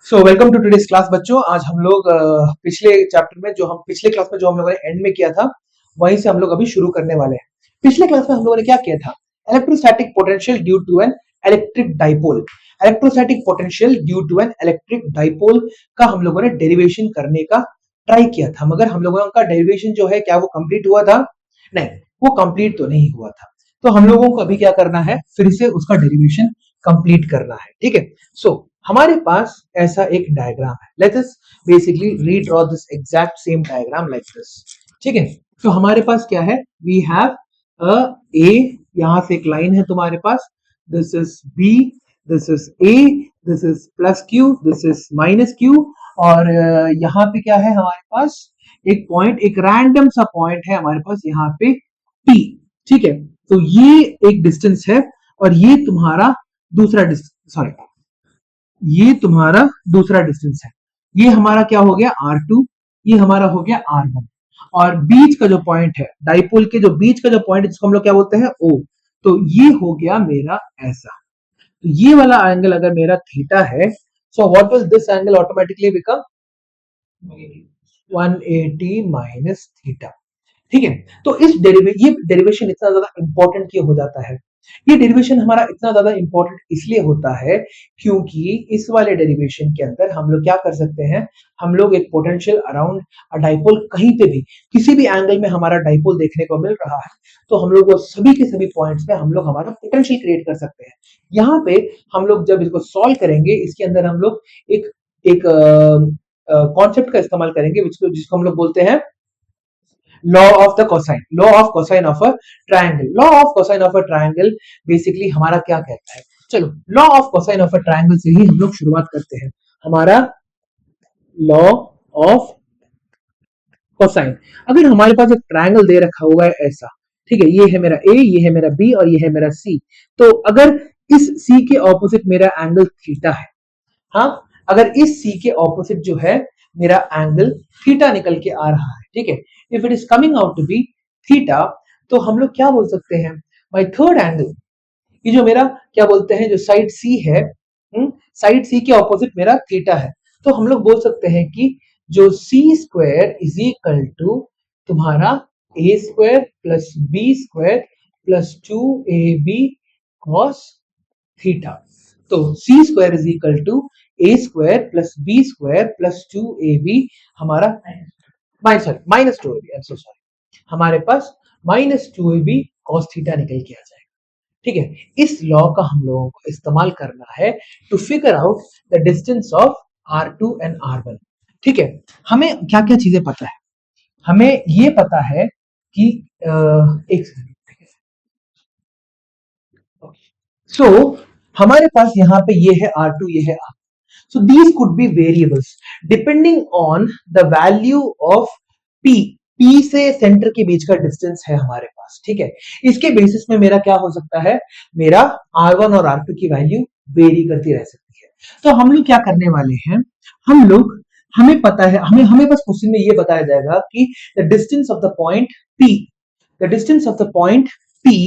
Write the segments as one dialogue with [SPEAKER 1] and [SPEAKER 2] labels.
[SPEAKER 1] So welcome to today's class बच्चों। आज हम लोग पिछले चैप्टर में जो हम पिछले क्लास में जो हम लोगों ने एंड में किया था वहीं से हम लोग अभी शुरू करने वाले हैं। पिछले क्लास में हम लोगों ने क्या किया था? Electrostatic potential due to an electric dipole. Electrostatic potential due to an electric dipole का हम लोगों ने डेरिवेशन करने का ट्राई किया था, मगर हम लोगों का डेरिवेशन जो है क्या वो कंप्लीट हुआ था? नहीं, वो कंप्लीट तो नहीं हुआ था। तो हम लोगों को अभी क्या करना है, फिर से उसका डेरिवेशन कंप्लीट करना है। ठीक है। सो हमारे पास ऐसा एक डायग्राम है। Let us basically redraw this exact same diagram like this. ठीक है। तो हमारे पास क्या है? वी हैव अ ए, यहां से एक लाइन है तुम्हारे पास। This is B, this is A, this is plus Q, this is minus Q. और यहाँ पे क्या है हमारे पास? एक पॉइंट, एक रैंडम सा पॉइंट है हमारे पास यहाँ पे पी। ठीक है। तो ये एक डिस्टेंस है और ये तुम्हारा दूसरा डिस्टेंस, सॉरी, ये तुम्हारा दूसरा डिस्टेंस है। ये हमारा क्या हो गया? R2, ये हमारा हो गया R1। और बीच का जो पॉइंट है डाइपोल के, जो बीच का जो पॉइंट है जिसको हम लोग क्या बोलते हैं? O। तो ये हो गया मेरा ऐसा। तो ये वाला एंगल अगर मेरा थीटा है, so what will this angle automatically become? 180 minus theta. ठीक है। तो ये डेरिवेशन इतना ज्यादा इंपॉर्टेंट क्यों हो जाता है? ये डेरिवेशन हमारा इतना ज्यादा इंपॉर्टेंट इसलिए होता है क्योंकि इस वाले डेरिवेशन के अंदर हम लोग क्या कर सकते हैं? हम लोग एक पोटेंशियल अराउंड अ डाइपोल, कहीं पे भी किसी भी एंगल में हमारा डाइपोल देखने को मिल रहा है, तो हम लोग वो सभी के सभी पॉइंट्स पे हम लोग हमारा पोटेंशियल क्रिएट कर सकते हैं। यहाँ पे हम लोग जब इसको सॉल्व करेंगे, इसके अंदर हम लोग एक एक कॉन्सेप्ट का इस्तेमाल करेंगे जिसको हम लोग बोलते हैं law of the cosine. Law of cosine of a triangle. Law of cosine of a triangle basically हमारा क्या कहता है? चलो, law of cosine of a triangle से ही हम लोग शुरुआत करते हैं। हमारा लॉ ऑफ कोसाइन, अगर हमारे पास एक ट्रायंगल दे रखा हुआ है ऐसा, ठीक है, ये है मेरा ए, ये है मेरा बी और ये है मेरा सी। तो अगर इस सी के ऑपोजिट मेरा एंगल थीटा है, हाँ, अगर इस सी के ऑपोजिट जो है मेरा एंगल थीटा निकल के आ रहा है, ठीक है, if it is coming out to be theta, तो हम लोग क्या बोल सकते हैं? माय थर्ड एंगल, ये जो मेरा क्या बोलते हैं, जो साइड सी है, साइड सी के ऑपोजिट मेरा थीटा है, तो हम लोग बोल सकते हैं कि जो C square is equal to तुम्हारा A square plus B square plus 2ab cos theta. तो C square is equal to A square plus B square plus 2ab, हमारा minus 2ab, I am so sorry, हमारे पास minus 2ab cos theta निकल के आ जाएगा। ठीक है। इस लॉ का हम लोगों को इस्तेमाल करना है to figure out the distance of R2 and R1। ठीक है। हमें क्या क्या चीजें पता है? हमें ये पता है कि एक सेकंड, सो हमारे पास यहाँ पे ये है R2, ये है R। So these could be variables depending on the value of P। P से सेंटर के बीच का डिस्टेंस है हमारे पास, ठीक है। इसके बेसिस में मेरा क्या हो सकता है? मेरा R1 और R2 की वैल्यू वेरी करती रह सकती है। तो हम लोग क्या करने वाले हैं? हम लोग, हमें पता है, हमें हमें बस क्वेश्चन में ये बताया जाएगा कि the distance of the point P, the distance of the point P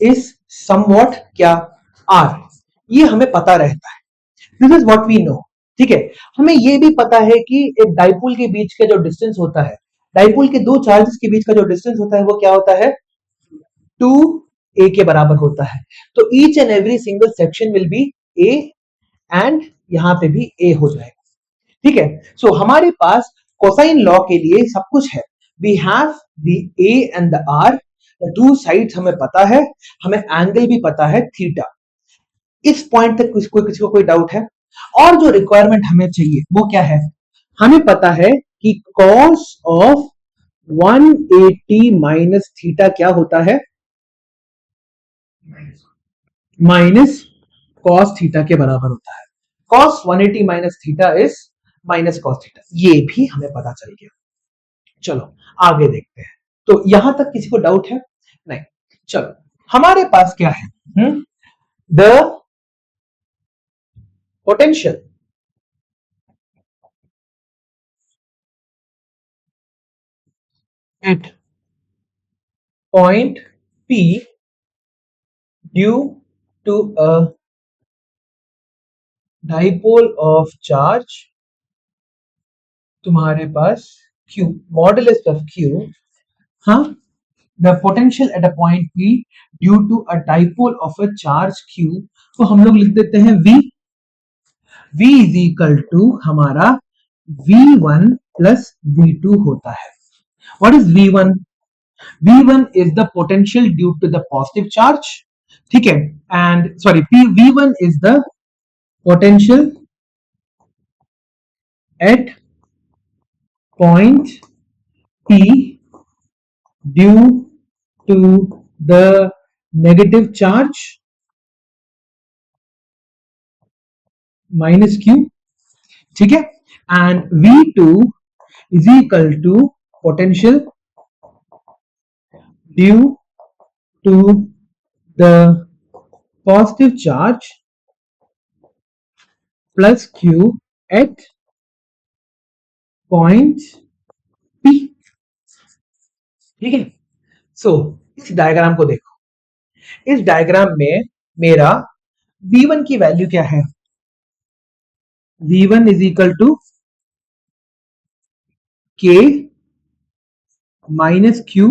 [SPEAKER 1] is somewhat क्या? R। ये हमें पता रहता है। This is what we know. ठीक है। हमें यह भी पता है कि एक डाइपोल के बीच का जो डिस्टेंस होता है, डाइपोल के दो चार्जेस के बीच का जो डिस्टेंस होता है वो क्या होता है? 2a के बराबर होता है। तो each and every single section will be a, and यहां पे भी a हो जाएगा। ठीक है। सो हमारे पास कोसाइन लॉ के लिए सब कुछ है। We have the a and the r, two sides हमें पता है, हमें एंगल भी पता है थीटा। इस पॉइंट तक किसी को कोई डाउट है? और जो रिक्वायरमेंट हमें चाहिए वो क्या है? हमें पता है कि cos ऑफ 180 माइनस थीटा क्या होता है? माइनस cos थीटा के बराबर होता है। cos 180 minus theta is minus cos theta, ये भी हमें पता चल गया। चलो आगे देखते हैं। तो यहां तक किसी को डाउट है? नहीं। चलो, हमारे पास क्या है? The potential at point P due to a dipole of charge तुम्हारे पास Q, मॉडुलस ऑफ Q, हाँ, the potential at a point P due to a dipole of a charge Q, तो हम लोग लिख देते हैं V is equal to हमारा V1 plus V2 होता है. What is V1? V1 is the potential due to the positive charge, ठीक है, and sorry, V1 is the potential at point P due to the negative charge minus Q, ठीक है, and V2 is equal to potential due to the positive charge plus Q at point P, ठीक है. सो इस diagram को देखो, इस diagram में मेरा V1 की वैल्यू क्या है? V1 is equal to K minus Q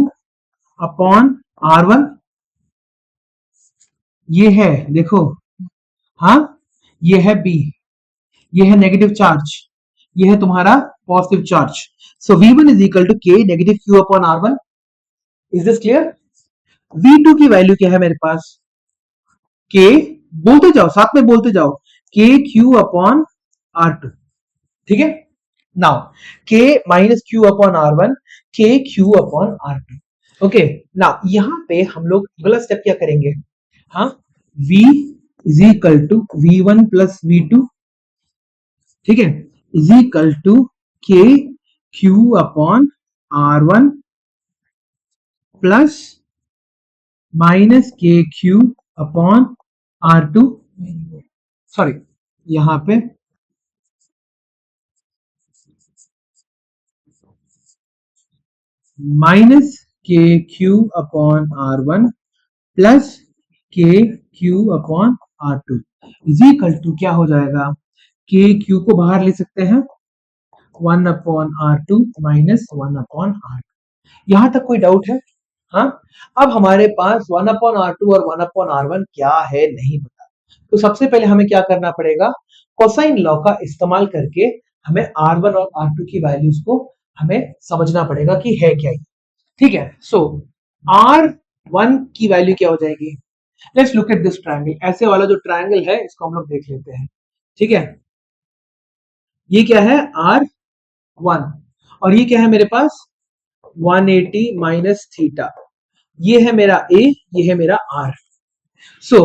[SPEAKER 1] upon R1, ये है, देखो, हाँ, ये है B, ये है नेगेटिव चार्ज, ये है तुम्हारा positive charge. So V1 is equal to K negative Q upon R1. Is this clear? V2 की वैल्यू क्या है मेरे पास? K, बोलते जाओ, साथ में बोलते जाओ, K Q अपॉन R2, ठीक है. Now K minus Q upon R1, K Q upon R2. Okay, now यहां पे हम लोग अगला स्टेप क्या करेंगे? हाँ, V is equal to V1 plus V2, ठीक है, is equal to K Q upon R1 plus minus K Q upon R2, sorry, यहां पे minus K Q upon R1 plus K Q upon R2 is equal to क्या हो जाएगा? के Q को बाहर ले सकते हैं, 1 upon R2 minus 1 upon R2. यहां तक कोई डाउट है? हाँ, अब हमारे पास 1 अपॉन R2 और 1 अपॉन R1 क्या है नहीं पता, तो सबसे पहले हमें क्या करना पड़ेगा? कोसाइन लॉ का इस्तेमाल करके हमें R1 और R2 की वैल्यूज को हमें समझना पड़ेगा कि है क्या ये, ठीक है. सो R1 की वैल्यू क्या हो जाएगी? Let's look at this triangle. ऐसे वाला जो ट्रायंगल है इसको हम लोग देख लेते हैं, ठीक है. ये क्या है? R1, और ये क्या है मेरे पास? 180 माइनस थीटा. ये है मेरा A, ये है मेरा R. सो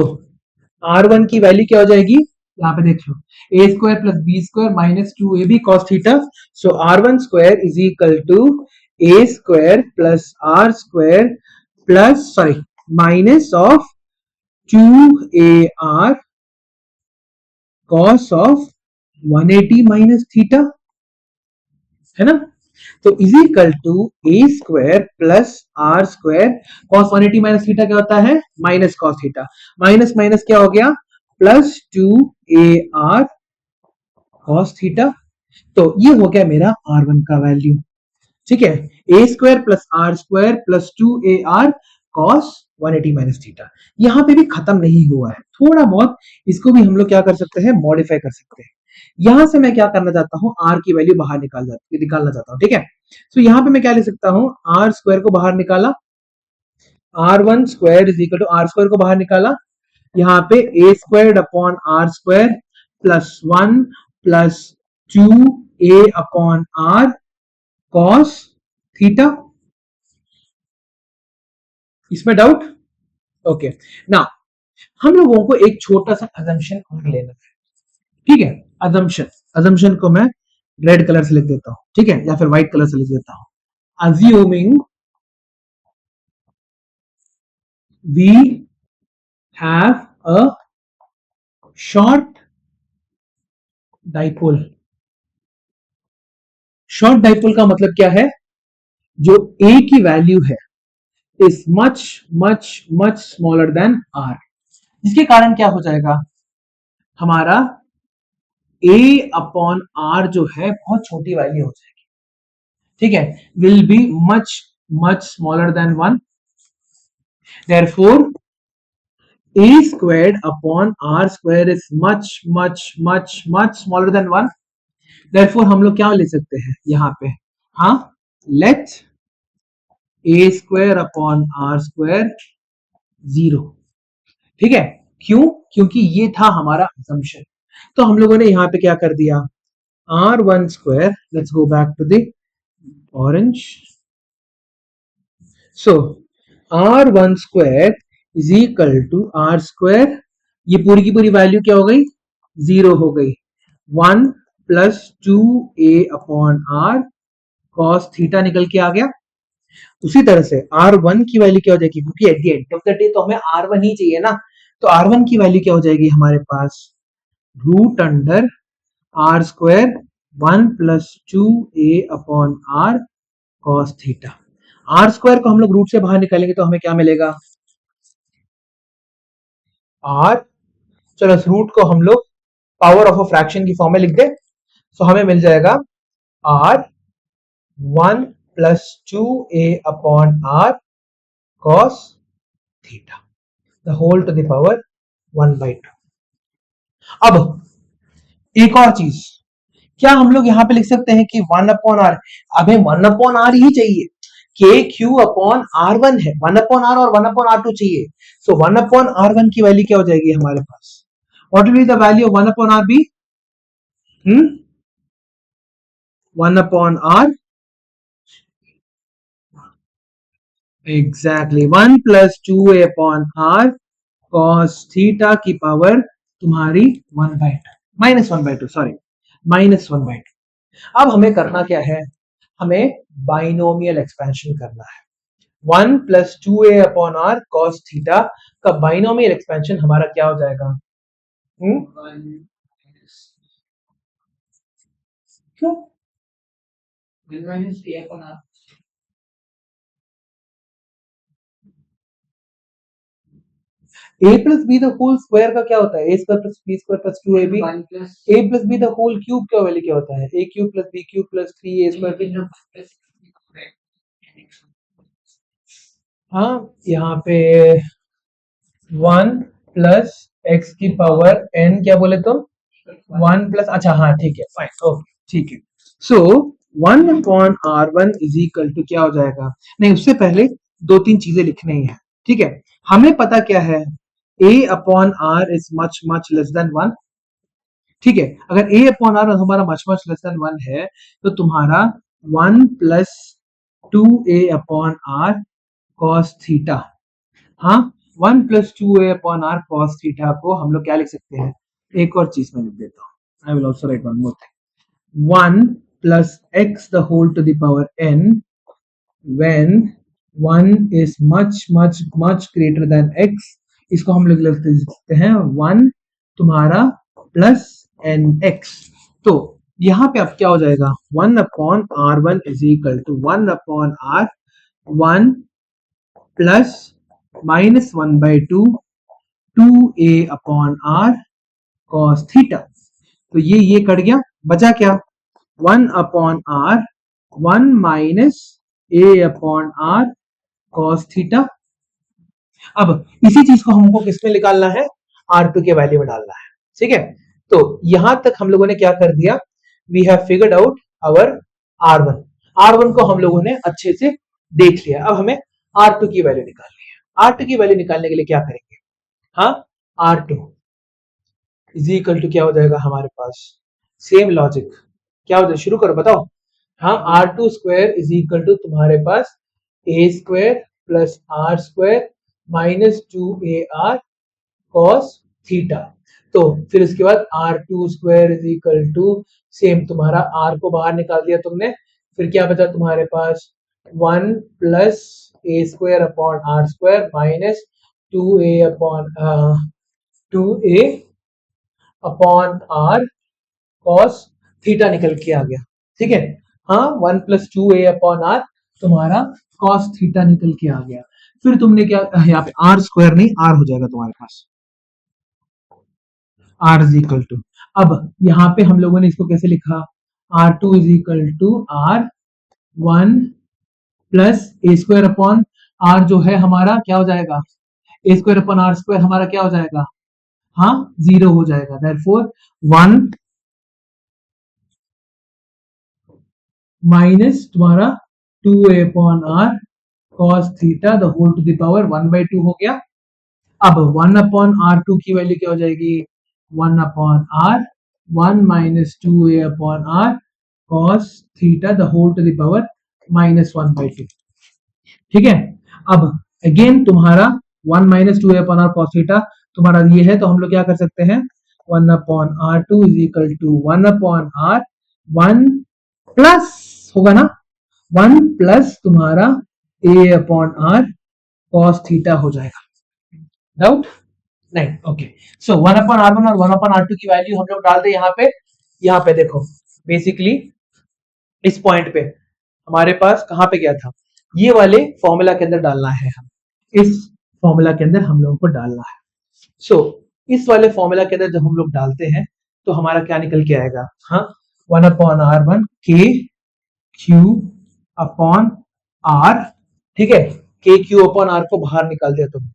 [SPEAKER 1] R1 की वैल्यू क्या हो जाएगी? यहाँ पे देख लो, A square plus B square minus 2ab cos theta. So R1 square is equal to A square plus R square plus sorry minus of 2ar cos of 180 minus theta, है ना. तो is equal to A square plus R square cos 180 minus theta क्या होता है? Minus cos theta. Minus minus क्या हो गया? Plus 2ar cos theta. तो ये हो गया मेरा R1 का वैल्यू, ठीक है. A square plus R square plus 2ar cos 180 minus theta. यहां पे भी खत्म नहीं हुआ है, थोड़ा बहुत इसको भी हम लोग क्या कर सकते हैं? मॉडिफाई कर सकते हैं. यहां से मैं क्या करना चाहता हूं? आर की वैल्यू बाहर निकालना चाहता हूं, ठीक है. सो यहां पे मैं क्या ले सकता हूं? आर स्क्वायर को बाहर निकाला, R1 square is equal to R square को बाहर निकाला, यहाँ पे A square upon are square plus 1 plus 2a upon R cos theta. इसमें डाउट? ओके. नाउ हम लोगों को एक छोटा सा अजम्पशन और लेना है, ठीक है. अजम्पशन को मैं रेड कलर से लिख देता हूं, ठीक है, या फिर व्हाइट कलर से लिख देता हूं. assuming we have a short dipole. Short dipole का मतलब क्या है? जो A की वैल्यू है is much much much smaller than R, जिसके कारण क्या हो जाएगा? हमारा ए अपॉन आर जो है बहुत छोटी वैल्यू हो जाएगी, ठीक है, will be much much smaller than 1, therefore a squared upon r square is much smaller than 1, therefore हम लोग क्या लिख सकते हैं यहाँ पे, हाँ, let a square upon r square 0, ठीक है, क्यों, क्योंकि ये था हमारा assumption, तो हम लोगों ने यहाँ पे क्या कर दिया, r1 square, let's go back to the orange, so r1 square is equal to r square, ये पूरी की पूरी वैल्यू क्या हो गई, 0 हो गई, 1 plus 2a upon R cos theta निकल के आ गया। उसी तरह से r1 की वैल्यू क्या हो जाएगी, क्योंकि at the end of the day तो हमें r1 ही चाहिए ना, तो r1 की वैल्यू क्या हो जाएगी हमारे पास, root under R square 1 plus 2a upon R cos theta, R square को हम लोग रूट से बाहर निकालेंगे तो हमें क्या मिलेगा, आर, चलो इस रूट को हम लोग पावर ऑफ अ फ्रैक्शन की फॉर्म में लिख दे, तो हमें मिल जाएगा R 1 plus 2a upon R cos theta the whole to the power 1/2। अब एक और चीज, क्या हम लोग यहां पे लिख सकते हैं कि 1 अपॉन आर, अब हमें 1 अपॉन आर ही चाहिए, के क्यू अपॉन आर वन है, 1 अपॉन आर और 1 अपॉन आर टू चाहिए, सो 1 अपॉन आर वन की वैल्यू क्या हो जाएगी हमारे पास, what will be the value of 1 upon R B, 1 upon R, exactly 1 plus 2a upon R cos theta की पावर तुम्हारी 1/2, -1/2, सॉरी, -1/2। अब हमें करना क्या है, हमें बाइनोमियल एक्सपेंशन करना है, 1 plus 2a upon R cos theta का बाइनोमियल एक्सपेंशन हमारा क्या हो जाएगा, क्यों, a plus B the whole square का क्या होता है, A square plus B square plus 2ab, a plus B the whole cube का वैल्यू क्या होता है, a cube plus b cube plus 3a square, हाँ, यहाँ पे 1 प्लस एक्स की पावर n क्या बोले तुम, 1 प्लस, अच्छा हाँ ठीक है, फाइन, ओके ठीक है, so 1 upon r1 is equal to क्या हो जाएगा, नहीं उससे पहले दो तीन चीजें लिखनी है, ठीक है, हमें पता क्या है, a upon r is much much less than 1, ठीक है, अगर a अपॉन r हमारा मच मच लेस देन 1 है तो तुम्हारा 1 plus 2a upon r cos theta, हाँ, 1 plus 2a upon r cos theta को हम लोग क्या लिख सकते हैं, एक और चीज मैं लिख देता हूँ, I will also write one more thing, 1 plus x the whole to the power n when 1 is much greater than x, इसको हम लोग लिख सकते हैं 1 तुम्हारा प्लस एन एक्स, तो यहाँ पे अब क्या हो जाएगा, 1 upon R one is equal to 1 upon R 1 plus -1/2 2a upon R cos theta, तो ये कट गया, बचा क्या, 1 upon R 1 minus a upon R cos theta. अब इसी चीज को हमको किसमें निकालना है, R2 के वैल्यू में डालना है, ठीक है, तो यहां तक हम लोगों ने क्या कर दिया, we have figured out our R1 को हम लोगों ने अच्छे से देख लिया, अब हमें R2 की वैल्यू निकालनी है, R2 की वैल्यू निकालने के लिए क्या करेंगे, हाँ, R2 इज इक्वल टू क्या हो जाएगा हमारे पास, सेम लॉजिक, क्या हो जाएगा, शुरू करो बताओ, हाँ, R2 square is equal to तुम्हारे पास a square plus r square minus 2ar cos theta, तो फिर उसके बाद R2 square is equal to same तुम्हारा r को बाहर निकाल दिया तुमने, फिर क्या बचा तुम्हारे पास 1 plus a square upon r square minus 2a upon r cos theta निकल के आ गया, ठीक है, हाँ, 1 प्लस 2a अपॉन r तुम्हारा cos थीटा निकल के आ गया, फिर तुमने क्या, यहाँ पे r स्क्वायर नहीं r हो जाएगा तुम्हारे पास, r इज इक्वल टू, अब यहां पे हम लोगों ने इसको कैसे लिखा, R2 is equal to R1 plus a square upon R जो है हमारा क्या हो जाएगा, a square upon are square हमारा क्या हो जाएगा, हाँ 0 हो जाएगा। देयरफॉर 1 माइनस तुम्हारा 2a upon R cos theta the whole to the power 1/2 हो गया। अब 1 अपॉन आर टू की वैल्यू क्या हो जाएगी, 1 upon R 1 minus 2a upon R cos theta the whole to the power -1/2। ठीक है, अब अगेन तुम्हारा 1 minus 2a upon R cos theta तुम्हारा ये है, तो हम लोग क्या कर सकते हैं, 1 upon R two is equal to 1 upon R 1 plus होगा ना, 1 प्लस तुम्हारा a upon R cos theta हो जाएगा। डाउट नहीं, okay. So 1 upon R one और 1 अपॉन आर टू की वैल्यू हम लोग डाल दे यहाँ पे देखो बेसिकली इस पॉइंट पे हमारे पास कहां पे गया था, ये वाले फॉर्मूला के अंदर डालना है, हम इस फॉर्मूला के अंदर हम लोगों को डालना है। सो इस वाले फॉर्मूला के अंदर जब हम लोग डालते हैं तो हमारा क्या निकल के आएगा, हाँ 1 अपॉन आर वन के क्यू अपॉन आर, ठीक है, के क्यू अपॉन आर को बाहर निकाल दिया तुम,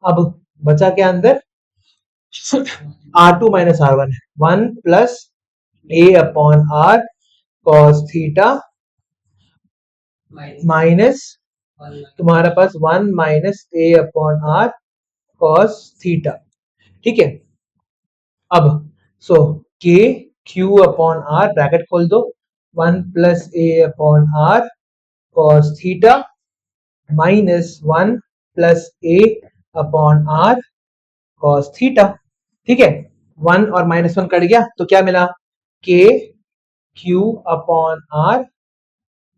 [SPEAKER 1] अब बचा क्या अंदर, R2 माइनस R1 है, 1 plus a upon R cos theta minus तुम्हारा पास 1 minus a upon R cos theta. ठीक है, अब सो के क्यू अपॉन आर ब्रैकेट खोल दो, 1 plus a upon R cos theta minus 1 plus a upon R cos theta. ठीक है, 1 और -1 कट गया तो क्या मिला, K Q upon R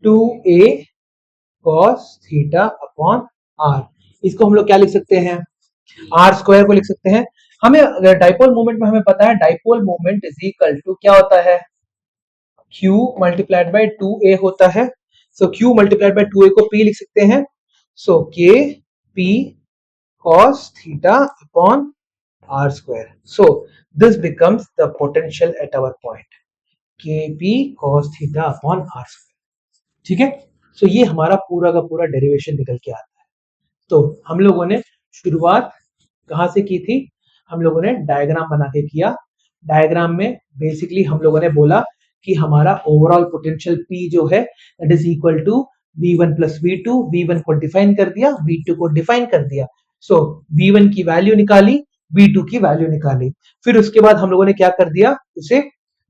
[SPEAKER 1] 2a cos theta upon R. इसको हम लोग क्या लिख सकते हैं, आर स्क्वायर को लिख सकते हैं। हमें अगर डाइपोल मोमेंट में हमें पता है dipole moment is equal to क्या होता है, q मल्टीप्लाइड बाय 2a होता है। सो q मल्टीप्लाइड बाय 2a को p लिख सकते हैं, सो k p cos theta upon r square. So this becomes the potential at our point, kp cos theta upon r square. ठीक है, सो ये हमारा पूरा का पूरा डेरिवेशन निकल के आता है। तो हम लोगों ने शुरुआत कहां से की थी, हम लोगों ने डायग्राम बना के किया। डायग्राम में बेसिकली हम लोगों ने बोला कि हमारा ओवरऑल पोटेंशियल P जो है that is equal to V1 plus V2, V1 को डिफाइन कर दिया, V2 को डिफाइन कर दिया। सो V1 की वैल्यू निकाली, V2 की वैल्यू निकाली, फिर उसके बाद हम लोगों ने क्या कर दिया, उसे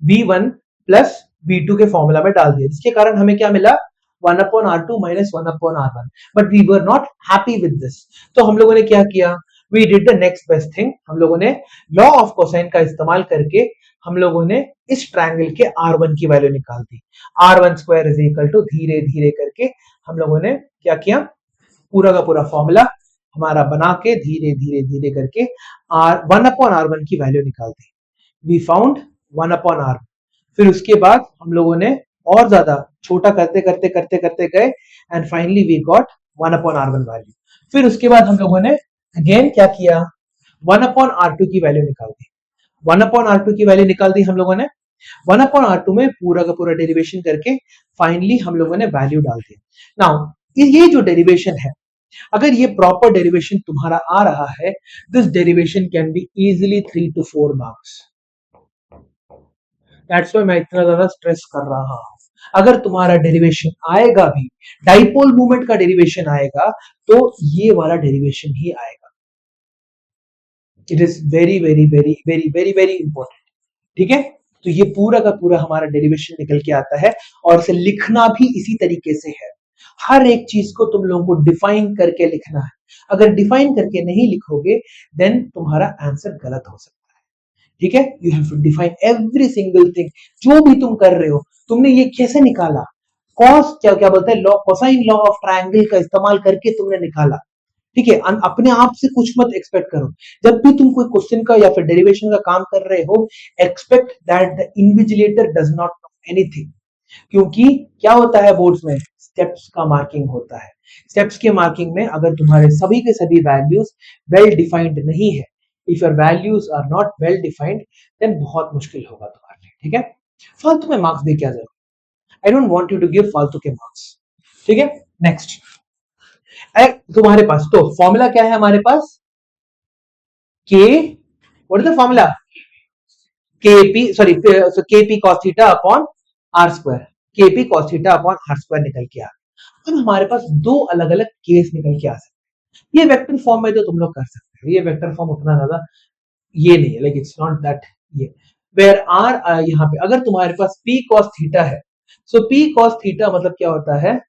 [SPEAKER 1] V1 प्लस V2 के फॉर्मूला में डाल दिया, जिसके कारण हमें क्या मिला, 1 upon R2 minus 1 upon R1, but we were not happy with this। तो हम लोगों ने क्या किया, we did the next best thing, हम लोगों ने लॉ ऑफ कोसाइन का इस्तेमाल करके हम लोगों ने इस ट्रायंगल के R1 की वैल्यू निकाल दी। R1 square is equal to धीरे धीरे करके हम लोगों ने क्या किया, पूरा का पूरा फॉर्मूला हमारा बना के धीरे धीरे धीरे करके R1 upon R1 की वैल्यू निकाल दी। वी फाउंड 1 upon R, फिर उसके बाद हम लोगों ने और ज्यादा छोटा करते करते करते करते गए and finally we got 1 upon R1 value. फिर उसके बाद हम लोगों ने अगेन क्या किया, 1 अपॉन R2 की वैल्यू निकाल दी। 1 अपॉन R2 की वैल्यू निकाल दी हम लोगों ने, 1 अपॉन R2 में पूरा का पूरा डेरिवेशन करके फाइनली हम लोगों ने वैल्यू डाल दी। नाउ ये जो डेरिवेशन है, अगर ये प्रॉपर डेरिवेशन तुम्हारा आ रहा है, this derivation can be easily 3 to 4 marks. That's why मैं इतना ज्यादा स्ट्रेस कर रहा हूं। अगर तुम्हारा डेरिवेशन आएगा भी, डाइपोल मूवमेंट का डेरिवेशन आएगा, तो ये वाला डेरिवेशन ही आएगा। It is very very very very very very important. ठीक है, तो ये पूरा का पूरा हमारा डेरिवेशन निकल के आता है, और इसे लिखना भी इसी तरीके से है। हर एक चीज को तुम लोगों को डिफाइन करके लिखना है। अगर डिफाइन करके नहीं लिखोगे देन तुम्हारा आंसर गलत हो सकता है। ठीक है, you have to define every single thing. जो भी तुम कर रहे हो, तुमने ये कैसे निकाला, कॉस क्या क्या बोलते हैं, law cosine law of triangle का इस्तेमाल करके तुमने निकाला। ठीक है, अपने आप से कुछ मत एक्सपेक्ट करो। जब भी तुम कोई क्वेश्चन का या फिर डेरिवेशन का काम कर रहे हो, expect that the invigilator does not know anything. क्योंकि क्या होता है बोर्ड्स में, स्टेप्स का मार्किंग होता है। स्टेप्स के मार्किंग में अगर तुम्हारे सभी के सभी वैल्यूज वेल डिफाइंड नहीं है, if your values are not well defined then बहुत मुश्किल होगा तुम्हारे लिए, ठीक है। फालतू में मार्क्स दे क्या जरूरत, I don't want you to give फालतू के मार्क्स, ठीक है। नेक्स्ट, तुम्हारे पास तो फॉर्मूला क्या है हमारे पास, K, what is the formula, KP sorry KP cos theta upon are square, KP cos theta upon are square निकल के आ। अब हमारे पास दो अलग अलग केस निकल के आ सकते हैं। ये वेक्टर फॉर्म में तो तुम लोग कर सकते हो, ये वेक्टर फॉर्म उतना ज्यादा ये नहीं है, लाइक इट्स नॉट दैट ये वेयर आर, यहाँ पे अगर तुम्हारे पास p cos थीटा है, सो p cos थीटा मतलब क्या होता है,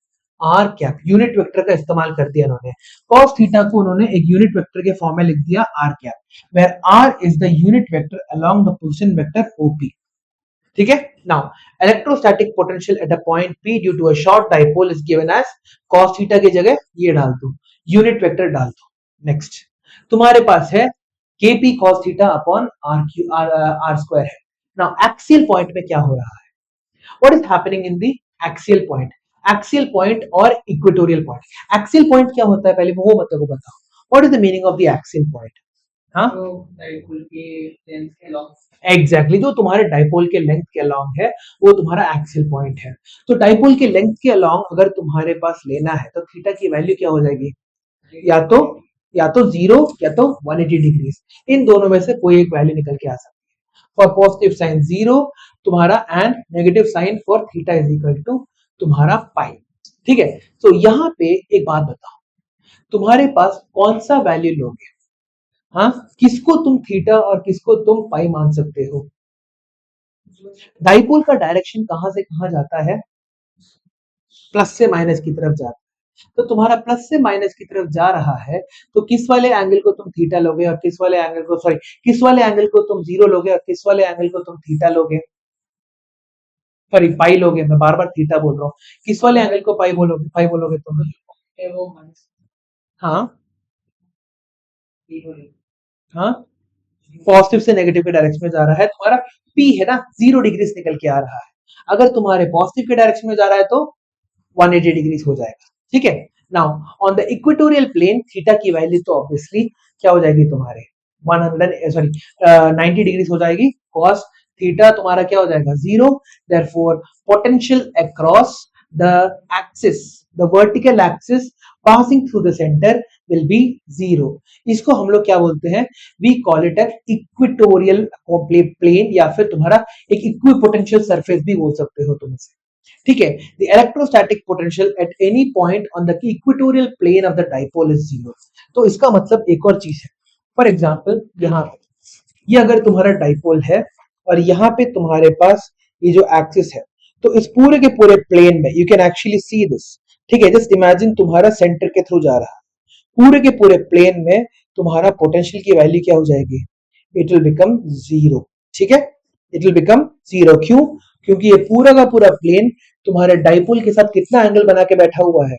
[SPEAKER 1] आर कैप, यूनिट वेक्टर का इस्तेमाल कर दिया इन्होंने, cos थीटा को उन्होंने एक यूनिट वेक्टर के फॉर्म में लिख दिया R cap, where R is the unit vector along the position vector OP, ठीक है। Now electrostatic potential at a point p due to a short dipole is given as cos theta की जगह ये डाल दो, यूनिट वेक्टर डाल दो। Next, तुम्हारे पास है kp cos theta upon r square है। नाउ एक्सियल पॉइंट में क्या हो रहा है, what is happening in the axial point, axial point और इक्वेटोरियल पॉइंट, एक्सियल पॉइंट क्या होता है पहले वो मतलब को बताओ, what is the meaning of the axial point, हाँ एग्जैक्टली जो तुम्हारे डाइपोल के लेंथ के अलोंग है वो तुम्हारा एक्सियल पॉइंट है। तो डाइपोल के लेंथ के अलोंग अगर तुम्हारे पास लेना है तो थीटा की वैल्यू क्या हो जाएगी, या तो 0 या तो 180 डिग्री, इन दोनों में से कोई एक वैल्यू निकल के आ सकती है। फॉर पॉजिटिव साइन 0 तुम्हारा and negative sign for theta is equal to तुम्हारा पाई, ठीक है। तो यहाँ पे एक बात बताओ, तुम्हारे पास कौन सा वैल्यू लोगे, हाँ किसको तुम थीटा और किसको तुम पाई मान सकते हो। डाइपोल का डायरेक्शन कहां से कहां जाता है, प्लस से माइनस की तरफ जाता है, तो तुम्हारा प्लस से माइनस की तरफ जा रहा है, तो किस वाले एंगल को तुम थीटा लोगे और किस वाले एंगल को सॉरी किस वाले एंगल को तुम 0 लोगे और किस वाले एंगल को तुम थीटा लोगे, सॉरी पाई लोगे, मैं बार बार थीटा बोल रहा हूँ, किस वाले एंगल को पाई बोलोगे तुम, हाँ हाँ पॉजिटिव से नेगेटिव के डायरेक्शन में जा रहा है, तुम्हारा P है ना 0 डिग्री निकल के आ रहा है, अगर तुम्हारे पॉजिटिव के डायरेक्शन में जा रहा है तो 180 डिग्री हो जाएगा, ठीक है। Now on the equatorial plane theta की वैल्यू तो ऑब्वियसली क्या हो जाएगी तुम्हारे 90 डिग्री हो जाएगी, cos थीटा तुम्हारा क्या हो जाएगा 0, therefore potential across the axis, the vertical axis passing through the centre will be 0। इसको हम लोग क्या बोलते हैं, we call it an equatorial plane या फिर तुम्हारा एक इक्विपोटेंशियल सरफेस भी बोल सकते हो तुम इसे, ठीक है। The electrostatic potential at any point on the equatorial plane of the dipole is 0। तो इसका मतलब एक और चीज है, फॉर एग्जांपल यहाँ ये अगर तुम्हारा डाइपोल है और यहाँ पे तुम्हारे पास ये जो एक्सिस है, तो इस पूरे के पूरे प्लेन में you can actually see this, ठीक है। जस्ट इमेजिन तुम्हारा सेंटर के थ्रू जा रहा है, पूरे के पूरे प्लेन में तुम्हारा पोटेंशियल की वैल्यू क्या हो जाएगी, इट विल बिकम 0, ठीक है, इट विल बिकम 0। क्यों, क्योंकि ये पूरा का पूरा प्लेन तुम्हारे डाइपोल के साथ कितना एंगल बना के बैठा हुआ है,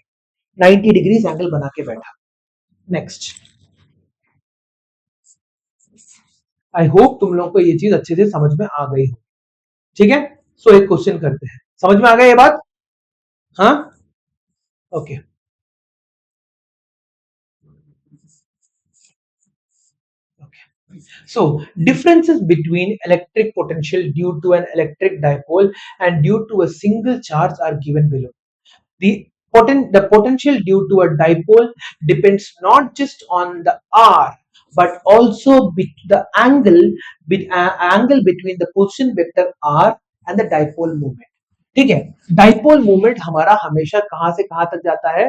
[SPEAKER 1] 90 डिग्री एंगल बना के बैठा। नेक्स्ट, आई होप तुम लोग को ये चीज अच्छे से समझ में आ गई हो, ठीक है। सो एक क्वेश्चन करते हैं, समझ में आ गया ये बात, हाँ okay. So differences between electric potential due to an electric dipole and due to a single charge are given below. The potential due to a dipole depends not just on the R but also the angle between the position vector R and the dipole moment. ठीक है, dipole movement हमारा हमेशा कहां से कहां तक जाता है,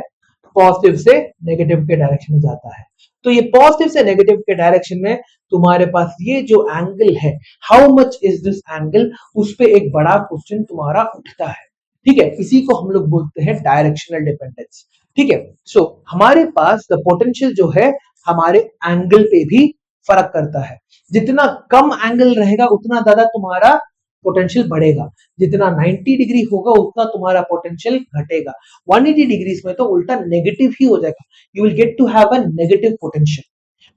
[SPEAKER 1] पॉजिटिव से नेगेटिव के डायरेक्शन में जाता है। तो ये पॉजिटिव से नेगेटिव के डायरेक्शन में तुम्हारे पास ये जो एंगल है, how much is this angle, उस पे एक बड़ा क्वेश्चन तुम्हारा उठता है, ठीक है। इसी को हम लोग बोलते हैं डायरेक्शनल डिपेंडेंस, ठीक है। सो हमारे पास द पोटेंशियल जो है हमारे एंगल पे भी फर्क करता है, जितना कम एंगल रहेगा उतना ज्यादा तुम्हारा पोटेंशियल बढ़ेगा, जितना 90 डिग्री होगा उतना तुम्हारा पोटेंशियल घटेगा, 180 डिग्री में तो उल्टा नेगेटिव ही हो जाएगा, you will get to have a negative potential.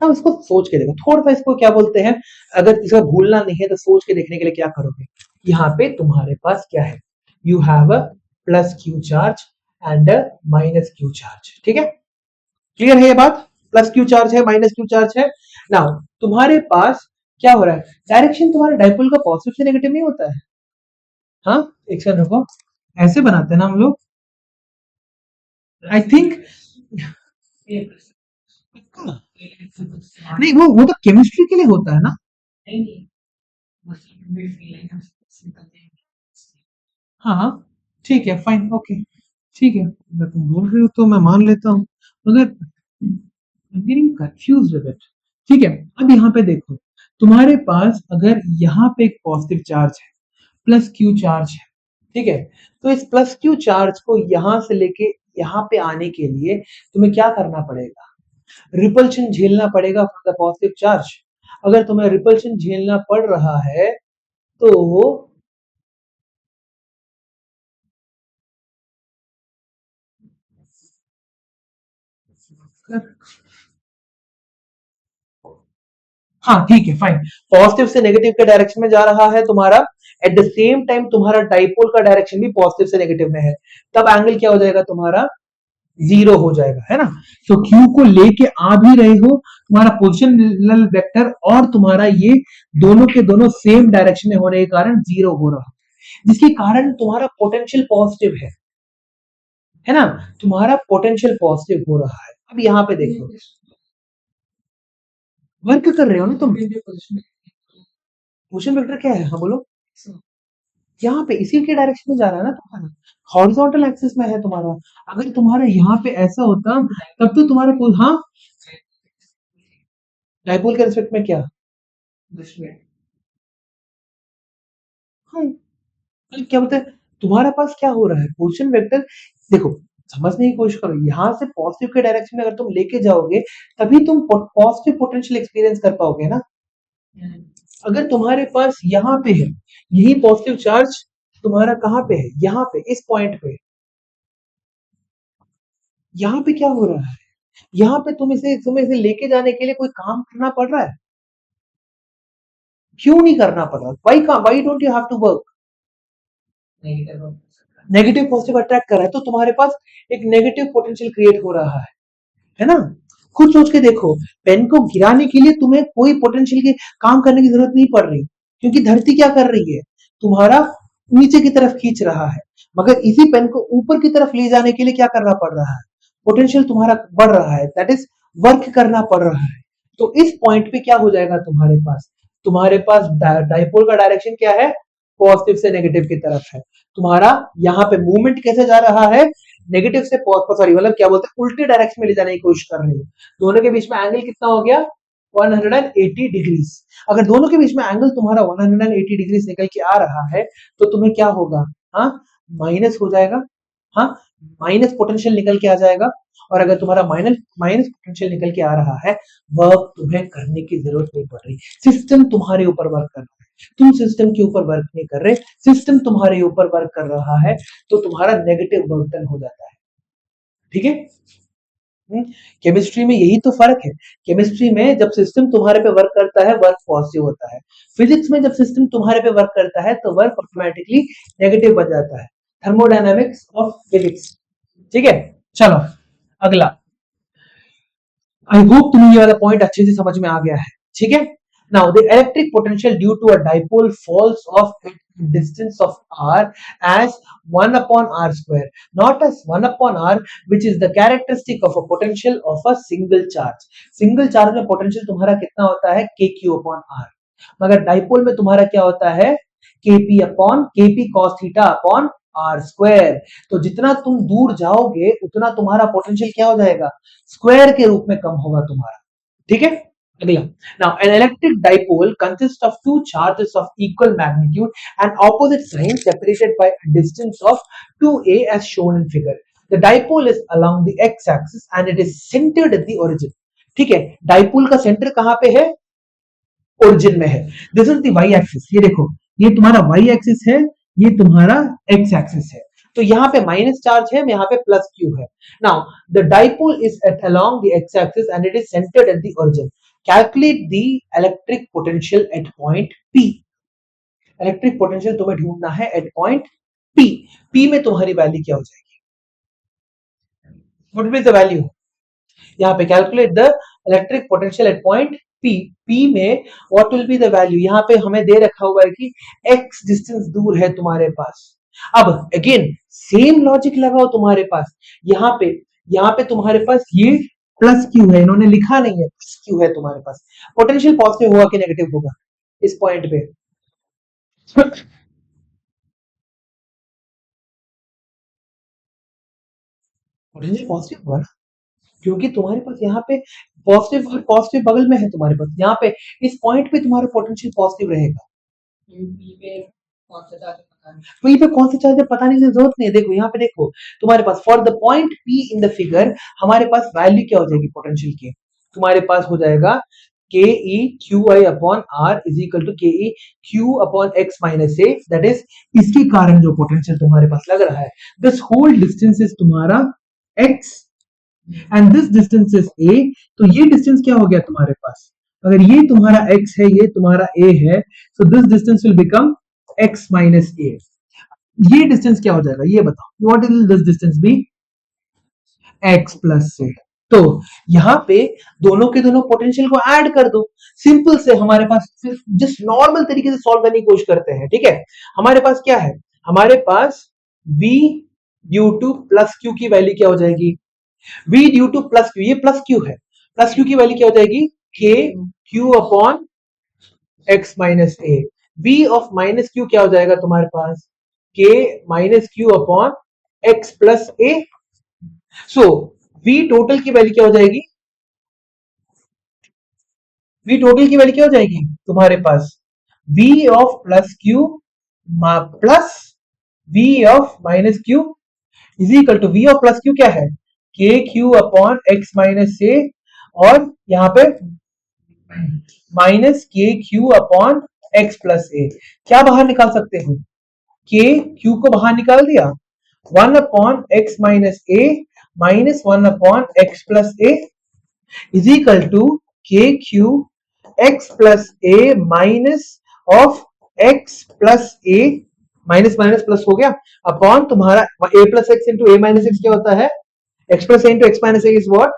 [SPEAKER 1] अब इसको सोच के देखो थोड़ा सा, इसको क्या बोलते हैं, अगर इसका भूलना नहीं है तो सोच के देखने के लिए क्या करोगे, यहाँ पे तुम्हारे पास क्या है, you have a plus Q charge and a minus Q charge, ठीक है, क्लियर है ये बात। प्लस क्यू चार्ज है, माइनस क्यू चार्ज है। नाउ तुम्हारे पास क्या हो रहा है, डायरेक्शन तुम्हारे डाइपोल का पॉजिटिव से नेगेटिव नहीं होता है। हाँ, एक सेकंड रुको, ऐसे बनाते हैं ना हम लोग, आई थिंक। नहीं, वो तो केमिस्ट्री के लिए होता है ना। हाँ हाँ, ठीक है, फाइन, ओके, ठीक है, अगर तुम बोल रहे हो तो मैं मान लेता हूँ, मगर गेटिंग कंफ्यूज विद इट। ठीक है, अब यहाँ पे देखो, तुम्हारे पास अगर यहाँ पे एक पॉजिटिव चार्ज है, प्लस क्यू चार्ज है, ठीक है, तो इस प्लस क्यू चार्ज को यहाँ से लेके यहाँ पे आने के लिए तुम्हें क्या करना पड़ेगा, रिपल्शन झेलना पड़ेगा फ्रॉम द पॉजिटिव चार्ज। अगर तुम्हें रिपल्शन झेलना पड़ रहा है तो हाँ ठीक है, फाइन, पॉजिटिव से नेगेटिव के डायरेक्शन में जा रहा है तुम्हारा, एट द सेम टाइम तुम्हारा डाइपोल का डायरेक्शन भी पॉजिटिव से नेगेटिव में है, तब एंगल क्या हो जाएगा तुम्हारा, जीरो हो जाएगा, है ना। तो क्यू को लेके आ भी रहे हो, तुम्हारा पोजिशनल वेक्टर और तुम्हारा ये दोनों के दोनों सेम डायरेक्शन में होने के कारण जीरो हो रहा है, जिसके कारण तुम्हारा पोटेंशियल पॉजिटिव है ना, तुम्हारा पोटेंशियल पॉजिटिव हो रहा है। अब यहाँ पे देखो, वर्क कर रहे हो ना तुम, पोजीशन वेक्टर क्या है, हाँ बोलो। यहाँ पे इसी के डायरेक्शन में जा रहा है ना तुम्हारा, हॉरिजॉन्टल एक्सिस में है तुम्हारा। अगर तुम्हारा यहाँ पे ऐसा होता तब तो तुम्हारा हाँ, डाइपोल के रिस्पेक्ट में क्या, हाँ, क्या बोलते हैं, तुम्हारे पास क्या हो रहा है, पोजीशन वेक्टर, देखो समझने की कोशिश करो, यहाँ से पॉजिटिव के डायरेक्शन में अगर तुम लेके जाओगे तभी तुम पॉजिटिव पोटेंशियल एक्सपीरियंस कर पाओगे ना। अगर तुम्हारे पास यहाँ पे है, यही पॉजिटिव चार्ज तुम्हारा कहाँ पे है, यहाँ पे इस पॉइंट पे, यहाँ पे क्या हो रहा है, यहाँ पे तुम्हें इसे लेके जाने के लिए कोई काम करना पड़ रहा है, क्यों नहीं करना पड़ रहा, why don't you have to work, negative positive attract कर रहा है तो तुम्हारे पास एक नेगेटिव पोटेंशियल क्रिएट हो रहा है ना। खुद सोच के देखो, पेन को गिराने के लिए तुम्हें कोई पोटेंशियल के काम करने की जरूरत नहीं पड़ रही, क्योंकि धरती क्या कर रही है, तुम्हारा नीचे की तरफ खींच रहा है, मगर इसी पेन को ऊपर की तरफ ले जाने के लिए क्या करना पड़ रहा है, पोटेंशियल तुम्हारा बढ़ रहा है, दैट इज वर्क करना पड़ रहा है। तो इस पॉइंट पे क्या हो जाएगा तुम्हारे पास डाइपोल का डायरेक्शन क्या है, पॉजिटिव से नेगेटिव की तरफ है, तुम्हारा यहाँ पे मूवमेंट कैसे जा रहा है, नेगेटिव से सॉरी, मतलब क्या बोलते हैं, उल्टे डायरेक्शन में ले जाने की कोशिश कर रहे हो, दोनों के बीच में एंगल कितना हो गया, 180 डिग्रीज। अगर दोनों के बीच में एंगल तुम्हारा 180 डिग्रीज निकल के आ रहा है तो तुम्हें क्या होगा, हाँ, माइनस हो जाएगा, हाँ, माइनस पोटेंशियल निकल के आ जाएगा। और अगर तुम्हारा माइनस माइनस पोटेंशियल निकल के आ रहा है, वर्क तुम्हें करने की जरूरत नहीं पड़ रही, सिस्टम तुम्हारे ऊपर वर्क कर रहा है, तुम सिस्टम के ऊपर वर्क नहीं कर रहे, सिस्टम तुम्हारे ऊपर वर्क कर रहा है, तो तुम्हारा नेगेटिव वर्क डन हो जाता है। ठीक है, केमिस्ट्री में यही तो फर्क है, केमिस्ट्री में जब सिस्टम तुम्हारे पे वर्क करता है वर्क पॉजिटिव होता है, फिजिक्स में जब सिस्टम तुम्हारे पे वर्क करता है तो वर्क ऑटोमेटिकली नेगेटिव बन जाता है, थर्मोडायनामिक्स ऑफ फिजिक्स। ठीक है, चलो अगला, आई होप तुम्हें ये वाला पॉइंट अच्छे से समझ में आ गया है। ठीक है, now the electric potential due to a dipole falls off distance of r as 1 upon r square, not as 1 upon r, which is the characteristic of a potential of a single charge। Single charge में potential तुम्हारा कितना होता है, kq upon r, मगर dipole में तुम्हारा क्या होता है, kp cos theta upon are square. तो जितना तुम दूर जाओगे उतना तुम्हारा पोटेंशियल क्या हो जाएगा, स्क्वायर के रूप में कम होगा तुम्हारा। ठीक है, अगला, now an electric dipole consists of two charges of equal magnitude and opposite signs separated by a distance of 2a as shown in figure। the dipole is along the x axis and it is centered at the origin। ठीक है, dipole का centre कहां पे है, origin में है। This is the Y axis, ये देखो, ये तुम्हारा वाई एक्सिस है, ये तुम्हारा एक्स एक्सिस है, तो यहाँ पे माइनस चार्ज है, यहाँ पे प्लस क्यू है। Now the dipole is at along the x axis and it is centred at the origin. Calculate the electric potential at point P. Electric potential तुम्हें ढूंढना है एट पॉइंट पी। पी में तुम्हारी value क्या हो जाएगी, what will be the value, यहाँ पे calculate the electric potential at point P. P में what will be the value, यहाँ पे हमें दे रखा हुआ है कि एक्स डिस्टेंस दूर है तुम्हारे पास। अब अगेन सेम लॉजिक लगाओ तुम्हारे पास, यहाँ पे तुम्हारे पास ये प्लस क्यू है, इन्होंने लिखा नहीं है, प्लस क्यू है तुम्हारे पास। पोटेंशियल पॉजिटिव होगा कि नेगेटिव होगा इस पॉइंट पे? पोटेंशियल पॉजिटिव होगा ना, क्योंकि तुम्हारे पास यहाँ पे पॉजिटिव और पॉजिटिव बगल में है तुम्हारे पास, यहाँ पे इस पॉइंट पे तुम्हारा पोटेंशियल पॉजिटिव रहेगा। तो ये पे कौन सा चार्ज है पता नहीं, जरूरत नहीं है। देखो यहाँ पे देखो तुम्हारे पास for the point P in the figure हमारे पास वैल्यू क्या हो जाएगी पोटेंशियल की, तुम्हारे पास हो जाएगा K E Q I upon R is equal to K E Q upon X minus A, that is इसके कारण जो पोटेंशियल तुम्हारे पास लग रहा है, दिस होल डिस्टेंस इज तुम्हारा X and this distance is A. तो ये डिस्टेंस क्या हो गया तुम्हारे पास, अगर ये तुम्हारा x है ये तुम्हारा a है, so this distance will become x माइनस a। ये डिस्टेंस क्या हो जाएगा ये बताओ, what will this distance be, x plus a। तो यहाँ पे दोनों के दोनों पोटेंशियल को ऐड कर दो, सिंपल से हमारे पास सिर्फ जस्ट नॉर्मल तरीके से सॉल्व करने की कोशिश करते हैं, ठीक है। हमारे पास क्या है, हमारे पास v due two plus q की वैल्यू क्या हो जाएगी, v due two plus q, ये प्लस q है, प्लस q की वैल्यू क्या हो जाएगी k q अपॉन x माइनस a। v of minus q क्या हो जाएगा तुम्हारे पास, k minus q upon x plus a। So v total की वैल्यू क्या हो जाएगी, v टोटल की वैल्यू क्या हो जाएगी तुम्हारे पास, v of plus q plus v of minus q is equal to v of plus q क्या है, K Q upon X minus A, और यहाँ पे minus K Q upon X plus A. क्या बाहर निकाल सकते हो, के क्यू को बाहर निकाल दिया, one upon X minus A minus one upon X plus A is equal to के Q X plus A minus of X plus A, minus minus plus हो गया, अपॉन तुम्हारा a plus X into A minus X क्या होता है, x plus a into x minus a is what,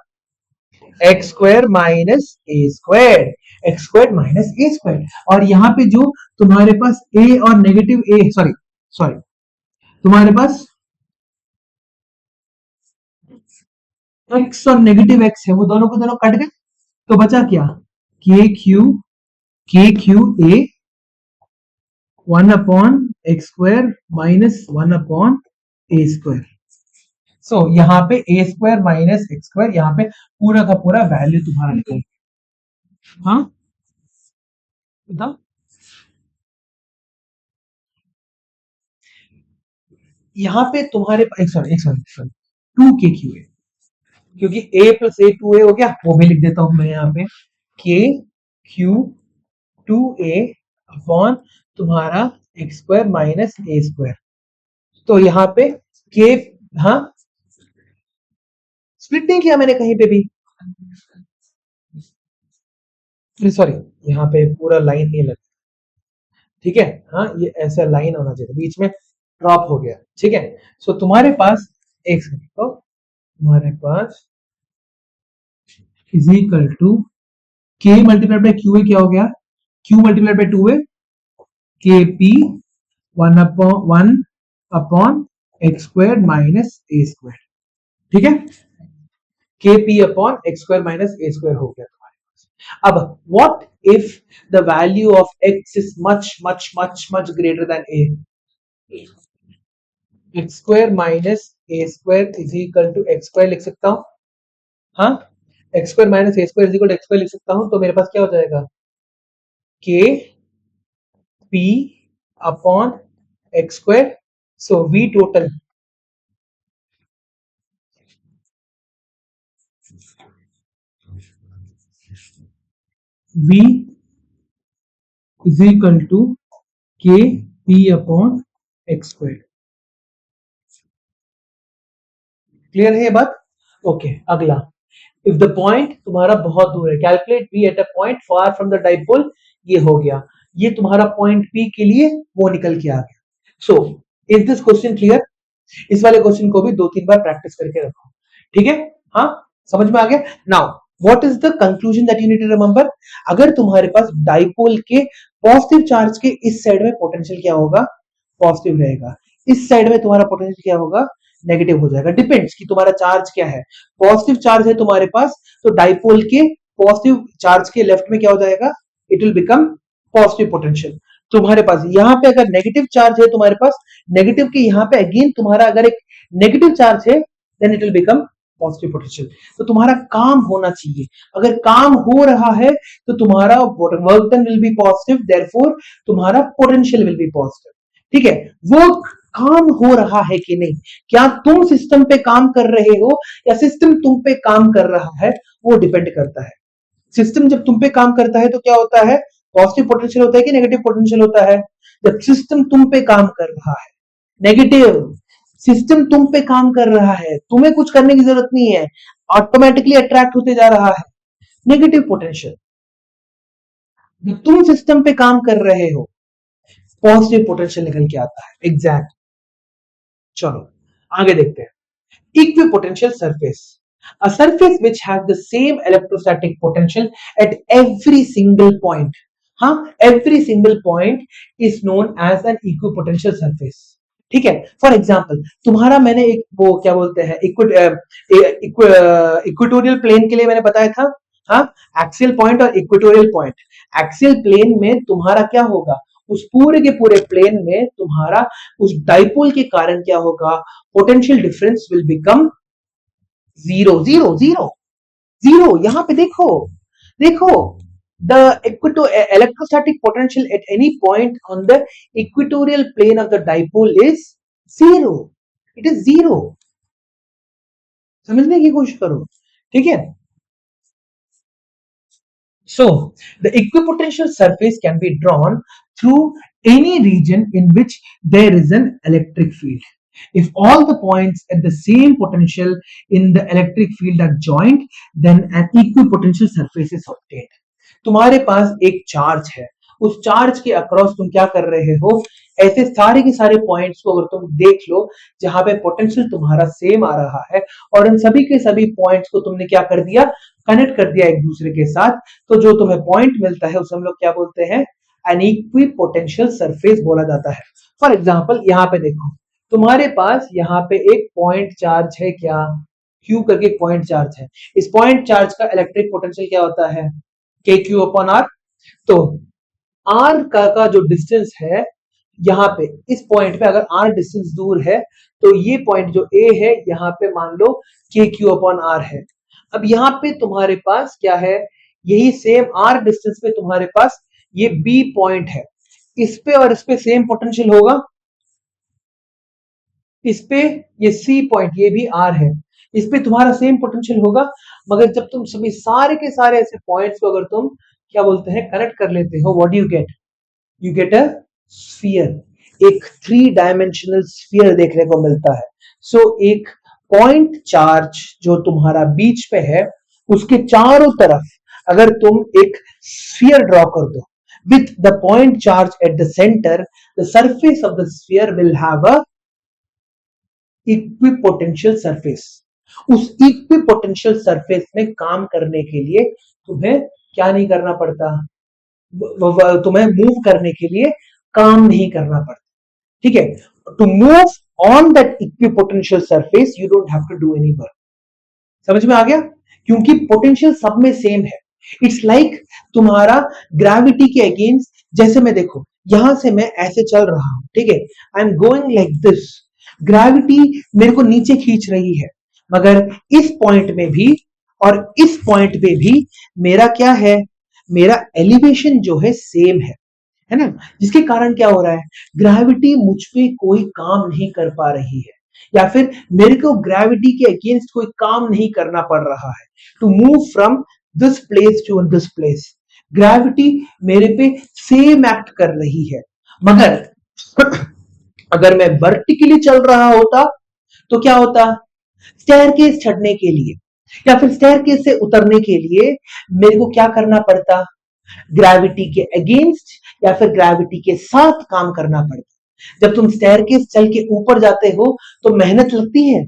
[SPEAKER 1] x square minus a square, x square minus a square। और यहाँ पे जो तुम्हारे पास a और नेगेटिव a, सॉरी सॉरी तुम्हारे पास x और नेगेटिव x है, वो दोनों को दोनों कट गए, तो बचा क्या, K Q a one upon X square minus one upon A square. So यहाँ पे A square minus X square, यहाँ पे पूरा का पूरा वैल्यू तुम्हारा निकल, हाँ बताओ, यहाँ पे तुम्हारे एक सॉरी टू के क्यू है, क्योंकि a प्लस ए टू ए हो गया, वो भी लिख देता हूं मैं यहाँ पे, के क्यू टू ए अपॉन तुम्हारा x square minus A square. तो यहाँ पे के, हाँ स्प्लिट नहीं किया मैंने कहीं पे भी, सॉरी यहाँ पे पूरा लाइन नहीं लगा, ठीक है, हाँ ये ऐसा लाइन होना चाहिए, बीच में ड्रॉप हो गया, ठीक है। सो तुम्हारे पास एक सेकंड, तो तुम्हारे पास is equal to K multiplied by Q A क्या हो गया, Q multiplied by two A K P one upon X square minus A square, ठीक है, K P upon X square minus A square हो गया तुम्हारे पास। अब what if the value of X is much much much much greater than A, X square minus A square is equal to X square लिख सकता हूं, हाँ X square minus A square is equal to X square लिख सकता हूं, तो मेरे पास क्या हो जाएगा, K P upon X square, so we total v is equal to k p upon X square. Clear है ये बात, ओके। अगला, इफ द पॉइंट तुम्हारा बहुत दूर है, calculate p eight a point far from the dipole, ये हो गया, ये तुम्हारा पॉइंट p के लिए वो निकल के आ गया। So is this question clear, इस वाले क्वेश्चन को भी दो तीन बार प्रैक्टिस करके रखो, ठीक है, हाँ समझ में आ गया? Now what is the conclusion that you need to remember? अगर तुम्हारे पास डाइपोल के पॉजिटिव चार्ज के इस साइड में पोटेंशियल क्या होगा? पॉजिटिव रहेगा। इस साइड में तुम्हारा पोटेंशियल क्या होगा? नेगेटिव हो जाएगा। डिपेंड्स कि तुम्हारा चार्ज क्या है। पॉजिटिव चार्ज है तुम्हारे पास तो डाइपोल के पॉजिटिव चार्ज के लेफ्ट में क्या हो जाएगा? It will become positive potential. तुम्हारे पास यहाँ पे अगर नेगेटिव चार्ज है तुम्हारे पास, नेगेटिव के यहाँ पे अगेन तुम्हारा अगर एक नेगेटिव चार्ज है, then it will become positive potential. तो तुम्हारा काम होना चाहिए। अगर काम हो रहा है तो तुम्हारा work done will be positive, therefore तुम्हारा पोटेंशियल विल बी पॉजिटिव। ठीक है? वो काम हो रहा है कि नहीं, क्या तुम सिस्टम पे काम कर रहे हो या सिस्टम तुम पे काम कर रहा है, वो डिपेंड करता है। सिस्टम जब तुम पे काम करता है तो क्या होता है? पॉजिटिव पोटेंशियल होता है कि नेगेटिव पोटेंशियल होता है? जब सिस्टम तुम पे काम कर रहा है, नेगेटिव। सिस्टम तुम पे काम कर रहा है, तुम्हें कुछ करने की जरूरत नहीं है, ऑटोमेटिकली अट्रैक्ट होते जा रहा है। नेगेटिव पोटेंशियल, जब तुम सिस्टम पे काम कर रहे हो, पॉजिटिव पोटेंशियल निकल के आता है। एग्जैक्ट। चलो आगे देखते हैं। Equipotential surface, a surface which has the same electrostatic potential at every single point. हाँ, every single point is known as an equipotential surface. ठीक है? फॉर एग्जाम्पल तुम्हारा मैंने एक वो क्या बोलते हैं इक्वेटोरियल प्लेन के लिए मैंने बताया था, हाँ, एक्सियल पॉइंट और इक्वेटोरियल पॉइंट। एक्सियल प्लेन में तुम्हारा क्या होगा? उस पूरे के पूरे प्लेन में तुम्हारा उस डाइपोल के कारण क्या होगा? Potential difference will become zero zero zero zero. यहां पे देखो, देखो, the electrostatic potential at any point on the equatorial plane of the dipole is zero. It is zero. समझने की कोशिश करो। ठीक है? So the equipotential surface can be drawn through any region in which there is an electric field. If all the points at the same potential in the electric field are joined, then an equipotential surface is obtained. तुम्हारे पास एक charge है, उस charge के across तुम क्या कर रहे हो? ऐसे सारे के सारे पॉइंट्स को अगर तुम देख लो जहां पे पोटेंशियल तुम्हारा सेम आ रहा है और इन सभी के सभी पॉइंट्स को तुमने क्या कर दिया? कनेक्ट कर दिया एक दूसरे के साथ, तो जो तुम्हें पॉइंट मिलता है उसे हम लोग क्या बोलते हैं? एन इक्विपोटेंशियल सरफेस बोला जाता है। फॉर एग्जाम्पल यहाँ पे देखो, तुम्हारे पास यहाँ पे एक पॉइंट चार्ज है, क्या? क्यू करके एक पॉइंट चार्ज है। इस पॉइंट चार्ज का इलेक्ट्रिक पोटेंशियल क्या होता है? K Q upon are. तो आर का जो डिस्टेंस है यहाँ पे इस पॉइंट पे, अगर आर डिस्टेंस दूर है तो ये पॉइंट जो ए है यहाँ पे मान लो के क्यू अपॉन आर है। अब यहाँ पे तुम्हारे पास क्या है? यही सेम आर डिस्टेंस पे तुम्हारे पास ये बी पॉइंट है, इस पे और इस पे सेम पोटेंशियल होगा। इस पे ये सी पॉइंट, ये भी आर है, इस पे तुम्हारा सेम पोटेंशियल होगा। मगर जब तुम सभी सारे के सारे ऐसे पॉइंट्स को अगर तुम क्या बोलते हैं कनेक्ट कर लेते हो, what you get? You get a sphere, एक 3 डायमेंशनल स्फीयर देखने को मिलता है। सो एक पॉइंट चार्ज जो तुम्हारा बीच पे है उसके चारों तरफ अगर तुम एक स्फीयर ड्रॉ कर दो with the point charge at the center, the surface of the sphere will have a equipotential surface. उस इक्विपोटेंशियल सरफेस में काम करने के लिए तुम्हें क्या नहीं करना पड़ता? तुम्हें मूव करने के लिए काम नहीं करना पड़ता। ठीक है? To move on that equipotential surface you don't have to do any work. समझ में आ गया? क्योंकि पोटेंशियल सब में सेम है। इट्स लाइक तुम्हारा ग्रेविटी के अगेंस्ट, जैसे मैं देखो यहां से मैं ऐसे चल रहा हूं, ठीक है, I am going like this, gravity मेरे को नीचे खींच रही है, मगर इस पॉइंट में भी और इस पॉइंट पे भी मेरा क्या है? मेरा एलिवेशन जो है सेम है ना? जिसके कारण क्या हो रहा है? ग्रेविटी मुझ पे कोई काम नहीं कर पा रही है, या फिर मेरे को ग्रेविटी के अगेंस्ट कोई काम नहीं करना पड़ रहा है to move from this place to this place. Gravity मेरे पे सेम एक्ट कर रही है। मगर अगर मैं वर्टिकली चल रहा होता तो क्या होता? स्टेयरकेस चढ़ने के लिए या फिर स्टेयरकेस से उतरने के लिए मेरे को क्या करना पड़ता? ग्रेविटी के अगेंस्ट या फिर ग्रेविटी के साथ काम करना पड़ता। जब तुम स्टेयरकेस चल के ऊपर जाते हो तो मेहनत लगती है,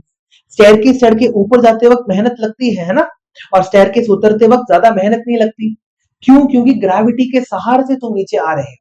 [SPEAKER 1] स्टेयरकेस चढ़ के ऊपर जाते वक्त मेहनत लगती है ना, और स्टेयरकेस उतरते वक्त ज्यादा मेहनत नहीं लगती। क्यों? क्योंकि ग्रेविटी के सहारे से तुम नीचे आ रहे हो।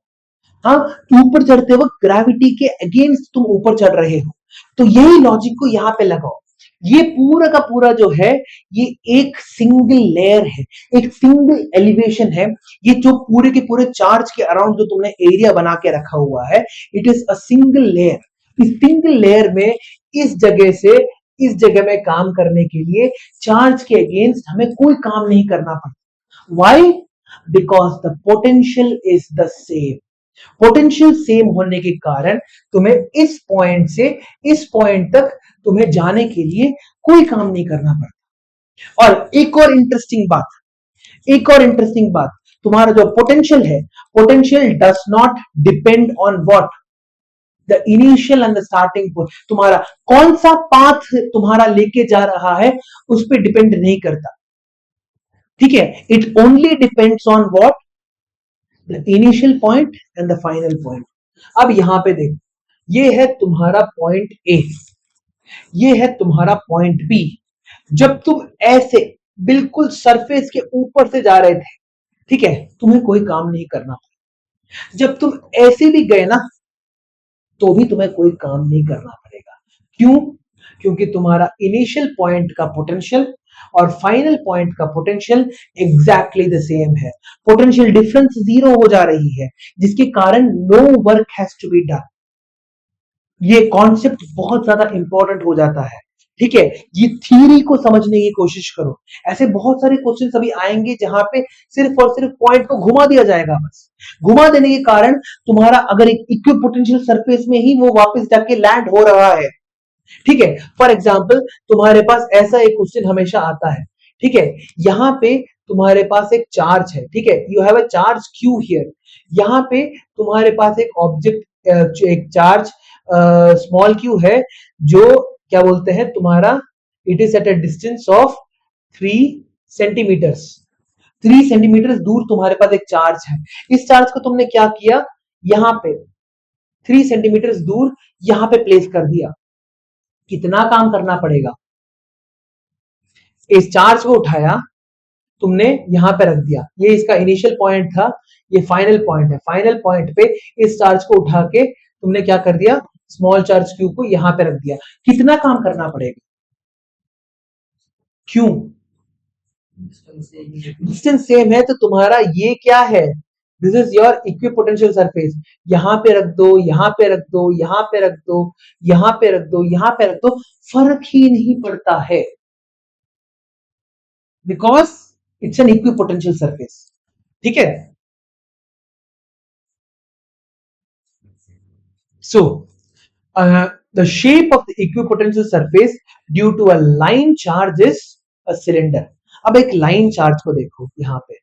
[SPEAKER 1] हाँ, ऊपर चढ़ते वक्त ग्रेविटी के अगेंस्ट तुम ऊपर चढ़ रहे हो। तो यही लॉजिक को यहाँ पे लगाओ। ये पूरा का पूरा जो है ये एक सिंगल लेयर है, एक सिंगल एलिवेशन है। ये जो पूरे के पूरे चार्ज के अराउंड जो तुमने एरिया बना के रखा हुआ है, it is a single layer. इस सिंगल लेयर में इस जगह से इस जगह में काम करने के लिए चार्ज के अगेंस्ट हमें कोई काम नहीं करना पड़ता। Why? Because the potential is the same. Potential same होने के कारण तुम्हें इस पॉइंट से इस पॉइंट तक तुम्हें जाने के लिए कोई काम नहीं करना पड़ता। और एक और इंटरेस्टिंग बात, तुम्हारा जो पोटेंशियल है, potential does not depend on what, the initial and the starting point. तुम्हारा कौन सा पाथ तुम्हारा लेके जा रहा है उस पर डिपेंड नहीं करता। ठीक है, it only depends on what, the initial point and the final point. अब यहां पे देखो, ये है तुम्हारा पॉइंट ए, ये है तुम्हारा पॉइंट बी। जब तुम ऐसे बिल्कुल सरफेस के ऊपर से जा रहे थे, ठीक है, तुम्हें कोई काम नहीं करना। जब तुम ऐसे भी गए ना, तो भी तुम्हें कोई काम नहीं करना पड़ेगा। क्यों? क्योंकि तुम्हारा इनिशियल पॉइंट का पोटेंशियल और फाइनल पॉइंट का पोटेंशियल एग्जैक्टली द सेम है। पोटेंशियल डिफरेंस जीरो हो जा रही है, जिसके कारण no work has to be done. ये कॉन्सेप्ट बहुत ज्यादा इंपॉर्टेंट हो जाता है। ठीक है, ये थ्योरी को समझने की कोशिश करो। ऐसे बहुत सारे क्वेश्चन अभी आएंगे जहां पे सिर्फ और सिर्फ पॉइंट को घुमा दिया जाएगा। बस घुमा देने के कारण तुम्हारा अगर एक इक्विपोटेंशियल सरफेस में ही वो वापस जाके लैंड हो रहा है। ठीक है, फॉर एग्जाम्पल तुम्हारे पास ऐसा एक क्वेश्चन हमेशा आता है। ठीक है, यहां पे तुम्हारे पास एक चार्ज है। ठीक है, you have a charge Q here. यहां पे तुम्हारे पास एक ऑब्जेक्ट, एक चार्ज स्मॉल क्यू है, जो क्या बोलते हैं तुम्हारा, it is at a distance of 3 centimetres. 3 centimetre दूर तुम्हारे पास एक चार्ज है। इस चार्ज को तुमने क्या किया, यहां पे 3 सेंटीमीटर दूर यहां पे प्लेस कर दिया। कितना काम करना पड़ेगा? इस चार्ज को उठाया, तुमने यहां पे रख दिया। ये इसका इनिशियल पॉइंट था, ये फाइनल पॉइंट है। फाइनल पॉइंट पे इस चार्ज को उठा के तुमने क्या कर दिया, स्मॉल चार्ज क्यू को यहां पे रख दिया। कितना काम करना पड़ेगा? क्यों? डिस्टेंस सेम है, तो तुम्हारा ये क्या है, this is your equipotential surface. यहां पे रख दो, यहां पे रख दो, यहां पे रख दो, यहां पे रख दो, यहां पे रख दो, फर्क ही नहीं पड़ता है, because it's an equipotential surface. ठीक है, सो the shape of the equipotential surface due to a line charge is a cylinder। अब एक लाइन चार्ज को देखो यहां पे,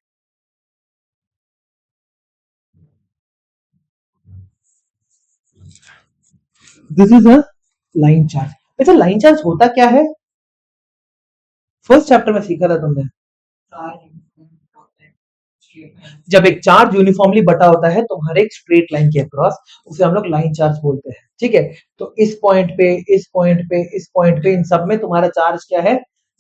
[SPEAKER 1] this is a line charge. अच्छा, लाइन चार्ज होता क्या है? फर्स्ट चैप्टर में सीखा था तुमने। जब एक चार्ज यूनिफॉर्मली बटा होता है तुम्हारे एक स्ट्रेट लाइन के अक्रॉस, उसे हम लोग लाइन चार्ज बोलते हैं। ठीक है, तो इस पॉइंट पे, इस पॉइंट पे, इस पॉइंट पे, इन सब में तुम्हारा चार्ज क्या है,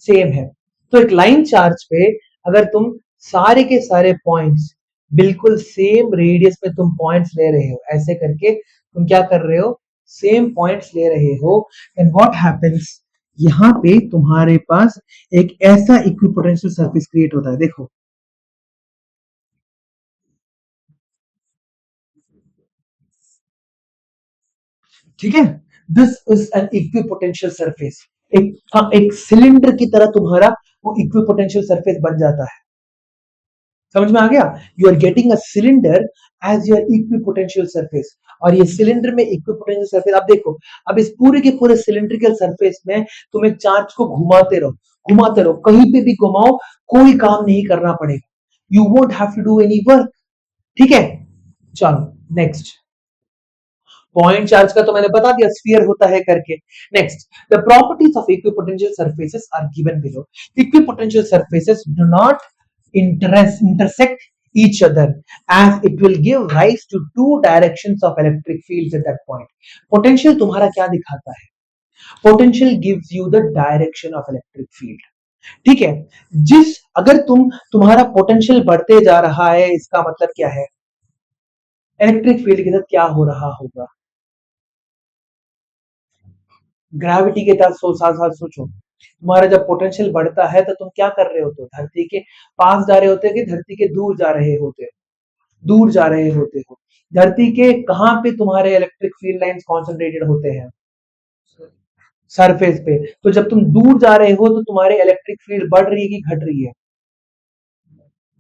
[SPEAKER 1] सेम है। तो एक लाइन चार्ज पे अगर तुम सारे के सारे पॉइंट्स बिल्कुल सेम रेडियस में तुम पॉइंट्स ले रहे हो, ऐसे करके तुम क्या कर रहे हो, सेम पॉइंट्स ले रहे हो, एंड व्हाट हैपेंस, यहां पे तुम्हारे पास एक ऐसा इक्विपोटेंशियल सरफेस क्रिएट होता है। देखो, ठीक है, this is an equipotential surface. एक सिलेंडर की तरह तुम्हारा वो इक्विपोटेंशियल सरफेस बन जाता है। समझ में आ गया? You are getting a cylinder as your equipotential surface. और ये सिलेंडर में इक्विपोटेंशियल सरफेस, आप देखो, अब इस पूरे के पूरे सिलेंड्रिकल सरफेस में तुम एक चार्ज को घुमाते रहो, घुमाते रहो, कहीं पे भी घुमाओ, कोई काम नहीं करना पड़ेगा। You won't have to do any work. ठीक है, चलो नेक्स्ट। पॉइंट चार्ज का तो मैंने बता दिया, स्फीयर होता है करके। Next, the properties of equipotential surfaces are given below. Equipotential surfaces do not intersect each other, as it will give rise to two directions of electric fields at that point। Potential तुम्हारा क्या दिखाता है, potential gives you the direction of electric field. ठीक है, जिस अगर तुम्हारा potential बढ़ते जा रहा है, इसका मतलब क्या है, इलेक्ट्रिक फील्ड के साथ क्या हो रहा होगा, ग्रेविटी के साथ साथ सोचो, तुम्हारा जब पोटेंशियल बढ़ता है तो तुम क्या कर रहे होते हो, धरती के पास जा रहे होते हो कि धरती के दूर जा रहे होते हो, दूर जा रहे होते हो। धरती के कहां पे तुम्हारे इलेक्ट्रिक फील्ड लाइंस कॉन्सेंट्रेटेड होते हैं, सरफेस पे। तो जब तुम दूर जा रहे हो तो तुम्हारे इलेक्ट्रिक फील्ड बढ़ रही है कि घट रही है,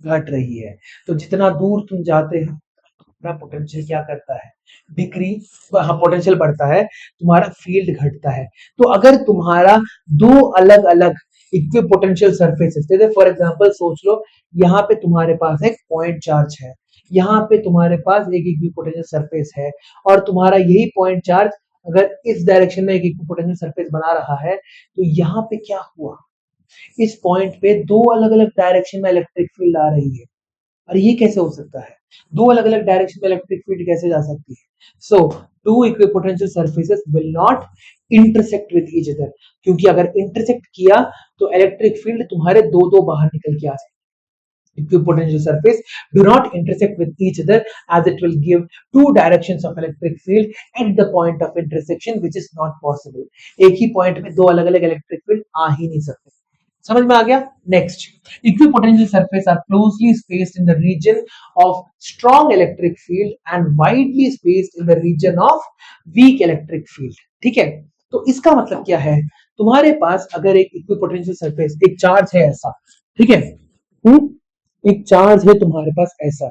[SPEAKER 1] घट रही है। तो जितना दूर तुम जाते हो अपना पोटेंशियल क्या करता है, डिक्रीज, हाँ पोटेंशियल बढ़ता है, तुम्हारा फील्ड घटता है। तो अगर तुम्हारा दो अलग अलग इक्वी पोटेंशियल सरफेसेस, जैसे फॉर एग्जांपल सोच लो, यहाँ पे तुम्हारे पास एक पॉइंट चार्ज है, यहाँ पे तुम्हारे पास एक इक्वी पोटेंशियल सरफेस है, और तुम्हारा यही पॉइंट चार्ज अगर इस डायरेक्शन में एक इक्वी पोटेंशियल सरफेस बना रहा है, तो यहाँ पे क्या हुआ, इस पॉइंट पे दो अलग अलग डायरेक्शन में इलेक्ट्रिक फील्ड आ रही है। और ये कैसे हो सकता है, दो अलग अलग डायरेक्शन में इलेक्ट्रिक फील्ड कैसे जा सकती है। So two equipotential surfaces will not intersect with each other, क्योंकि अगर इंटरसेक्ट किया तो इलेक्ट्रिक फील्ड तुम्हारे दो दो बाहर निकल के आ जाए। Equipotential surface do not intersect with each other, as it will give two directions of electric field at the point of intersection, which is not possible। एक ही पॉइंट में दो अलग अलग इलेक्ट्रिक फील्ड आ ही नहीं सकते। समझ में आ गया। Next, equipotential surface are closely spaced in the region of strong electric field and widely spaced in the region of weak electric field. ठीक है, तो इसका मतलब क्या है, तुम्हारे पास अगर एक इक्विपोटेंशियल सरफेस, एक चार्ज है ऐसा, ठीक है, एक चार्ज है तुम्हारे पास ऐसा,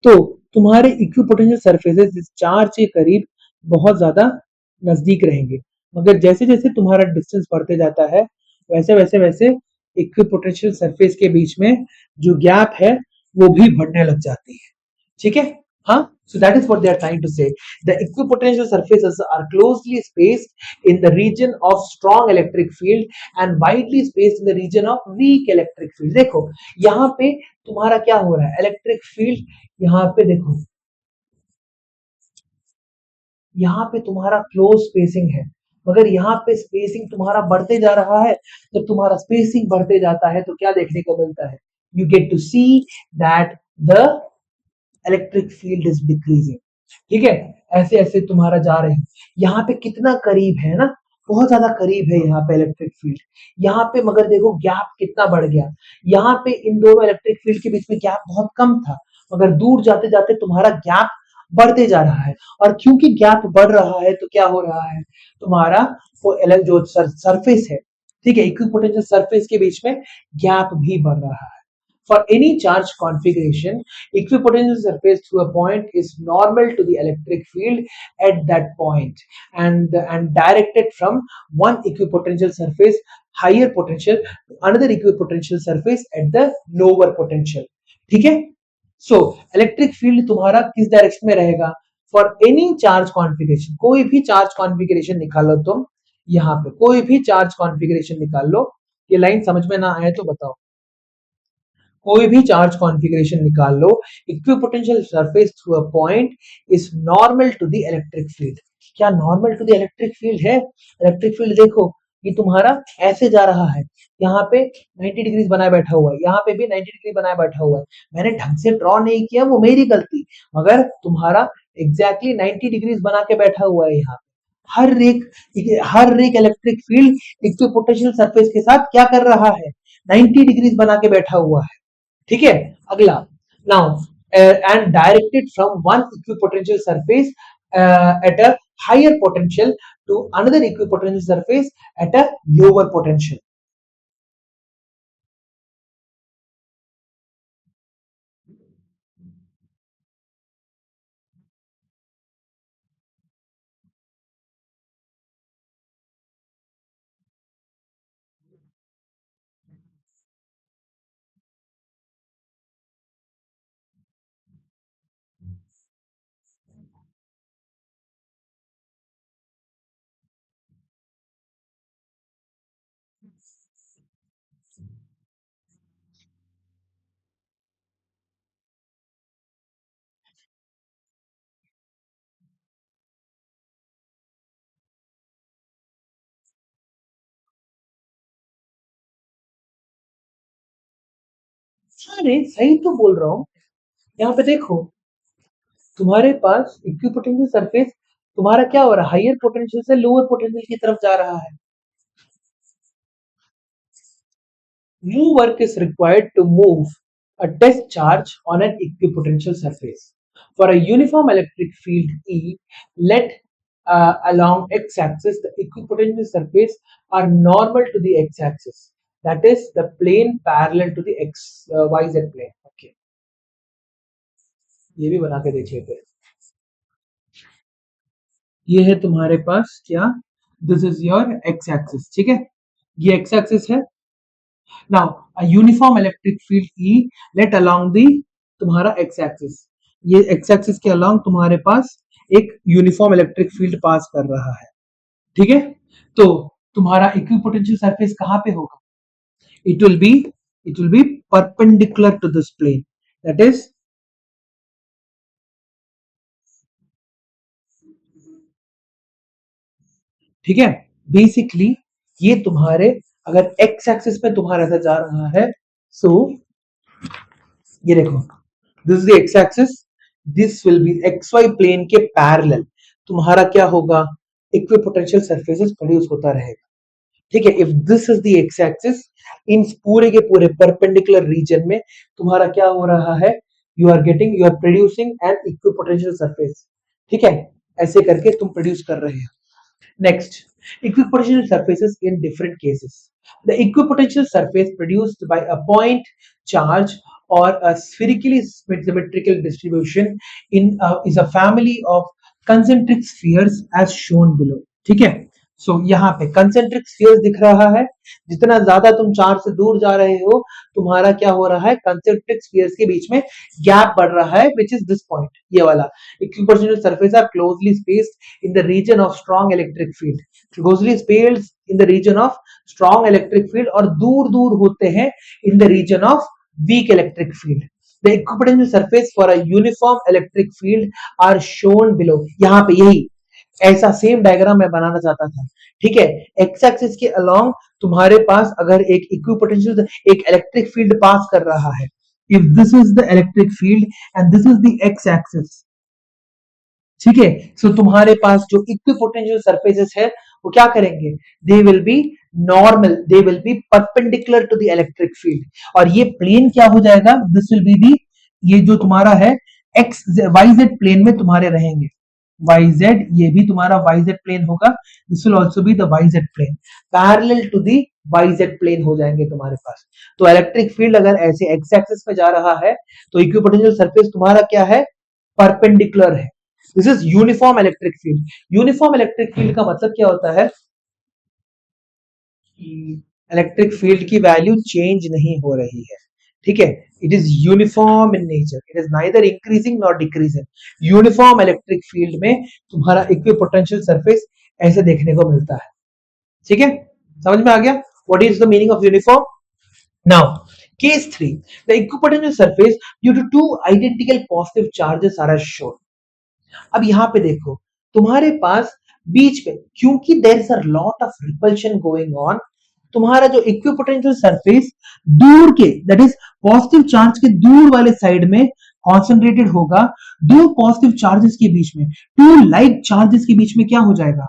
[SPEAKER 1] तो तुम्हारे इक्विपोटेंशियल सरफेसेस इस चार्ज के करीब बहुत ज्यादा नजदीक रहेंगे, मगर जैसे जैसे तुम्हारा डिस्टेंस बढ़ते जाता है वैसे वैसे वैसे इक्विपोटेंशियल सरफेस के बीच में जो गैप है वो भी बढ़ने लग जाती है। ठीक है, हाँ, so that is what they are trying to say, the equipotential surfaces are closely spaced in the region of strong electric field and widely spaced in the region of weak electric field। देखो यहाँ पे तुम्हारा क्या हो रहा है, electric field यहाँ पे देखो, यहाँ पे तुम्हारा क्लोज स्पेसिंग है, मगर यहाँ पे स्पेसिंग तुम्हारा बढ़ते जा रहा है। जब तुम्हारा स्पेसिंग बढ़ते जाता है तो क्या देखने को मिलता है, you get to see that the electric field is decreasing. ठीक है, ऐसे ऐसे तुम्हारा जा रहे हैं, यहाँ पे कितना करीब है ना, बहुत ज्यादा करीब है यहाँ पे इलेक्ट्रिक फील्ड, यहाँ पे मगर देखो गैप कितना बढ़ गया, यहाँ पे इन दोनों इलेक्ट्रिक फील्ड के बीच में गैप बहुत कम था, मगर दूर जाते जाते तुम्हारा गैप बढ़ते जा रहा है। और क्योंकि गैप बढ़ रहा है तो क्या हो रहा है, तुम्हारा वो जो सरफेस है, ठीक है, इक्विपोटेंशियल सरफेस के बीच में गैप भी बढ़ रहा है। For any charge configuration, equipotential surface through a point is normal to the electric field at that point, and directed from one equipotential surface higher potential to another equipotential surface at the lower potential। ठीक है, so electric field तुम्हारा किस direction में रहेगा, for any charge configuration, कोई भी charge configuration निकालो तुम, यहाँ पे कोई भी चार्ज कॉन्फ़िगरेशन निकाल लो, ये लाइन समझ में ना आए तो बताओ, कोई भी चार्ज कॉन्फ़िगरेशन निकाल लो, equipotential surface through a point is normal to the electric field. क्या normal to the electric field है, इलेक्ट्रिक फील्ड देखो ये तुम्हारा ऐसे जा रहा है, यहाँ पे 90 डिग्रीज बनाए बैठा हुआ है, यहाँ पे भी 90 डिग्री बनाए बैठा हुआ है, मैंने ढंग से ड्रॉ नहीं किया, वो मेरी गलती, मगर तुम्हारा एग्जैक्टली 90 डिग्रीज बना के बैठा हुआ है यहाँ, हर एक इलेक्ट्रिक फील्ड इक्विपोटेंशियल सरफेस के साथ क्या कर रहा है, 90 डिग्रीज बना के बैठा हुआ है। ठीक है, अगला, now and directed from one equipotential surface at a higher potential to another equipotential surface at a lower potential. अरे सही तो बोल रहा हूँ। यहाँ पे देखो, तुम्हारे पास इक्विपोटेंशियल सरफेस तुम्हारा क्या हो रहा है, हायर पोटेंशियल से लोअर पोटेंशियल की तरफ जा रहा है। No work is required to move a test charge on an equipotential surface. For a uniform electric field E, let along x-axis, the equipotential surface are normal to the x-axis. That is the plane parallel to the yz plane. Okay, ये भी बना के देख लेते हैं। ये है तुम्हारे पास क्या, this is your X axis, ठीक है, ये एक्स एक्सिस है। Now a uniform electric field E let along the तुम्हारा एक्स एक्सिस, ये एक्स एक्सिस के अलोंग तुम्हारे पास एक यूनिफॉर्म इलेक्ट्रिक फील्ड पास कर रहा है, ठीक है। तो तुम्हारा इक्विपोटेंशियल सरफेस कहां पे होगा, it will be it will be perpendicular to this plane, that is, ठीक है। बेसिकली ये तुम्हारे, अगर एक्स एक्सिस पे तुम्हारा ऐसा जा रहा है, सो ये देखो, this is the x axis, this will be x y plane के पैरेलल तुम्हारा क्या होगा, इक्विपोटेंशियल सरफेसेस प्रोड्यूस होता रहेगा, ठीक है। If this is the x axis, इन पूरे के पूरे परपेंडिकुलर रीजन में तुम्हारा क्या हो रहा है, you are producing an equipotential surface, ठीक है। ऐसे करके तुम प्रोड्यूस कर रहे हो। Next, equipotential surfaces in different cases. The equipotential surface produced by a point charge or a spherically symmetrical distribution is a family of concentric spheres as shown below. ठीक है, सो यहाँ पे concentric spheres दिख रहा है, जितना ज्यादा तुम चार्ज से दूर जा रहे हो तुम्हारा क्या हो रहा है, concentric spheres के बीच में गैप बढ़ रहा है, which is this point, ये वाला। Equipotential surfaces are closely spaced in the region of strong electric field, closely spaced in the region of strong electric field, और दूर दूर होते हैं in the region of weak electric field. The equipotential surface for a uniform electric field are shown below. यहाँ पे यही ऐसा same diagram मैं बनाना चाहता था, ठीक है। एक्स एक्सिस के अलोंग तुम्हारे पास अगर एक इक्विपोटेंशियल, एक इलेक्ट्रिक फील्ड पास कर रहा है, if this is the electric field and this is the x axis, ठीक है। सो तुम्हारे पास जो इक्विपोटेंशियल सरफेसेस है वो क्या करेंगे, they will be normal, they will be perpendicular to the electric field, और ये प्लेन क्या हो जाएगा, दिस विल बी दी, ये जो तुम्हारा है एक्स वाई जेड प्लेन में तुम्हारे रहेंगे, वाई जेड, ये भी तुम्हारा वाई जेड प्लेन होगा, this will also be the y z plane, parallel to the y z plane हो जाएंगे तुम्हारे पास। तो इलेक्ट्रिक फील्ड अगर ऐसे एक्स एक्सिस पे जा रहा है तो इक्विपोटेंशियल सरफेस तुम्हारा क्या है, परपेंडिकुलर है। This is uniform electric field. Uniform electric field का मतलब क्या होता है, इलेक्ट्रिक फील्ड की वैल्यू चेंज नहीं हो रही है, ठीक है। It is uniform in nature, it is neither increasing not decreasing. Uniform electric field में तुम्हारा इक्विपोटेंशियल सरफेस ऐसे देखने को मिलता है, ठीक है। समझ में आ गया what is the meaning of uniform. Now case 3, the equipotential surface due to two identical positive charges are shown. अब यहाँ पे देखो, तुम्हारे पास बीच में, क्योंकि there is a lot of repulsion going on, तुम्हारा जो इक्विपोटेंशियल सरफेस दूर के, दैट इज पॉजिटिव चार्ज के दूर वाले साइड में कॉन्सेंट्रेटेड होगा, दो पॉजिटिव चार्जेस के बीच में, टू लाइक चार्जेस के बीच में क्या हो जाएगा,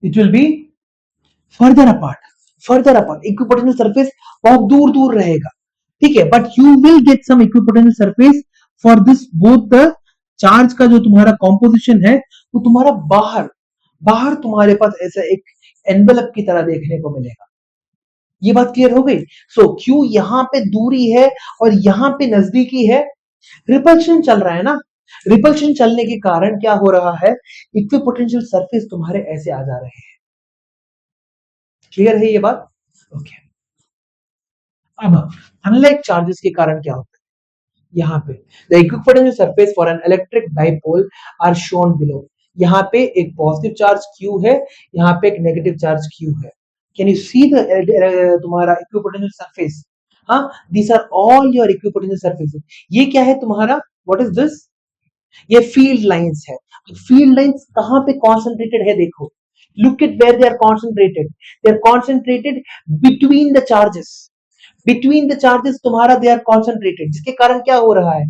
[SPEAKER 1] it will be further apart, further apart, equipotential surface बहुत दूर दूर रहेगा, ठीक है। But you will get some equipotential surface for this both the charge का जो तुम्हारा कॉम्पोजिशन है वो तुम्हारा बाहर, बाहर तुम्हारे पास ऐसा एक एनवेलप की तरह देखने को मिलेगा। ये बात क्लियर हो गई। सो क्यों यहाँ पे दूरी है और यहाँ पे नजदीकी है, रिपल्शन चल रहा है ना, रिपल्शन चलने के कारण क्या हो रहा है, इक्विपोटेंशियल सरफेस तुम्हारे ऐसे आ जा रहे हैं। क्लियर है ये बात, ओके। अब अनलाइक चार्जेस के कारण क्या होता है, यहाँ पे the equipotential surface for an electric dipole are shown below. यहाँ पे एक पॉजिटिव चार्ज Q है, यहाँ पे एक नेगेटिव चार्ज Q है। कैन यू सी द तुम्हारा इक्विपोटेंशियल सरफेस, हाँ, these are all your equipotential surfaces. ये क्या है तुम्हारा, व्हाट इज दिस, ये फील्ड लाइंस है। फील्ड लाइंस कहाँ पे कॉन्सेंट्रेटेड है, देखो, look at where they are concentrated, they are concentrated between the charges, between the charges तुम्हारा दे आर कॉन्सेंट्रेटेड, जिसके कारण क्या हो रहा है,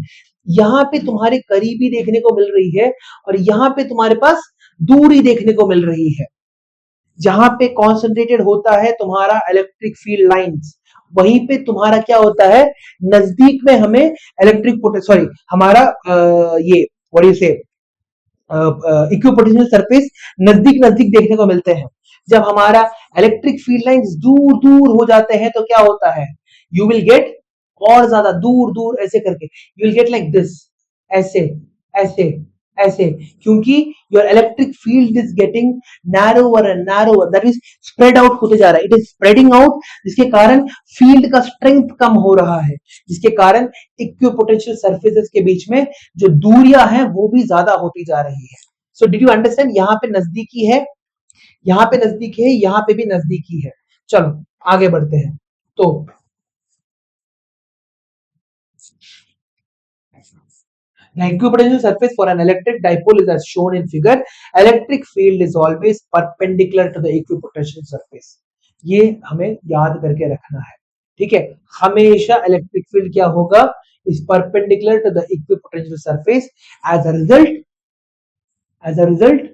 [SPEAKER 1] यहाँ पे तुम्हारे करीबी देखने को मिल रही है और यहाँ पे तुम्हारे पास दूरी देखने को मिल रही है। जहां पे कॉन्सेंट्रेटेड होता है तुम्हारा इलेक्ट्रिक फील्ड लाइंस, वहीं पे तुम्हारा क्या होता है, नजदीक में हमें इलेक्ट्रिक सॉरी हमारा ये व्हाट यू से इक्विपोटेंशियल सरफेस नजदीक नजदीक देखने को मिलते हैं। जब हमारा इलेक्ट्रिक फील्ड लाइंस दूर दूर हो जाते हैं तो क्या होता है, यू विल गेट और ज्यादा दूर दूर ऐसे करके, you will get like this, ऐसे ऐसे ऐसे, क्योंकि your electric field is getting narrower and narrower, that is spread out होते जा रहा है, इट इज स्प्रेडिंग आउट, जिसके कारण फील्ड का स्ट्रेंथ कम हो रहा है, जिसके कारण इक्विपोटेंशियल सरफेसेस के बीच में जो दूरियां हैं वो भी ज्यादा होती जा रही है। सो डिड यू अंडरस्टैंड, यहाँ पे नजदीकी है, यहाँ पे नजदीकी है, यहाँ पे भी नजदीकी है। चलो आगे बढ़ते हैं। तो the equipotential surface for an electric dipole is as shown in figure. Electric field is always perpendicular to the equipotential surface. ये हमें याद करके रखना है, ठीक है, हमेशा इलेक्ट्रिक फील्ड क्या होगा, is perpendicular to the equipotential surface. As a result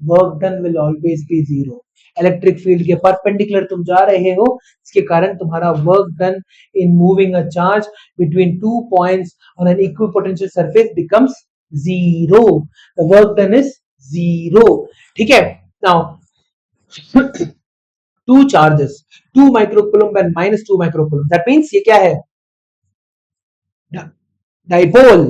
[SPEAKER 1] work done will always be zero. Electric field के परपेंडिकुलर तुम जा रहे हो, इसके कारण तुम्हारा work done in moving a charge between two points on an equipotential surface becomes zero, the work done is zero, ठीक है। Now two charges, 2 microcoulomb and -2 microcoulomb, that means ये क्या है, dipole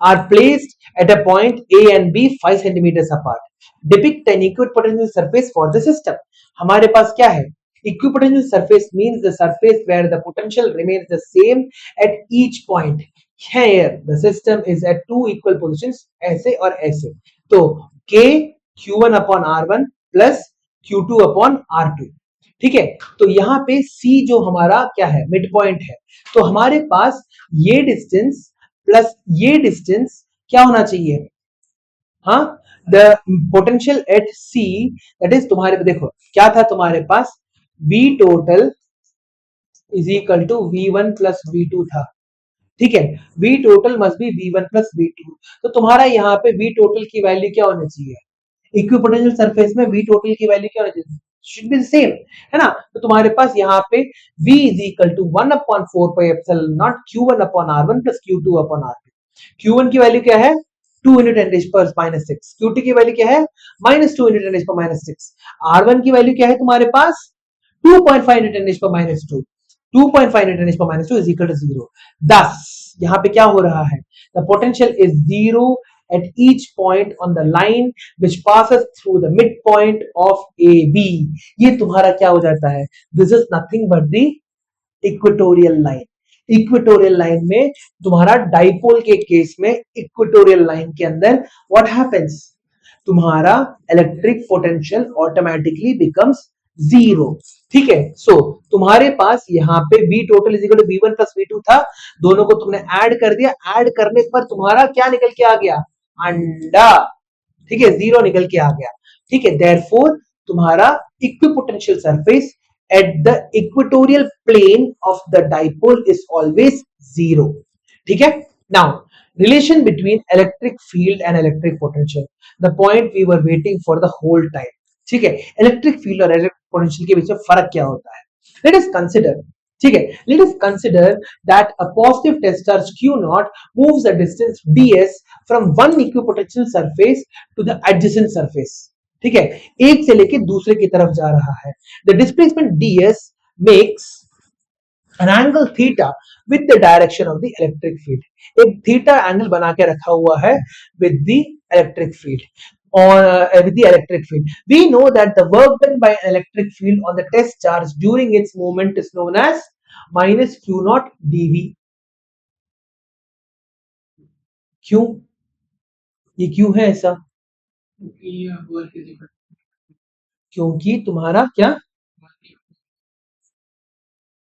[SPEAKER 1] are placed at a point A and B 5 centimeters apart. Depict an equipotential surface for the system. हमारे पास क्या है, equipotential surface means the surface where the potential remains the same at each point. Here the system is at two equal positions, ऐसे और ऐसे, तो K Q1 upon R1 plus Q2 upon R2, ठीक है। तो यहाँ पे C जो हमारा क्या है, मिड पॉइंट है, तो हमारे पास ये डिस्टेंस प्लस ये डिस्टेंस क्या होना चाहिए, हाँ, the potential at C, that is तुम्हारे, देखो क्या था तुम्हारे पास, V total is equal to V1 plus V2 था, ठीक है, V total must be V1 plus V2, तो तुम्हारा यहाँ पे V टोटल की वैल्यू क्या होनी चाहिए, इक्विपोटेंशियल सरफेस में V टोटल की वैल्यू क्या होनी चाहिए, शुड बी सेम, है ना। तो तुम्हारे पास यहाँ पे V is equal to 1 upon 4 pi epsilon naught Q1 upon R1 plus Q2 upon R2। Q1 की वैल्यू क्या है, 2 into 10 raised per minus 6, Q2 की वैल्यू क्या है, -2 into 10 raised per minus 6, R1 की वैल्यू क्या है तुम्हारे पास, 2.5 into 10 raised per minus 2, 2.5 into 10 raised per minus 2 is equal to 0। thus यहाँ पे क्या हो रहा है, the potential is 0 at each point on the line which passes through the midpoint of AB। ये तुम्हारा क्या हो जाता है, this is nothing but the equatorial line। Equatorial line में तुम्हारा डाइपोल के केस में इक्वेटोरियल लाइन के अंदर व्हाट हैपेंस, तुम्हारा electric potential automatically becomes zero, ठीक है। सो तुम्हारे पास यहाँ पे V total is equal to V1 plus V2 था, दोनों को तुमने ऐड कर दिया, ऐड करने पर तुम्हारा क्या निकल के आ गया, अंडा, ठीक है, जीरो निकल के आ गया, ठीक है। देयरफॉर तुम्हारा equipotential surface at the equatorial plane of the dipole is always zero, ठीक है। Now relation between electric field and electric potential, the point we were waiting for the whole time, ठीक है, इलेक्ट्रिक फील्ड और electric potential के बीच में फर्क क्या होता है, let us consider, ठीक है, let us consider that a positive test charge Q naught moves a distance ds from one equipotential surface to the adjacent surface, ठीक है, एक से लेके दूसरे की तरफ जा रहा है। The displacement ds makes an angle theta with the direction of the electric field, एक थीटा एंगल बना के रखा हुआ है with the electric field, or with the electric field. We know that the work done by an electric field on the test charge during its movement is known as minus q naught dv। क्यों, ये क्यों है ऐसा, क्योंकि तुम्हारा क्या,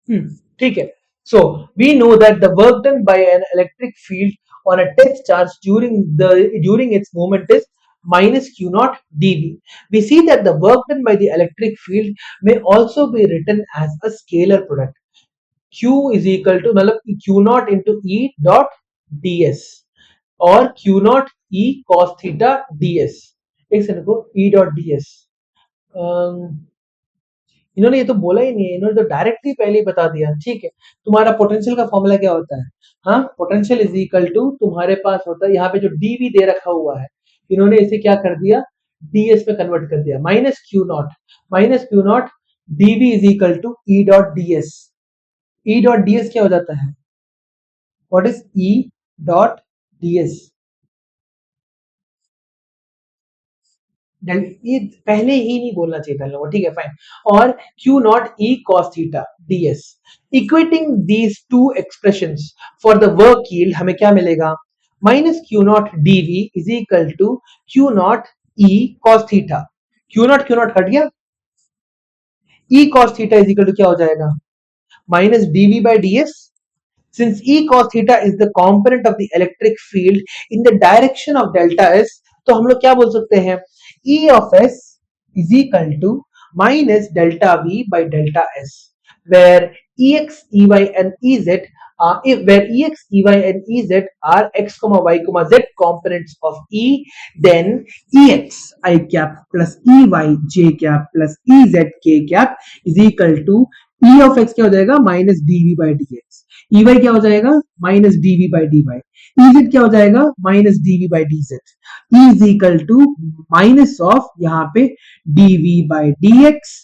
[SPEAKER 1] ठीक है। So we know that the work done by an electric field on a test charge during its movement is minus q naught dv। We see that the work done by the electric field may also be written as a scalar product। Q is equal to मतलब Q naught into E dot ds और Q naught E cos theta ds। एक second को E dot ds, इन्होंने ये तो बोला ही नहीं है, इन्होंने तो डायरेक्टली पहले ही बता दिया। ठीक है, तुम्हारा पोटेंशियल का फॉर्मूला क्या होता है? हाँ, पोटेंशियल इज इक्वल टू तुम्हारे पास होता है, यहाँ पे जो dv दे रखा हुआ है, इन्होंने इसे क्या कर दिया, ds में कन्वर्ट कर दिया, minus Q naught dv is equal to E dot ds। E dot ds क्या हो जाता है? What is E dot ds? ये पहले ही नहीं बोलना चाहिए था लोगों को, ठीक है फाइन। और Q naught E cos theta ds, equating these two expressions for the work yield हमें क्या मिलेगा? Minus Q naught dv is equal to Q naught E cos theta. Q naught हट गया, E cos theta is equal to क्या हो जाएगा? Minus dv by ds। Since E cos theta is the component of the electric field in the direction of delta S, तो हम लोग क्या बोल सकते हैं? E of S is equal to minus delta V by delta S, where Ex, Ey and Ez are where Ex, Ey and Ez are x, y, z components of E, then Ex I cap plus Ey j cap plus Ez k cap is equal to E of x क्या हो जाएगा? Minus dv by dx। E y क्या हो जाएगा? Minus DV by d y. Ez क्या हो जाएगा? Minus DV by d z. E is equal to minus of यहाँ पे dv by d x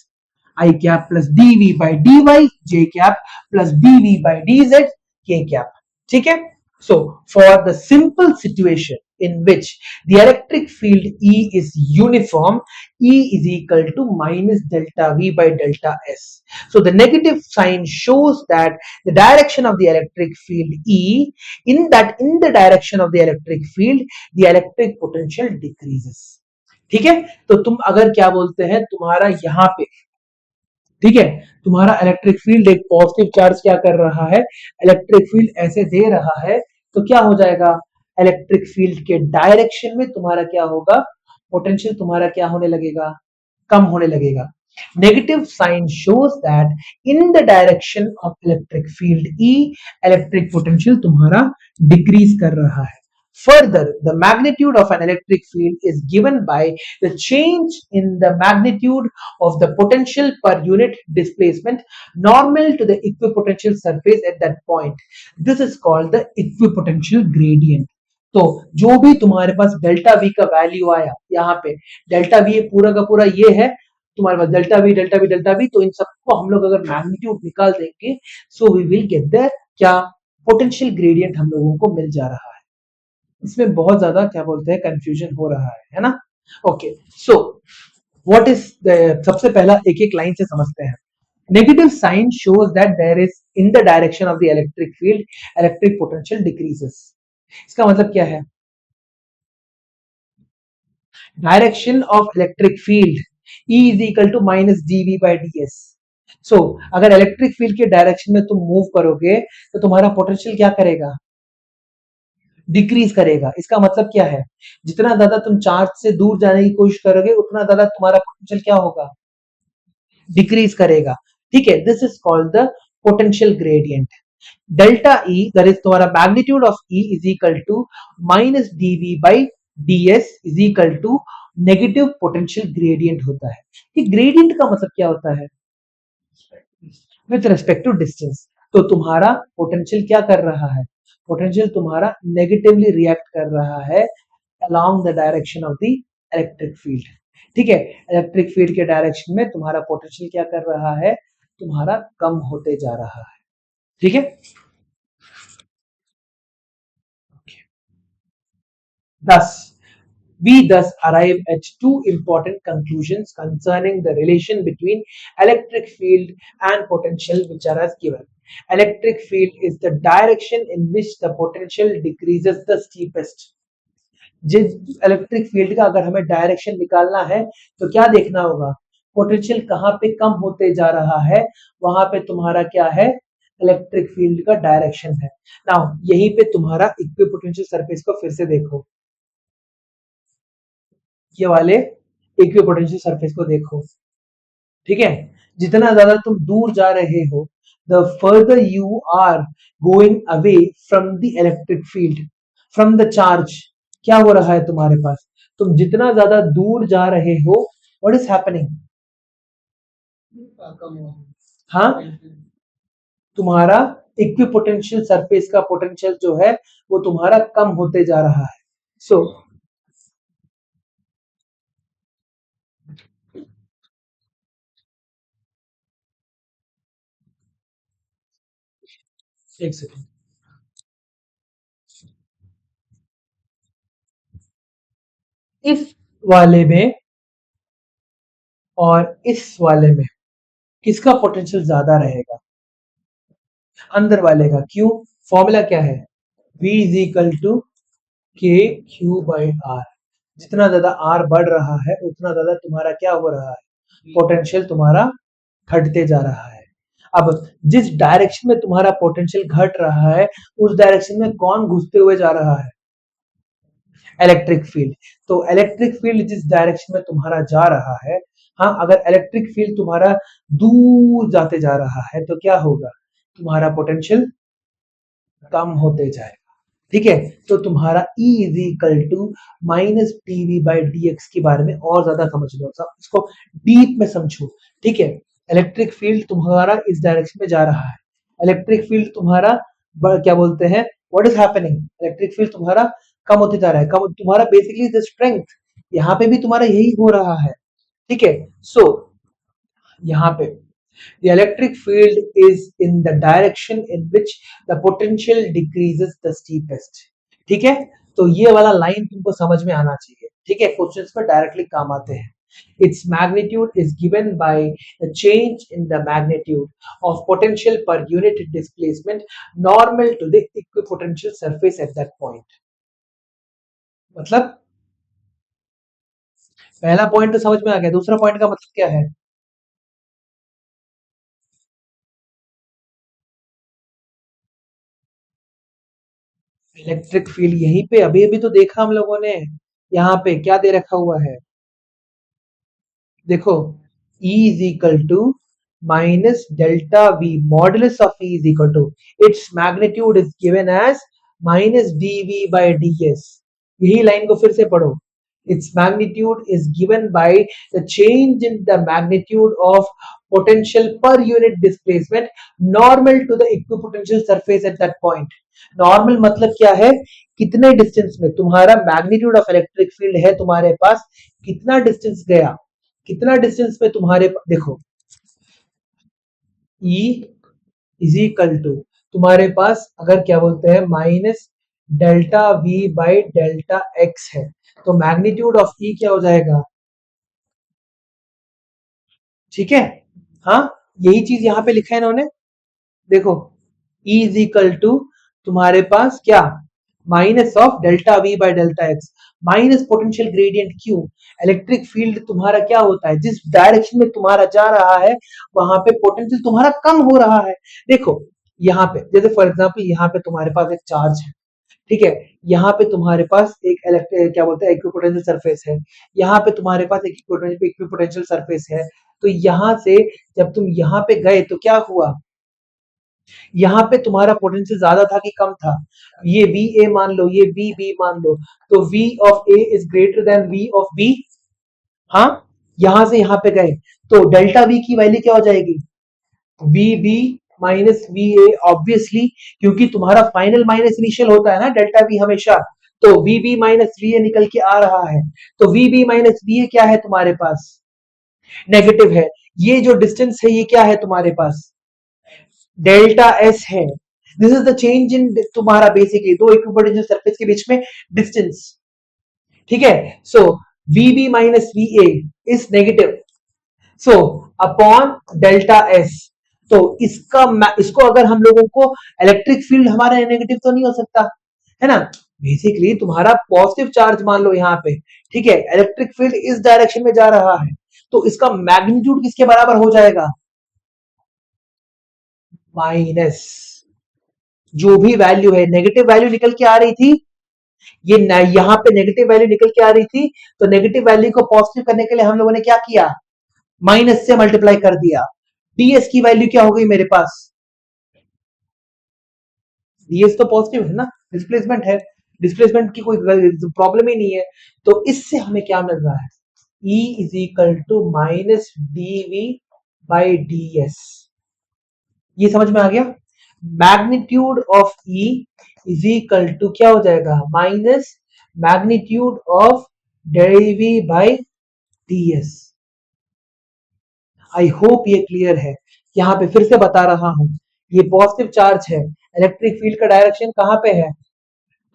[SPEAKER 1] i cap plus dv by d y j cap plus dv by d z k cap. ठीक है, so for the simple situation in which the electric field E is uniform, E is equal to minus delta V by delta S. So the negative sign shows that the direction of the electric field E, in the direction of the electric field, the electric potential decreases. ठीक है, तो तुम अगर क्या बोलते हैं, तुम्हारा यहाँ पे ठीक है, तुम्हारा इलेक्ट्रिक फील्ड एक पॉजिटिव चार्ज क्या कर रहा है, इलेक्ट्रिक फील्ड ऐसे दे रहा है, तो क्या हो जाएगा, इलेक्ट्रिक फील्ड के डायरेक्शन में तुम्हारा क्या होगा, पोटेंशियल तुम्हारा क्या होने लगेगा, कम होने लगेगा। Negative sign shows that in the direction of electric field E, electric potential तुम्हारा डिक्रीज कर रहा है। Further, the magnitude of an electric field is given by the change in the magnitude of the potential per unit displacement normal to the equipotential surface at that point. This is called the equipotential gradient. तो जो भी तुम्हारे पास delta we का value आया, यहाँ पे delta we पूरा का पूरा ये है तुम्हारे पास delta V delta V delta V, तो इन सबको हम लोग अगर मैग्नीट्यूड निकाल देंगे, so we will get the क्या, पोटेंशियल ग्रेडियंट हम लोगों को मिल जा रहा है। इसमें बहुत ज्यादा क्या बोलते हैं कंफ्यूजन हो रहा है ना। Okay, so what is the, सबसे पहला एक एक लाइन से समझते हैं। Negative sign shows that there is in the direction of the electric field electric potential decreases. इसका मतलब क्या है, direction of electric field E is equal to minus dv by ds। So अगर इलेक्ट्रिक फील्ड के direction में तुम move करोगे तो तुम्हारा पोटेंशियल क्या करेगा, डिक्रीज करेगा। इसका मतलब क्या है, जितना ज्यादा तुम चार्ज से दूर जाने की कोशिश करोगे उतना ज्यादा तुम्हारा पोटेंशियल क्या होगा, डिक्रीज करेगा। ठीक है, this is called the potential gradient. Delta E that is तुम्हारा magnitude of E is equal to minus DV by ds is equal to negative potential gradient होता है। ये ग्रेडियंट का मतलब क्या होता है, विथ रेस्पेक्ट टू डिस्टेंस। तो तुम्हारा पोटेंशियल क्या कर रहा है, पोटेंशियल तुम्हारा नेगेटिवली रिएक्ट कर रहा है along the direction of the electric field। ठीक है, इलेक्ट्रिक फील्ड के डायरेक्शन में तुम्हारा पोटेंशियल क्या कर रहा है, तुम्हारा कम होते जा रहा है। ठीक है, thus we thus arrive at two important conclusions concerning the relation between electric field and potential, which are as given. Electric field is the direction in which the potential decreases the steepest। जिस electric field का अगर हमें direction निकालना है तो क्या देखना होगा, पोटेंशियल कहां पे कम होते जा रहा है, वहां पे तुम्हारा क्या है, इलेक्ट्रिक फील्ड का डायरेक्शन है। नाउ यहीं पे तुम्हारा इक्विपोटेंशियल सरफेस को फिर से देखो, ये वाले इक्विपोटेंशियल सरफेस को देखो। ठीक है, जितना ज्यादा तुम दूर जा रहे हो, the further you are going away from the electric field, from the charge. क्या हो रहा है तुम्हारे पास, तुम जितना ज्यादा दूर जा रहे हो, व्हाट इज हैपनिंग, हाँ, तुम्हारा इक्विपोटेंशियल सरफेस का पोटेंशियल जो है वो तुम्हारा कम होते जा रहा है। सो एक सेकेंड, इस वाले में और इस वाले में किसका पोटेंशियल ज्यादा रहेगा, अंदर वाले का। क्यों, फॉर्मूला क्या है, V इज इक्वल टू के क्यू बाई आर। जितना ज्यादा आर बढ़ रहा है उतना ज्यादा तुम्हारा क्या हो रहा है, पोटेंशियल तुम्हारा घटते जा रहा है। अब जिस डायरेक्शन में तुम्हारा पोटेंशियल घट रहा है उस डायरेक्शन में कौन घुसते हुए जा रहा है, इलेक्ट्रिक फील्ड। तो इलेक्ट्रिक फील्ड जिस डायरेक्शन में तुम्हारा जा रहा है, हाँ, अगर इलेक्ट्रिक फील्ड तुम्हारा दूर जाते जा रहा है तो क्या होगा, तुम्हारा पोटेंशियल कम होते जाएगा। ठीक है, तो तुम्हारा E is equal to minus dv by d x के बारे में और ज्यादा समझ लो, सब इसको डीप में समझो। ठीक है, इलेक्ट्रिक फील्ड तुम्हारा इस डायरेक्शन में जा रहा है, इलेक्ट्रिक फील्ड तुम्हारा क्या बोलते हैं, what is happening, electric field तुम्हारा कम होते जा रहा है, कम तुम्हारा बेसिकली द स्ट्रेंथ, यहाँ पे भी तुम्हारा यही हो रहा है। ठीक है, सो यहाँ पे the electric field is in the direction in which the potential decreases the steepest। ठीक है, तो ये वाला लाइन तुमको समझ में आना चाहिए। ठीक है, क्वेश्चंस में डायरेक्टली काम आते हैं। Its magnitude is given by the change in the magnitude of potential per unit displacement normal to the equipotential surface at that point। मतलब पहला पॉइंट तो समझ में आ गया, दूसरा पॉइंट का मतलब क्या है, इलेक्ट्रिक फील्ड यहीं पे अभी अभी तो देखा हम लोगों ने, यहाँ पे क्या दे रखा हुआ है, देखो E is equal to minus delta V, modulus of E is equal to, its magnitude is given as minus dV by ds। यही लाइन को फिर से पढ़ो, its magnitude is given by the change in the magnitude of potential per unit displacement normal to the equipotential surface at that point। Normal मतलब क्या है, कितने distance में तुम्हारा मैग्नीट्यूड ऑफ इलेक्ट्रिक फील्ड है तुम्हारे पास, कितना डिस्टेंस गया, कितना डिस्टेंस में तुम्हारे देखो E इज इक्वल टू तुम्हारे पास अगर क्या बोलते हैं minus delta V by delta x है, तो मैग्नीट्यूड ऑफ E क्या हो जाएगा, ठीक है, हाँ, यही चीज यहाँ पे लिखा है इन्होंने, देखो E इज इक्वल टू तुम्हारे पास क्या, minus of delta V by delta x, minus potential gradient Q। Electric field तुम्हारा क्या होता है, जिस डायरेक्शन में तुम्हारा जा रहा है वहां पे पोटेंशियल तुम्हारा कम हो रहा है। देखो यहाँ पे जैसे फॉर एग्जांपल यहाँ पे तुम्हारे पास एक चार्ज है, ठीक है, यहाँ पे तुम्हारे पास एक इलेक्ट्रिक क्या बोलते हैं इक्विपोटेंशियल सरफेस है, यहाँ पे तुम्हारे पास एक इक्विपोटेंशियल सरफेस है। तो यहाँ से जब तुम यहाँ पे गए तो क्या हुआ, यहाँ पे तुम्हारा पोटेंशियल ज्यादा था कि कम था, ये वी ए मान लो, ये वी बी मान लो, तो V of A is greater than V of B. हाँ, यहां से यहाँ पे गए तो डेल्टा वी की वैल्यू क्या हो जाएगी, V B minus V A, obviously क्योंकि तुम्हारा फाइनल माइनस इनिशियल होता है ना डेल्टा वी हमेशा, तो V B minus V A निकल के आ रहा है, तो V B minus V A क्या है तुम्हारे पास, नेगेटिव है। ये जो डिस्टेंस है ये क्या है तुम्हारे पास, डेल्टा एस है। This is the change in तुम्हारा बेसिकली दो इक्विपोटेंशियल सरफेस के बीच में डिस्टेंस। ठीक है, so V B minus V A is negative, so upon delta S. तो इसको अगर हम लोगों को इलेक्ट्रिक फील्ड हमारा नेगेटिव तो नहीं हो सकता है ना, बेसिकली तुम्हारा पॉजिटिव चार्ज मान लो यहाँ पे, ठीक है, इलेक्ट्रिक फील्ड इस डायरेक्शन में जा रहा है, तो इसका मैग्नीट्यूड किसके बराबर हो जाएगा, माइनस जो भी वैल्यू है, नेगेटिव वैल्यू निकल के आ रही थी, ये यहाँ पे नेगेटिव वैल्यू निकल के आ रही थी, तो नेगेटिव वैल्यू को पॉजिटिव करने के लिए हम लोगों ने क्या किया, माइनस से मल्टीप्लाई कर दिया। ds की वैल्यू क्या हो गई मेरे पास, ds तो पॉजिटिव है ना, डिस्प्लेसमेंट है, डिस्प्लेसमेंट की कोई प्रॉब्लम ही नहीं है। तो इससे हमें क्या मिल रहा है, E is equal to minus dv by ds। ये समझ में आ गया, magnitude of E is equal to क्या हो जाएगा, minus magnitude of dv by ds। I hope ये क्लियर है। यहाँ पे फिर से बता रहा हूं, ये पॉजिटिव चार्ज है, इलेक्ट्रिक फील्ड का डायरेक्शन कहां पे है,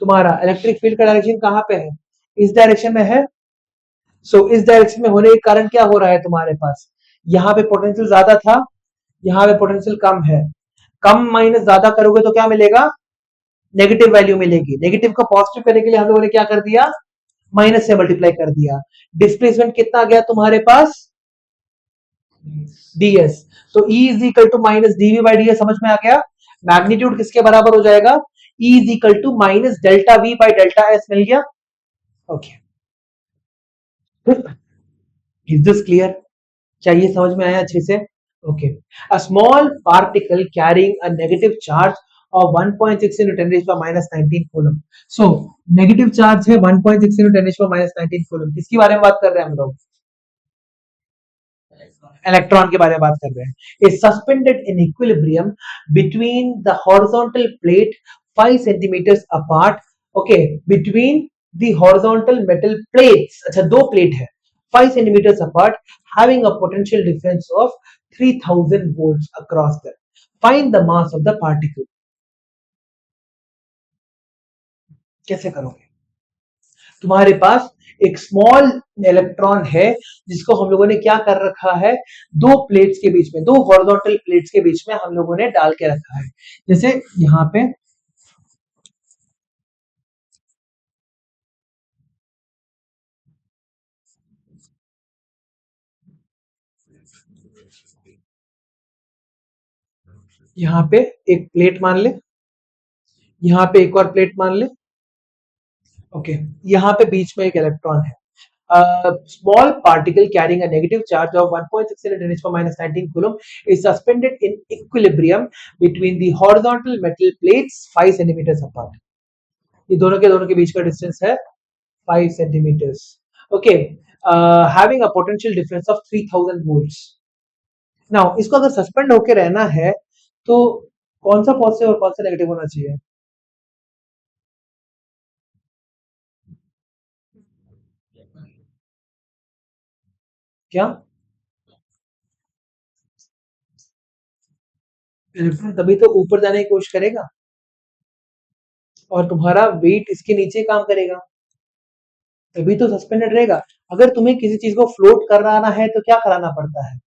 [SPEAKER 1] तुम्हारा इलेक्ट्रिक फील्ड का डायरेक्शन कहां पे है, इस डायरेक्शन में है। सो इस डायरेक्शन में होने के कारण क्या हो रहा है तुम्हारे पास, यहाँ पे पोटेंशियल ज्यादा था, यहाँ पे पोटेंशियल कम है, कम माइनस ज्यादा करोगे तो क्या मिलेगा, नेगेटिव वैल्यू मिलेगी। नेगेटिव को पॉजिटिव करने के लिए हम लोगों ने क्या कर दिया, माइनस से मल्टीप्लाई कर दिया। डिस्प्लेसमेंट कितना गया तुम्हारे पास, ds। तो E is equal to minus dv by ds, समझ में आ गया। मैग्नीट्यूड किसके बराबर हो जाएगा, E is equal to minus delta v by delta s मिल गया। ओके, इज दिस क्लियर, क्या ये समझ में आया अच्छे से। Okay, a small particle carrying a negative charge of 1.6 into 10 raised by minus 19 coulomb. So negative charge है 1.6 into 10 raised by minus 19 coulomb, किसके बारे में बात कर रहे हैं हम लोग, इलेक्ट्रॉन के बारे में बात कर रहे हैं। Is suspended in equilibrium between the horizontal plate 5 centimetres apart, okay, between the horizontal metal plates, अच्छा दो प्लेट है 5 centimetres apart, having a potential difference of 3000 volts across that, find the mass of the particle. कैसे करोगे, तुम्हारे पास एक small electron है जिसको हम लोगों ने क्या कर रखा है, दो प्लेट्स के बीच में, दो हॉरिजॉन्टल प्लेट्स के बीच में हम लोगों ने डाल के रखा है। जैसे यहाँ पे यहाँ पे एक प्लेट मान ले, यहाँ पे एक और प्लेट मान ले, ओके, यहाँ पे बीच में एक इलेक्ट्रॉन है। Small particle carrying a negative charge of 1.6 into 10 power minus 19 coulomb is suspended in equilibrium between the horizontal metal plates 5 centimeters apart। ये दोनों के बीच का डिस्टेंस है 5 centimetres. Okay, having a potential difference of 3000 volts. Now इसको अगर suspend होके रहना है तो कौन सा पॉजिटिव और कौन सा नेगेटिव होना चाहिए, क्या, इलेक्ट्रॉन तभी तो ऊपर जाने की कोशिश करेगा और तुम्हारा वेट इसके नीचे काम करेगा, तभी तो सस्पेंडेड रहेगा। अगर तुम्हें किसी चीज को फ्लोट कराना है तो क्या कराना पड़ता है,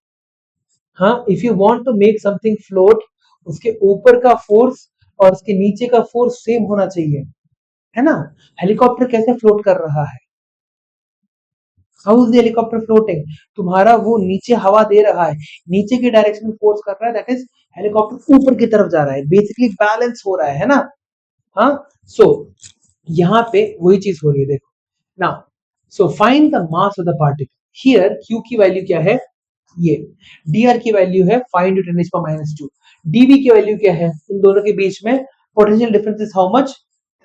[SPEAKER 1] हाँ, if you want to make something float, उसके ऊपर का फोर्स और उसके नीचे का फोर्स सेम होना चाहिए, है ना। हेलीकॉप्टर कैसे फ्लोट कर रहा है, how is the helicopter floating, तुम्हारा वो नीचे हवा दे रहा है, नीचे की डायरेक्शन में फोर्स कर रहा है, दैट इज हेलीकॉप्टर ऊपर की तरफ जा रहा है, बेसिकली बैलेंस हो रहा है ना। हाँ, सो यहाँ पे वही चीज हो रही है, देखो now. So find the mass of the particle, here q की वैल्यू क्या है, ये dr की वैल्यू है 5 into 10 raised by minus 2, dv की वैल्यू क्या है, इन दोनों के बीच में potential difference is how much,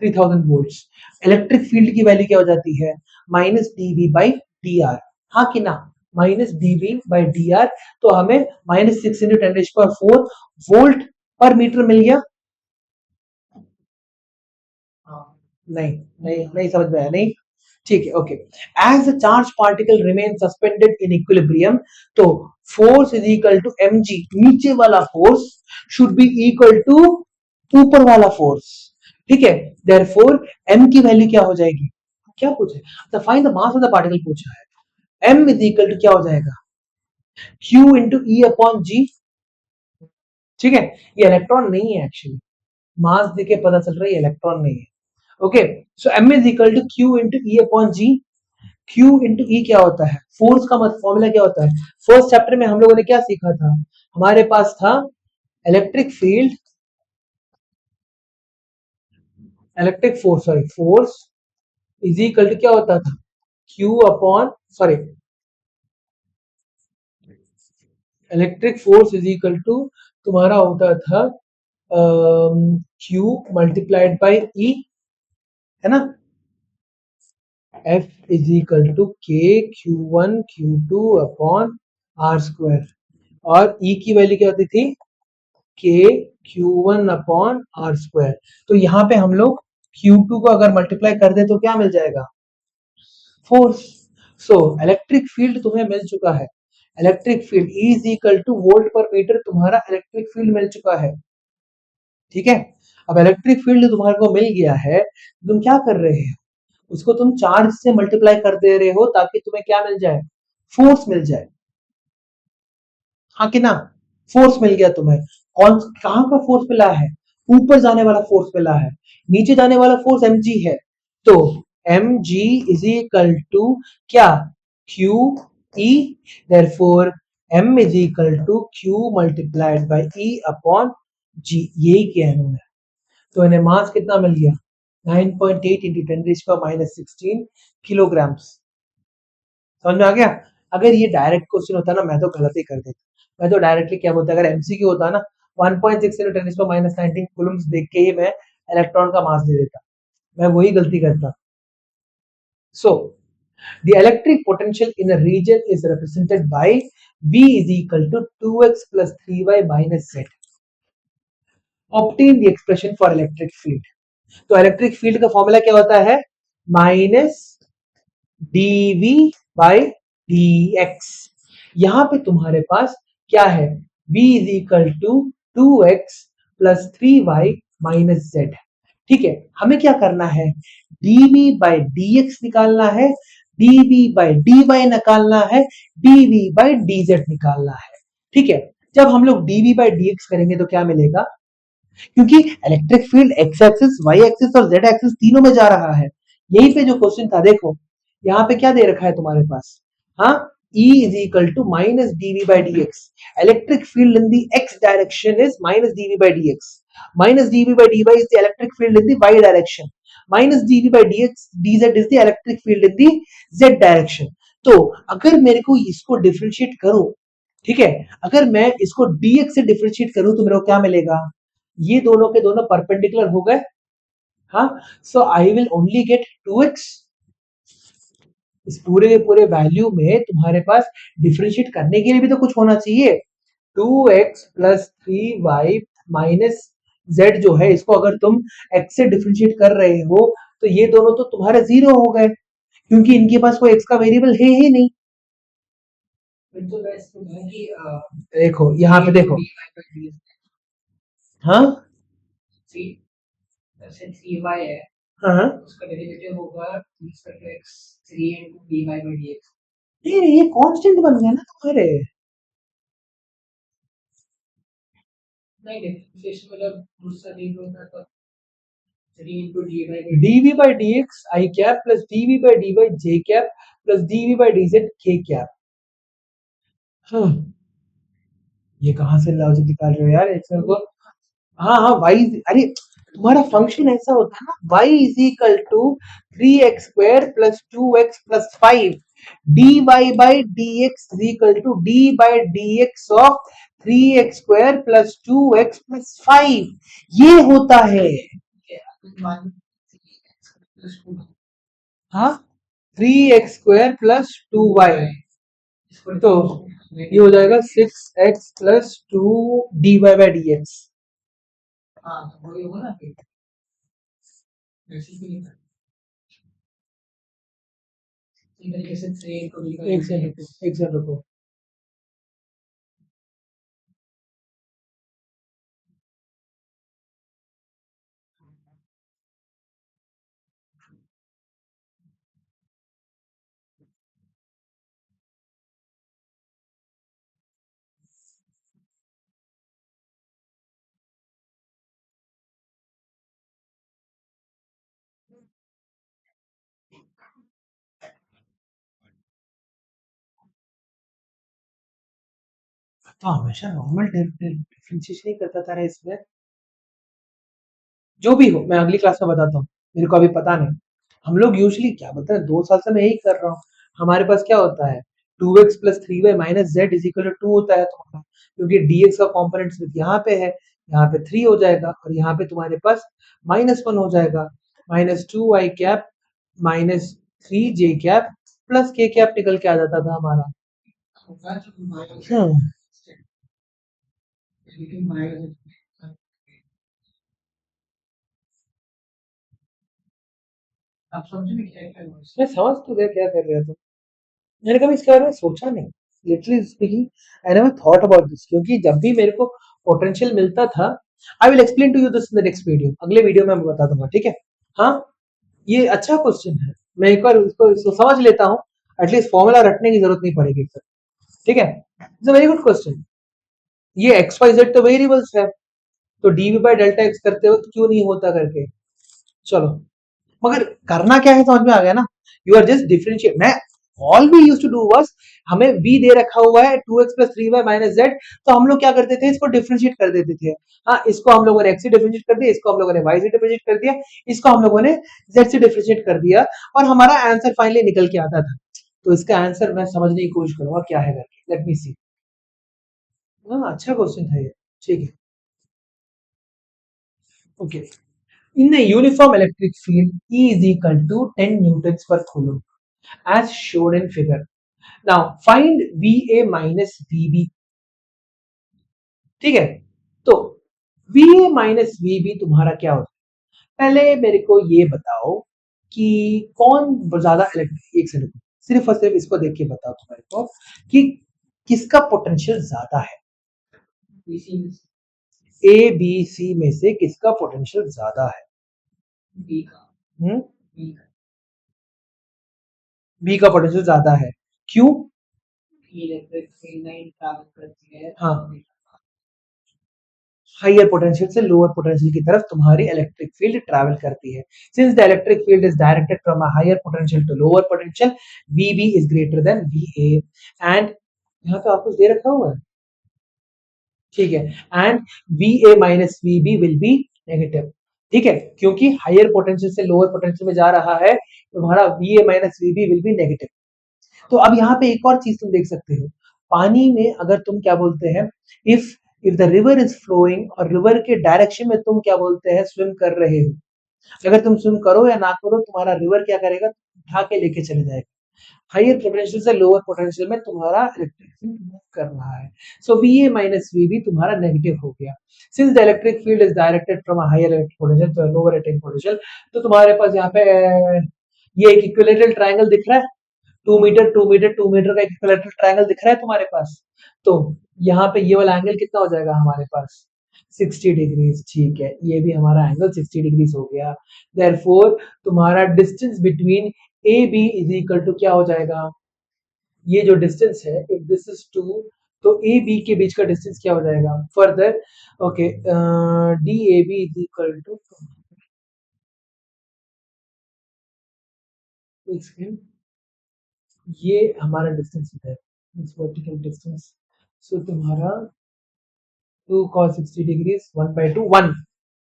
[SPEAKER 1] 3000 volts. Electric field की वैल्यू क्या हो जाती है, माइनस dv बाई dr, हाँ कि ना, माइनस dv बाई dr। तो हमें minus 6 into 10 raised by 4 volt पर मीटर मिल गया। नहीं नहीं नहीं समझ में आया, नहीं, ठीक है, okay. As the charge particle remain suspended in equilibrium, तो force is equal to mg, नीचे वाला force should be equal to ऊपर वाला फोर्स, ठीक है। देयरफॉर m की वैल्यू क्या हो जाएगी, क्या पूछे, the find the mass of the particle पूछा है, m इज इक्वल टू क्या हो जाएगा, q इंटू ई अपॉन जी, ठीक है। ये इलेक्ट्रॉन नहीं है एक्चुअली, मास देके पता चल रहा है ये इलेक्ट्रॉन नहीं है। Okay, so m is equal to q into E upon G. Q into E क्या होता है, फोर्स का फॉर्मूला क्या होता है, फर्स्ट चैप्टर में हम लोगों ने क्या सीखा था, हमारे पास था electric field, electric force, sorry force is equal to क्या होता था, Q upon, sorry electric force is equal to तुम्हारा होता था क्यू मल्टीप्लाइड बाई ई, है ना। एफ इज इक्वल टू के q one q two upon are square, और ई की वैल्यू क्या होती थी, k q one upon are square. तो यहाँ पे हम लोग Q2 को अगर मल्टीप्लाई कर दे तो क्या मिल जाएगा, फोर्स। सो इलेक्ट्रिक फील्ड तुम्हें मिल चुका है, electric field is equal two volt पर मीटर, तुम्हारा इलेक्ट्रिक फील्ड मिल चुका है, ठीक है। अब इलेक्ट्रिक फील्ड तुम्हारे को मिल गया है, तुम क्या कर रहे हो, उसको तुम चार्ज से मल्टीप्लाई कर दे रहे हो ताकि तुम्हें क्या मिल जाए, फोर्स मिल जाए, हाँ कि ना। फोर्स मिल गया तुम्हें, कौन कहां का फोर्स मिला है, ऊपर जाने वाला फोर्स मिला है, नीचे जाने वाला फोर्स mg है। तो mg इज इक्वल टू क्या, q e, therefore m is equal to q multiplied by e upon g, यही कहना है। तो इन्हें मास कितना मिल गया, 9.8 इंटू 10⁻⁻16 किलोग्राम्स। समझ में आ गया। अगर ये डायरेक्ट क्वेश्चन होता ना, मैं तो गलत ही कर देता, मैं तो डायरेक्टली क्या बोलता, अगर एमसीक्यू होता ना 1.6 इंटू 10⁻⁻19 कूलम्स देख के ही मैं इलेक्ट्रॉन का मास दे देता, मैं वही गलती करता। सो the electric potential in a region is represented by V is equal to 2x plus 3y minus z. Obtain the expression for electric field. तो इलेक्ट्रिक फील्ड का फॉर्मूला क्या होता है, माइनस dv बाई dx। यहां पे तुम्हारे पास क्या है, v is equal to 2x plus 3y minus z, ठीक है। हमें क्या करना है, dv बाई dx निकालना है, dv बाई dy निकालना है, dv बाई dz निकालना है, ठीक है। जब हम लोग dv बाई dx करेंगे तो क्या मिलेगा, क्योंकि electric field x axis y axis और जेड एक्सिस तीनों में जा रहा है। यही पे जो क्वेश्चन था देखो, यहाँ पे क्या दे रखा है तुम्हारे पास, हाँ, E is equal to minus dv by dx. Electric field in the x direction is minus dv by dx. Minus dv by dy is the electric field in the y direction. Minus dv by dx dz is the electric field in the z direction. तो अगर मेरे को इसको differentiate करूं, ठीक है, अगर मैं इसको dx से डिफरेंशिएट करूं तो मेरे को क्या मिलेगा, ये दोनों के दोनों परपेंडिकुलर हो गए, हाँ। So I will only get 2x। इस पूरे के पूरे वैल्यू में तुम्हारे पास डिफरेंशिएट करने के लिए भी तो कुछ होना चाहिए, 2x plus 3y minus z जो है, इसको अगर तुम x से डिफरेंशिएट कर रहे हो तो ये दोनों तो तुम्हारे जीरो हो गए, क्योंकि इनके पास कोई x का वेरिएबल है ही नहीं। देखो यहाँ पे देखो, हाँ, जैसे 3y है, हाँ, उसका डेरिवेटिव होगा 3x 3 into dy by dx। ये कांस्टेंट बन गया ना तुम्हारे, नहीं डिफरेंशिएशन मतलब दूसरा रीजन होता तो 3 into dv by dx I cap plus dv by dy j cap plus dv by dz k cap। हाँ, ये कहाँ से लॉजिक निकाल रहे हो यार, एक को, हाँ हाँ वाई, अरे तुम्हारा फंक्शन ऐसा होता है ना, y is equal to 3x square plus 2x plus 5 dy by dx is equal to d by dx of 3x square plus 2x plus 5, ये होता है, हाँ, 3x स्क्वायर प्लस 2y, तो ये हो जाएगा 6x plus 2 dy by dx। हाँ वही होगा ना, एक सेकंड रुको। तो हमेशा नॉर्मल डिफरेंशिएशन ही करता था इसमें, जो भी हो मैं अगली क्लास में बताता हूँ, मेरे को अभी पता नहीं। हम लोग यूजुअली क्या बोलते हैं, 2 साल से मैं यही कर रहा हूँ। हमारे पास क्या होता है, 2x plus 3y minus z is equal to 2 होता है तुम्हारा, क्योंकि dx का कॉम्पोनेंट सिर्फ यहाँ पे है, यहाँ पे 3 हो जाएगा और यहाँ पे तुम्हारे पास -1 हो जाएगा, minus 2y cap minus 3j cap plus k cap निकल के आ जाता था हमारा। हम्म, मैं समझ तो गया क्या कर रहे थे, मैंने कभी इसके बारे में सोचा नहीं, literally speaking I never thought about this, क्योंकि जब भी मेरे को पोटेंशियल मिलता था, I will explain to you this in the next video, अगले वीडियो में मैं बता दूंगा, ठीक है। हाँ, ये अच्छा क्वेश्चन है, मैं एक बार इसको समझ लेता हूँ, एटलीस्ट फॉर्मूला रटने की जरूरत नहीं पड़ेगी फिर, ठीक है। It's a very good question. ये एक्स वाई जेड तो वेरिएबल्स है, तो d we by delta x करते वक्त क्यों नहीं होता करके, चलो, मगर करना क्या है समझ में आ गया ना, यू आर जस्ट डिफरेंशिएट, मैं all we used to do was, हमें v दे रखा हुआ है 2x plus 3y minus Z, तो हम लोग क्या करते थे, इसको डिफरेंशिएट कर देते थे। हाँ, इसको हम लोगों ने x से डिफरेंशिएट कर दिया, इसको हम लोगों ने y से डिफरेंशिएट कर दिया, इसको हम लोगों ने z से डिफरेंशिएट कर दिया, और हमारा आंसर फाइनली निकल के आता था। तो इसका आंसर मैं समझने की कोशिश करूंगा क्या है करके, लेट मी सी। हाँ, अच्छा क्वेश्चन था ये, ठीक है, okay. In a uniform electric field, E is equal to 10 newtons per coulomb, as shown in figure. Now find VA minus VB, ठीक है। तो VA माइनस VB तुम्हारा क्या होता है, पहले मेरे को ये बताओ कि कौन ज्यादा इलेक्ट्रिक, एक सेकंड, सिर्फ और सिर्फ इसको देख के बताओ तुम्हारे को कि किसका पोटेंशियल ज्यादा है, ए बी सी में से किसका पोटेंशियल ज्यादा है, बी का पोटेंशियल ज्यादा है, क्यों, हाँ, हायर पोटेंशियल से लोअर पोटेंशियल की तरफ तुम्हारी इलेक्ट्रिक फील्ड ट्रैवल करती है। Since the electric field is directed from a higher potential to lower potential, VB is greater than VA, and यहाँ पे आपको दे रखा हुआ है, ठीक है, and VA minus VB will be negative, ठीक है, क्योंकि हायर पोटेंशियल से लोअर पोटेंशियल में जा रहा है, तुम्हारा VA minus VB will be negative. तो अब यहाँ पे एक और चीज तुम देख सकते हो, पानी में अगर तुम क्या बोलते हैं, if if the river is flowing और रिवर के डायरेक्शन में तुम क्या बोलते हैं, स्विम कर रहे हो, अगर तुम स्विम करो या ना करो, तुम्हारा रिवर क्या करेगा, उठा के लेके चले जाएगा। हायर पोटेंशियल से लोअर पोटेंशियल में तुम्हारा इलेक्ट्रिक फील्ड मूव कर रहा है, सो VA माइनस VB तुम्हारा नेगेटिव हो गया। Since the electric field is directed from a higher electric potential to lower electric potential, तो तुम्हारे पास यहाँ पे ये एक इक्विलेटरल ट्रायंगल दिख रहा है, 2 मीटर 2 मीटर 2 मीटर का एक इक्विलेटरल ट्रायंगल दिख रहा है तुम्हारे पास, तो यहाँ पे ये वाला एंगल कितना हो जाएगा हमारे पास, 60 डिग्रीज, ठीक है, ये भी हमारा एंगल 60 डिग्रीज हो गया। देयरफॉर तुम्हारा distance between A B is equal to क्या हो जाएगा, ये जो डिस्टेंस है, इफ दिस इज 2, तो ए बी के बीच का डिस्टेंस क्या हो जाएगा, further, okay, D A B is equal to, एक सेकेंड, ये हमारा डिस्टेंस है, इस वर्टिकल डिस्टेंस, सो तुम्हारा 2 cos 60 degrees 1 by 2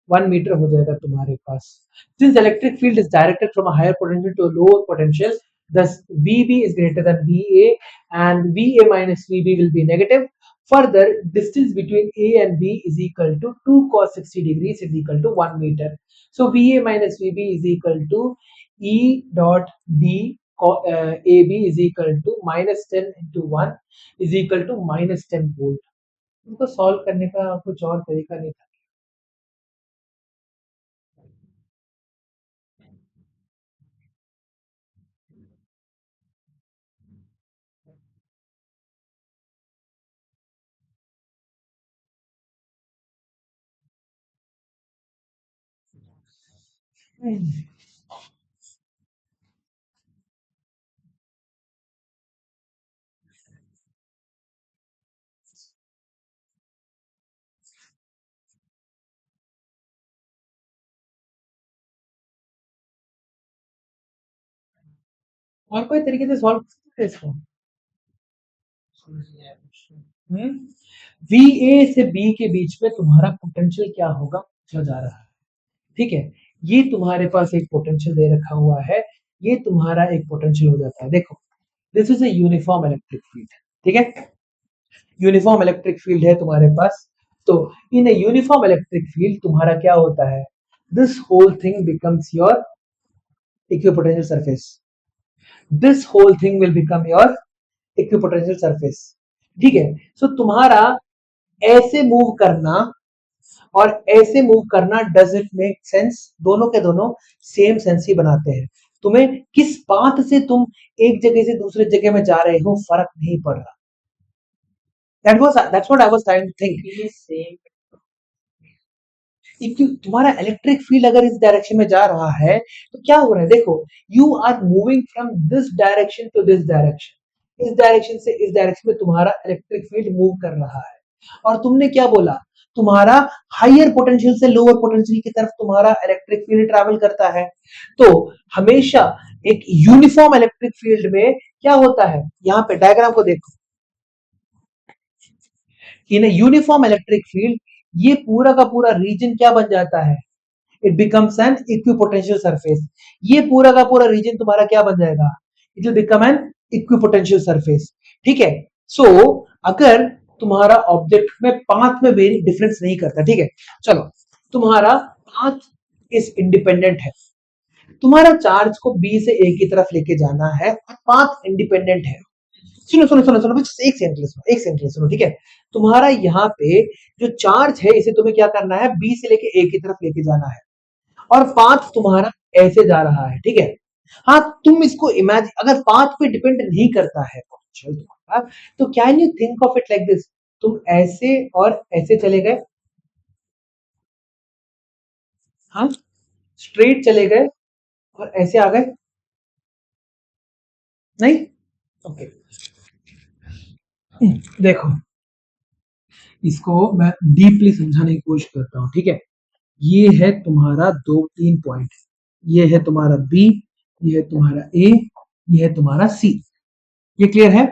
[SPEAKER 1] 1 मीटर हो जाएगा तुम्हारे पास। Since electric field is directed from a higher potential to a lower potential, thus VB is greater than VA and VA minus VB will be negative. Further, distance between A and B is equal to 2 cos 60 degrees is equal to 1 meter. So VA minus VB is equal to E dot D AB is equal to minus 10 into 1 is equal to minus 10 volt. उनको solve करने का कुछ और तरीका नहीं था। और कोई तरीके से सॉल्व कर सकते हैं इसको, वी ए से बी के बीच में तुम्हारा पोटेंशियल क्या होगा पूछा जा रहा है, ठीक है, ये तुम्हारे पास एक पोटेंशियल दे रखा हुआ है, ये तुम्हारा एक पोटेंशियल हो जाता है, देखो this is a uniform electric field. ठीक है, यूनिफॉर्म इलेक्ट्रिक फील्ड है तुम्हारे पास। तो in a uniform electric field तुम्हारा क्या होता है, this whole thing becomes your equipotential surface. This whole thing will become your equipotential surface. ठीक है, सो तुम्हारा ऐसे मूव करना और ऐसे मूव करना डज इट मेक सेंस, दोनों के दोनों सेम सेंस ही बनाते हैं। तुम्हें किस पाथ से तुम एक जगह से दूसरे जगह में जा रहे हो फर्क नहीं पड़ रहा। that's what I was trying to think। Same तुम्हारा इलेक्ट्रिक फील्ड अगर इस डायरेक्शन में जा रहा है तो क्या हो रहा है, देखो you are moving from this direction to this direction, इस डायरेक्शन से इस डायरेक्शन में तुम्हारा इलेक्ट्रिक फील्ड मूव कर रहा है। और तुमने क्या बोला, तुम्हारा हायर पोटेंशियल से लोअर पोटेंशियल की तरफ तुम्हारा इलेक्ट्रिक फील्ड ट्रैवल करता है। तो हमेशा एक यूनिफॉर्म इलेक्ट्रिक फील्ड में क्या होता है, यहां पे डायग्राम को देखो, इन यूनिफॉर्म इलेक्ट्रिक फील्ड ये पूरा का पूरा रीजन क्या बन जाता है, it becomes N equipotential surface. ये पूरा का पूरा रीजन तुम्हारा क्या बन जाएगा, it will become an equipotential surface. ठीक है, सो अगर तुम्हारा ऑब्जेक्ट में पाथ में वेरी डिफरेंस नहीं करता, ठीक है, चलो तुम्हारा पाथ इज इंडिपेंडेंट है, तुम्हारा चार्ज को बी से ए की तरफ लेके जाना है और पाथ इंडिपेंडेंट है। सुनो सुनो सुनो सुनो, बस एक सेकंड सुनो, एक सेकंड सुनो, ठीक है, तुम्हारा यहाँ पे जो चार्ज है इसे तुम्हें क्या करना है, बी से लेके ए की तरफ लेके जाना है और पाथ तुम्हारा ऐसे जा रहा है। ठीक है, हाँ तुम इसको इमेजिन, अगर पाथ पे डिपेंड नहीं करता है पोटेंशियल तुम्हारा, तो can you think of it like this, तुम ऐसे और ऐसे चले गए, हाँ स्ट्रेट चले गए और ऐसे आ गए, नहीं, ओके देखो इसको मैं डीपली समझाने की कोशिश करता हूं। ठीक है, ये है तुम्हारा दो तीन पॉइंट, ये है तुम्हारा बी, ये है तुम्हारा ए, ये है तुम्हारा सी, ये क्लियर है।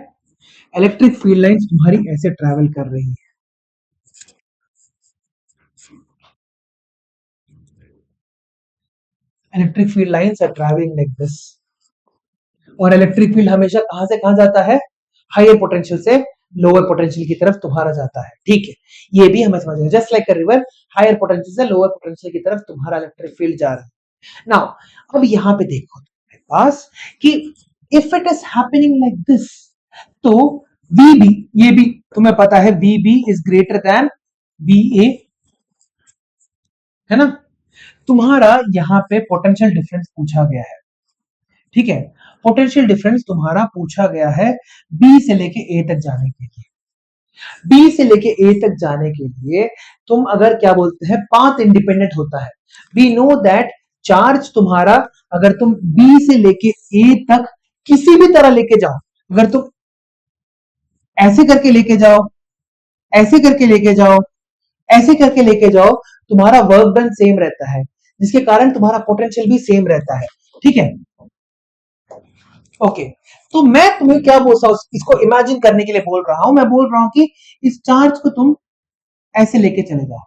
[SPEAKER 1] इलेक्ट्रिक फील्ड लाइंस तुम्हारी ऐसे ट्रैवल कर रही है, electric field lines are traveling like this. और इलेक्ट्रिक फील्ड हमेशा कहां से कहां जाता है, हायर पोटेंशियल से लोअर पोटेंशियल की तरफ तुम्हारा जाता है। ठीक है, ये भी हमें समझ में, just like a river, higher potential से लोअर पोटेंशियल की तरफ तुम्हारा इलेक्ट्रिक फील्ड जा रहा है। नाउ अब यहां पे देखो तुम्हारे पास कि if it is happening like this, तो वीबी, ये भी तुम्हें पता है वीबी इज ग्रेटर देन वीए, है ना। तुम्हारा यहाँ पे पोटेंशियल डिफरेंस पूछा गया है, ठीक है, पोटेंशियल डिफरेंस तुम्हारा पूछा गया है बी से लेके ए तक जाने के लिए। बी से लेके ए तक जाने के लिए तुम अगर क्या बोलते हैं, पाथ इंडिपेंडेंट होता है। वी नो दैट चार्ज तुम्हारा अगर तुम बी से लेके ए तक किसी भी तरह लेके जाओ, अगर तुम ऐसे करके लेके जाओ, ऐसे करके लेके जाओ, ऐसे करके लेके जाओ, तुम्हारा वर्क डन सेम रहता है, जिसके कारण तुम्हारा पोटेंशियल भी सेम रहता है। ठीक है, ओके, तो मैं तुम्हें क्या बोल रहा हूं, इसको इमेजिन करने के लिए बोल रहा हूं, मैं बोल रहा हूं कि इस चार्ज को तुम ऐसे लेके चले जाओ,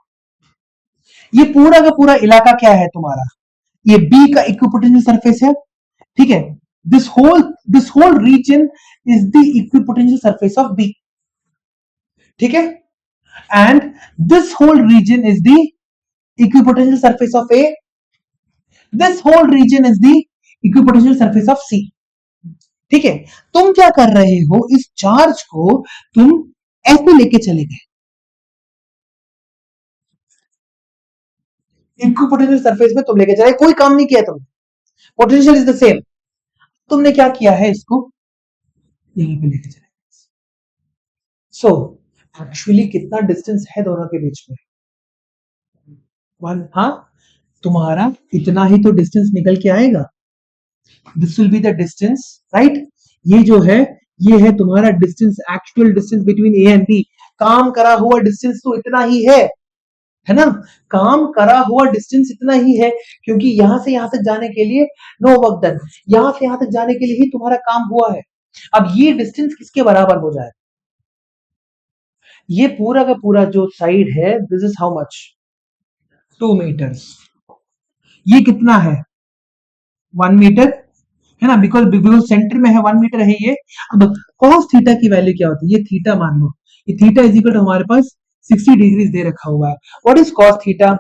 [SPEAKER 1] ये पूरा का पूरा इलाका क्या है तुम्हारा, ये बी का इक्विपोटेंशियल सरफेस है। ठीक है, this whole region is the equipotential surface of B. ठीक है, and this whole region is the equipotential surface of A, this whole region is the equipotential surface of C. ठीक है, तुम क्या कर रहे हो, इस चार्ज को तुम ऐसे लेके चले गए, इक्विपोटेंशियल सरफेस में तुम लेके चले, कोई काम नहीं किया तुमने, पोटेंशियल इज द सेम, तुमने क्या किया है, इसको यहां पे लेके चले। सो एक्चुअली कितना डिस्टेंस है दोनों के बीच में, वन, हाँ तुम्हारा इतना ही तो डिस्टेंस निकल के आएगा, this will be the distance, right. ये जो है, ये है तुम्हारा distance, actual distance between A and B, काम करा हुआ डिस्टेंस तो इतना ही है ना, काम करा हुआ डिस्टेंस इतना ही है, क्योंकि यहां से यहां तक जाने के लिए नो वर्क डन, यहां से यहां तक जाने के लिए ही तुम्हारा काम हुआ है। अब ये डिस्टेंस किसके बराबर हो जाए, ये पूरा का पूरा जो साइड है, this is how much, 2 meters, ये कितना है, 1 मीटर, है ना, बिकॉज बिकॉज सेंटर में है 1 मीटर है ये। अब कॉस थीटा की वैल्यू क्या होती है, ये थीटा मान लो, ये थीटा इज इक्वल टू हमारे पास 60 डिग्री दे रखा हुआ है। What is cos theta,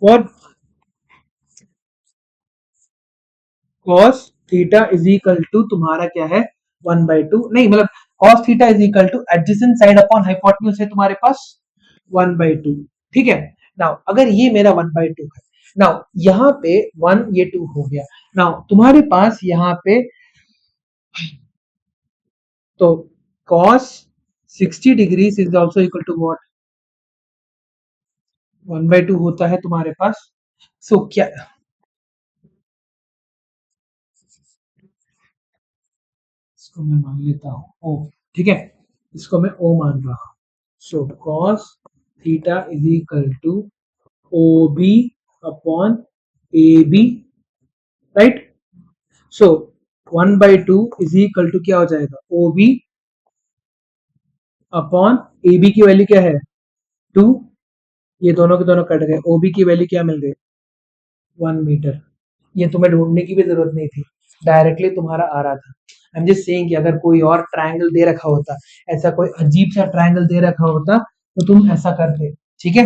[SPEAKER 1] what cos theta is equal to तुम्हारा क्या है 1/2, नहीं मतलब cos theta is equal to adjacent side upon hypotenuse है तुम्हारे पास 1/2। ठीक है, नाउ अगर ये मेरा 1/2 है, नाउ यहाँ पे 1 ये 2 हो गया, नाउ तुम्हारे पास यहाँ पे तो cos 60 degrees is also equal to what 1/2 होता है तुम्हारे पास। सो क्या, इसको मैं मान लेता हूँ ओ, ठीक है, इसको मैं ओ मान रहा हूँ। So cos theta is equal to O B upon A B, right. So 1/2 is equal to क्या हो जाएगा O B upon A B की वैल्यू क्या है 2, ये दोनों के दोनों कट गए, ओ बी की वैल्यू क्या मिल गई 1 मीटर। ये तुम्हें ढूंढने की भी जरूरत नहीं थी, डायरेक्टली तुम्हारा आ रहा था। आई एम जस्ट सेइंग कि अगर कोई और ट्रायंगल दे रखा होता, ऐसा कोई अजीब सा ट्रायंगल दे रखा होता तो तुम ऐसा करते, ठीक है।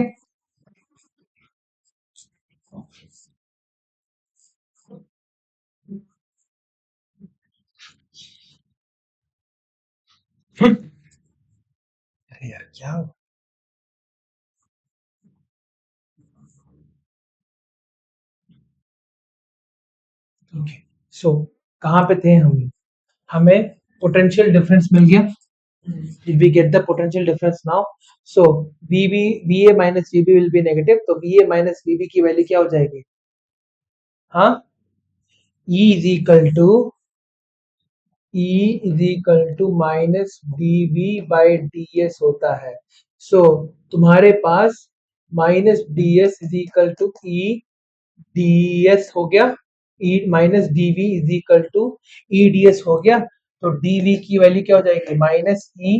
[SPEAKER 1] अरे यार क्या, ओके, सो कहाँ पे थे हम, हमें पोटेंशियल डिफरेंस मिल गया। If we get the potential difference now, so VB VA minus VB will be negative, तो VA minus VB की वैल्यू क्या हो जाएगी, हाँ E is equal to minus dV by ds होता है। सो तुम्हारे पास minus ds is equal to E ds हो गया, E minus dV is equal to E ds हो गया, तो dV की वैल्यू क्या हो जाएगी माइनस ई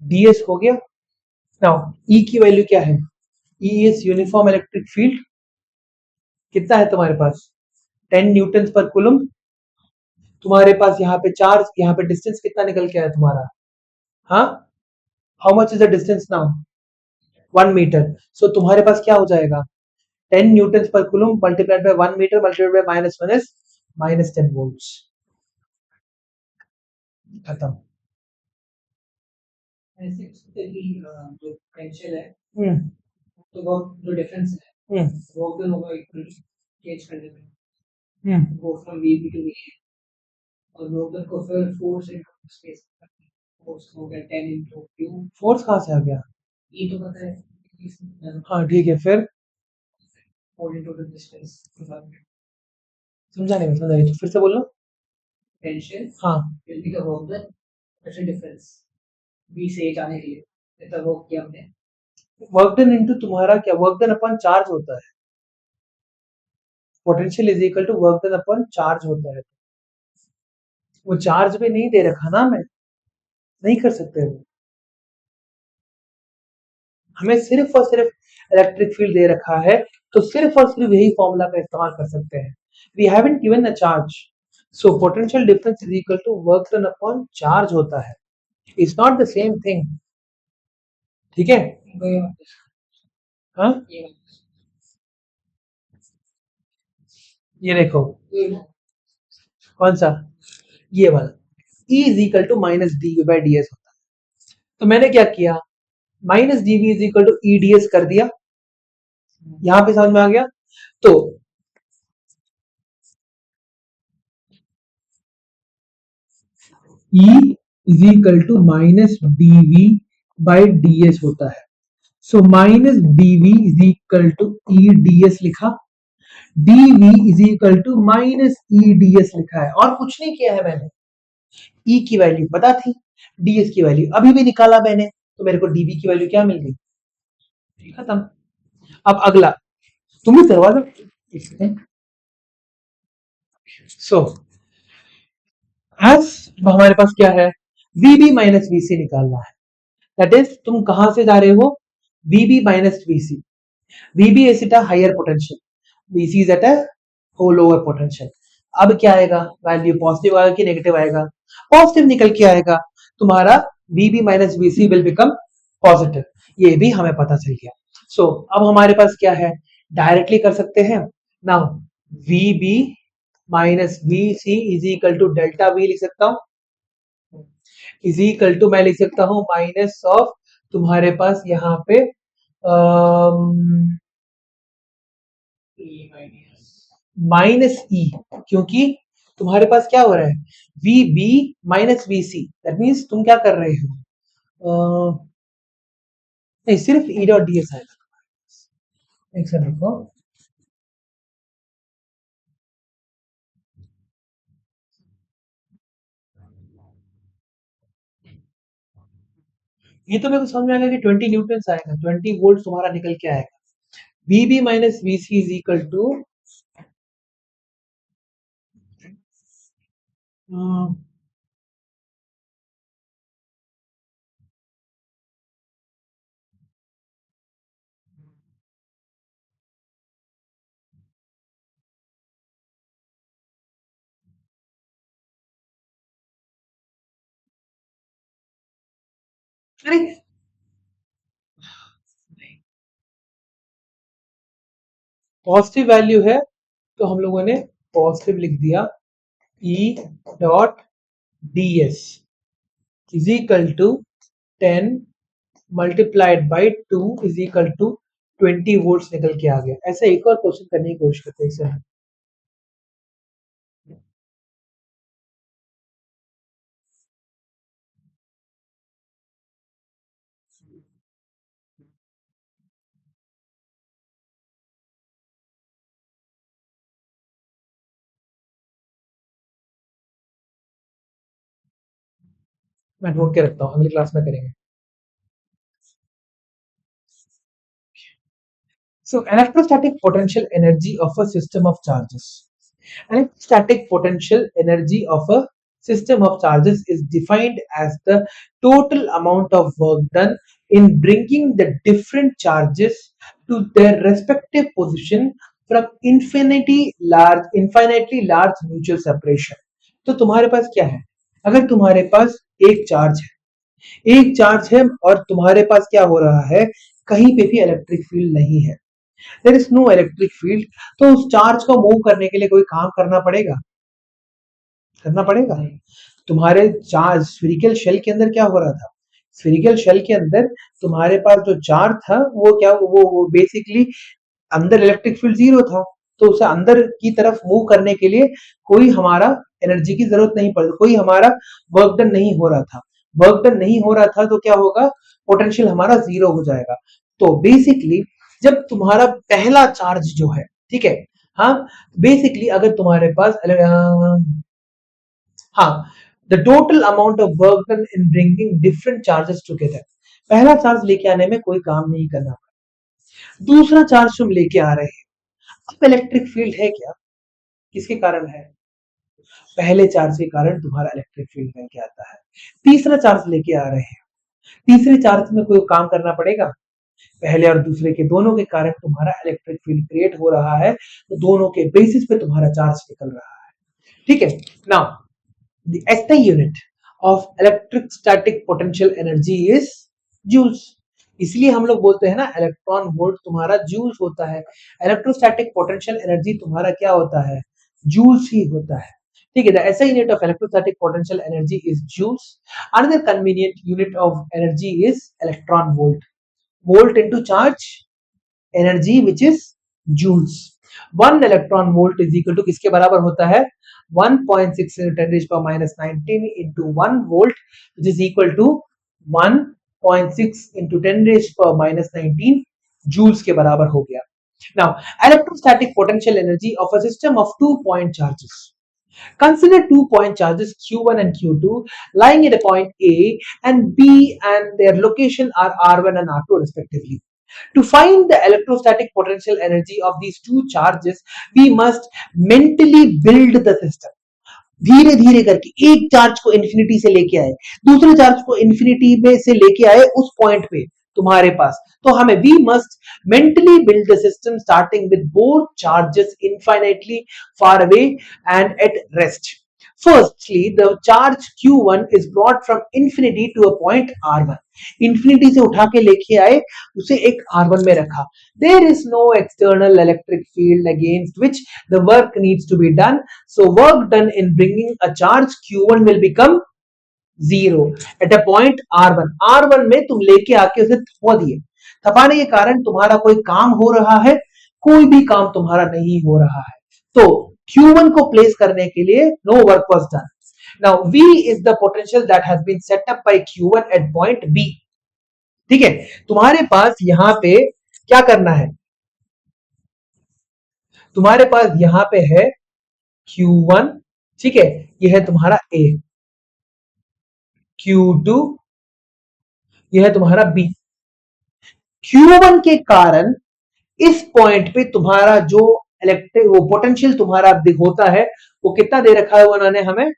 [SPEAKER 1] ds हो गया। नाउ E की वैल्यू क्या है, E is uniform electric field, कितना है तुम्हारे पास 10 न्यूटन पर कूलम। तुम्हारे पास यहाँ पे चार्ज, यहाँ पे डिस्टेंस कितना निकल के आया तुम्हारा, हाँ how much is the distance now 1 metre. सो तुम्हारे पास क्या हो जाएगा 10 न्यूटन पर coulomb multiplied by 1 metre multiplied by -1 is -10 volts, खत्म। ऐसे जो पोटेंशियल है, तो वो जो डिफरेंस है वो दोनों को इक्वल चेंज करने में, वो फ्रॉम वीबी टू वी, और लोकल को फिर फोर्स इनटू स्पेस, फोर्स हो गया 10 इनटू क्यू, फोर्स कहाँ से आ गया, ये तो पता है, हाँ ठीक है, फिर 4 इनटू द डिस्टेंस, समझा नहीं, समझा नहीं, तो फिर से बोलना। टेंशन हाँ will be the work done, pressure difference B से जाने के लिए, इतना वर्क किया हमने, वर्क डन इनटू तुम्हारा क्या वर्क डन अपॉन चार्ज होता है, potential is equal to work done upon charge होता है। वो चार्ज पे नहीं दे रखा ना, मैं नहीं कर सकते वो, हमें सिर्फ और सिर्फ इलेक्ट्रिक फील्ड दे रखा है, तो सिर्फ और सिर्फ यही फॉर्मूला का इस्तेमाल कर सकते हैं। We haven't given a charge, so potential difference is equal to work done upon charge होता है, it's not the same thing, ठीक है। हाँ ये देखो कौन सा, ये वाला E is equal to minus D by D S होता है, तो मैंने क्या किया minus D V is equal to E D S कर दिया, यहां पे समझ में आ गया। तो E is equal to minus D we by D S होता है, so minus D V is equal to E D S लिखा, D V is equal to minus E D S लिखा है, और कुछ नहीं किया है मैंने, ई की वैल्यू पता थी, डी एस की वैल्यू अभी भी निकाला मैंने, तो मेरे को डीवी की वैल्यू क्या मिल गई, खत्म। अब अगला, तुम्हें दरवाजा, सो एस हमारे पास क्या है वीबी माइनस वीसी निकालना है, दैट इज तुम कहां से जा रहे हो VB minus VC, VB is at a higher potential, VC is at a lower potential, अब क्या आएगा, वैल्यू पॉजिटिव आएगा कि नेगेटिव आएगा, पॉजिटिव निकल के आएगा, तुम्हारा VB minus VC will become positive, ये भी हमें पता चल गया। सो अब हमारे पास क्या है, डायरेक्टली कर सकते हैं। Now VB minus VC is equal to delta V लिख सकता हूं, इज इक्वल टू मैं लिख सकता हूं माइनस ऑफ तुम्हारे पास यहाँ पे माइनस ई, क्योंकि तुम्हारे पास क्या हो रहा है, VB minus VC, that means तुम क्या कर रहे हो, नहीं सिर्फ E डॉट डी एस आएगा, एक सेकंड रुको, ये तो मेरे को समझ में आएगा कि 20 न्यूटन आएगा, 20 वोल्ट तुम्हारा निकल के आएगा। VB minus VC is equal to अरे पॉजिटिव वैल्यू है तो हम लोगों ने पॉजिटिव लिख दिया, E dot D S is equal to 10 multiplied by 2 is equal to 20 volts निकल के आ गया। ऐसा एक और क्वेश्चन करने की कोशिश करते हैं सर। मैं ढूंढ के रखता हूँ, अगली क्लास में करेंगे। So electrostatic potential energy of a system of charges. Electrostatic potential energy of a system of charges is defined as the total amount of work done in bringing the different charges to their respective position from infinitely large mutual separation. तो तुम्हारे पास क्या है, अगर तुम्हारे पास एक charge है, एक चार्ज है और तुम्हारे पास क्या हो रहा है, कहीं पे भी इलेक्ट्रिक फील्ड नहीं है, there is no electric field, तो उस चार्ज को मूव करने के लिए कोई काम करना पड़ेगा, करना पड़ेगा। तुम्हारे चार्ज स्फेरिकल शेल के अंदर क्या हो रहा था, स्फेरिकल शेल के अंदर तुम्हारे पास जो चार्ज था वो क्या, वो बेसिकली अंदर इलेक्ट्रिक फील्ड जीरो था, तो उसे अंदर की तरफ मूव करने के लिए कोई हमारा एनर्जी की जरूरत नहीं पड़ी, कोई हमारा वर्क डन नहीं हो रहा था, वर्क डन नहीं हो रहा था तो क्या होगा, पोटेंशियल हमारा जीरो हो जाएगा। तो बेसिकली जब तुम्हारा पहला चार्ज जो है, ठीक है, हाँ, बेसिकली अगर तुम्हारे पास हाँ, the total amount of work done in bringing different charges together, पहला चार्ज लेके आने में कोई काम नहीं करना, दूसरा चार्ज तुम लेके आ रहे हैं, अब इलेक्ट्रिक फील्ड है क्या, किसके कारण है, पहले चार्ज के कारण तुम्हारा इलेक्ट्रिक फील्ड बन के आता है। तीसरा चार्ज लेके आ रहे हैं, तीसरे चार्ज में कोई काम करना पड़ेगा, पहले और दूसरे के दोनों के कारण तुम्हारा इलेक्ट्रिक फील्ड क्रिएट हो रहा है, तो दोनों के बेसिस पे तुम्हारा चार्ज निकल रहा है, ठीक है। Now the SI unit of electric static potential energy is joules, इसलिए हम लोग बोलते हैं ना इलेक्ट्रॉन वोल्ट तुम्हारा जूल्स होता है, इलेक्ट्रोस्टैटिक पोटेंशियल एनर्जी तुम्हारा क्या होता है, जूल्स ही होता है, ठीक है। The SI unit of electrostatic potential energy is joules, another convenient unit of energy is electron volt, volt into charge energy which is joules, 1 electron volt is equal to किसके बराबर होता है, 1.6 into 10 raised power minus 19 into 1 volt which is equal to 1.6 into 10 raised power minus 19 joules के बराबर हो गया। now electrostatic potential energy of a system of 2-point charges, consider 2-point charges Q1 and Q2 lying at a point A and B and their location are R1 and R2 respectively. To find the electrostatic potential energy of these two charges, we must mentally build the system. धीरे धीरे करके एक charge को infinity से लेके आए, दूसरे charge को इन्फिनिटी में से लेके आए उस पॉइंट पे, तुम्हारे पास, तो हमें we must mentally build the system starting with both charges infinitely far away and at rest. Firstly, the charge Q1 is brought from infinity to a point R1. Infinity से उठा के लेके आए, उसे एक R1 में रखा. There is no external electric field against which the work needs to be done. So work done in bringing a charge Q1 will become zero at a point R1. R1 में तुम लेके आके उसे थपा दिए. थपाने के कारण तुम्हारा कोई काम हो रहा है, कोई भी काम तुम्हारा नहीं हो रहा है. तो Q1 को प्लेस करने के लिए no work was done. Now V is the potential that has been set up by Q1 at point B. ठीक है, तुम्हारे पास यहां पे क्या करना है, तुम्हारे पास यहां पे है Q1, ठीक है, यह है तुम्हारा A, Q2, यह है तुम्हारा B. Q1 के कारण इस पॉइंट पे तुम्हारा जो इलेक्ट्रिक वो पोटेंशियल तुम्हारा होता है, वो कितना दे रखा है उन्होंने हमें,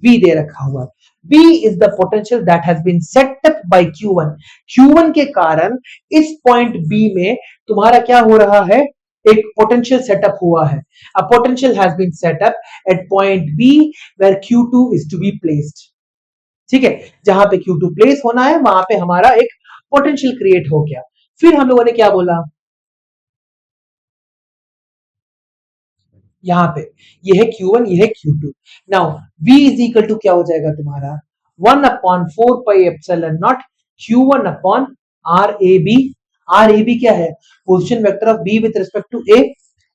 [SPEAKER 1] V दे रखा हुआ. V is the potential that has been set up by Q1. Q1 के कारण इस पॉइंट B में तुम्हारा क्या हो रहा है, एक पोटेंशियल सेटअप हुआ है. A potential has been set up at point B where Q2 is to be placed. ठीक है, जहां पे Q2 प्लेस होना है वहां पे हमारा एक पोटेंशियल क्रिएट हो गया. फिर हम लोगों ने क्या बोला, यहां पे ये है Q1, ये है Q2. Now V is equal to क्या हो जाएगा तुम्हारा 1/4 pi epsilon naught Q1 upon RAB. RAB क्या है, position vector of B with respect to A.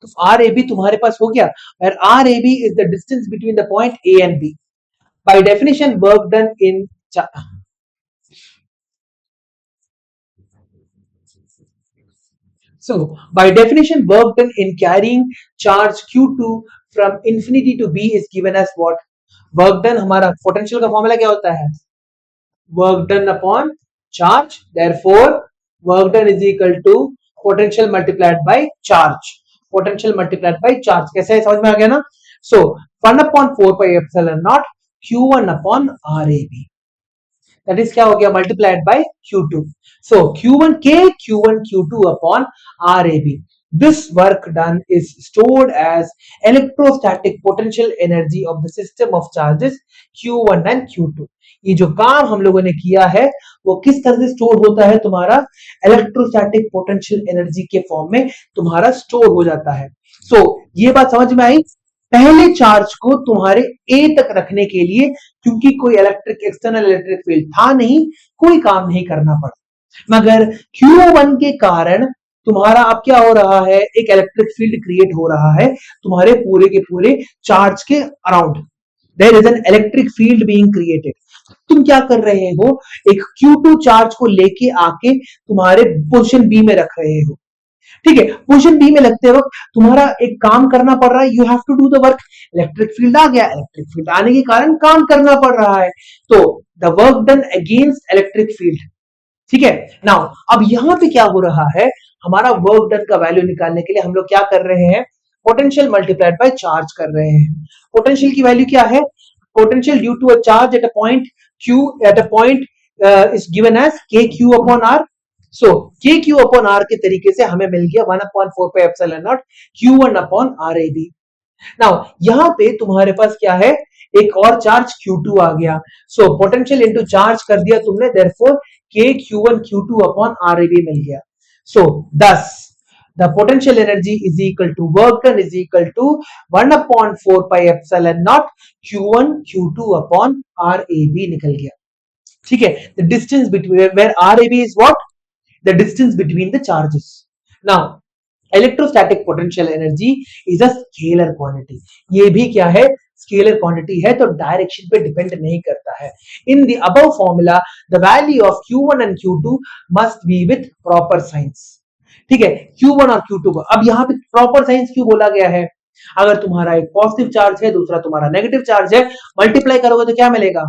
[SPEAKER 1] तो RAB तुम्हारे पास हो गया, और RAB is the distance between the point A and B. By definition work done in So, by definition, work done in carrying charge Q2 from infinity to B is given as what? Work done हमारा potential का formula क्या होता है, work done upon charge. Therefore, work done is equal to potential multiplied by charge. Potential multiplied by charge. कैसे है, समझ में आ गया ना? So, 1/4 pi epsilon naught Q1 upon RAB. That is क्या हो गया, multiplied by Q2. So Q1 K Q1 Q2 upon RAB. This work done is stored as electrostatic potential energy of the system of charges Q1 and Q2. ये जो काम हम लोगों ने किया है वो किस तरह से स्टोर होता है, तुम्हारा इलेक्ट्रोस्टैटिक पोटेंशियल एनर्जी के फॉर्म में तुम्हारा स्टोर हो जाता है. सो ये बात समझ में आई. पहले चार्ज को तुम्हारे A तक रखने के लिए, क्योंकि कोई एक्सटर्नल इलेक्ट्रिक फील्ड था नहीं, कोई काम नहीं करना पड़ा. मगर Q1 के कारण तुम्हारा अब क्या हो रहा है, एक इलेक्ट्रिक फील्ड क्रिएट हो रहा है तुम्हारे पूरे के पूरे चार्ज के around. There is an electric field being created. तुम क्या कर रहे हो, एक Q2 चार्ज को लेके आके तुम्हारे पोजीशन B में रख रहे हो. ठीक है, पोजीशन बी में लगते वक्त तुम्हारा एक काम करना पड़ रहा है, you have to do the work. Electric field आ गया, इलेक्ट्रिक फील्ड आने के कारण काम करना पड़ रहा है, तो the work done against electric field. ठीक है, नाउ अब यहां पे क्या हो रहा है, हमारा वर्क डन का वैल्यू निकालने के लिए हम लोग क्या कर रहे हैं, पोटेंशियल मल्टीप्लाइड बाय चार्ज कर रहे हैं. पोटेंशियल की वैल्यू क्या है, potential due to a charge at a point Q at a point is given as KQ upon R. So KQ upon R के तरीके से हमें मिल गया 1/4 pi epsilon naught Q1 upon RAB. Now यहां पे तुम्हारे पास क्या है, एक और चार्ज Q2 आ गया. सो पोटेंशियल इनटू चार्ज कर दिया तुमने, therefore KQ1 Q2 upon RAB मिल गया. सो thus the potential energy is equal to work done is equal to 1/4 pi epsilon naught Q1 Q2 upon RAB निकल गया. ठीक है, the distance between where RAB is what, the distance between the charges. Now electrostatic potential energy is a scalar quantity. ये भी क्या है, scalar quantity है, तो डायरेक्शन पे डिपेंड नहीं करता है. In the above formula the value of Q1 and Q2 must be with proper science. ठीक है, Q1 और Q2 को अब यहां पे प्रॉपर साइंस क्यों बोला गया है, अगर तुम्हारा एक पॉजिटिव चार्ज है, दूसरा तुम्हारा नेगेटिव चार्ज है, मल्टीप्लाई करोगे तो क्या मिलेगा,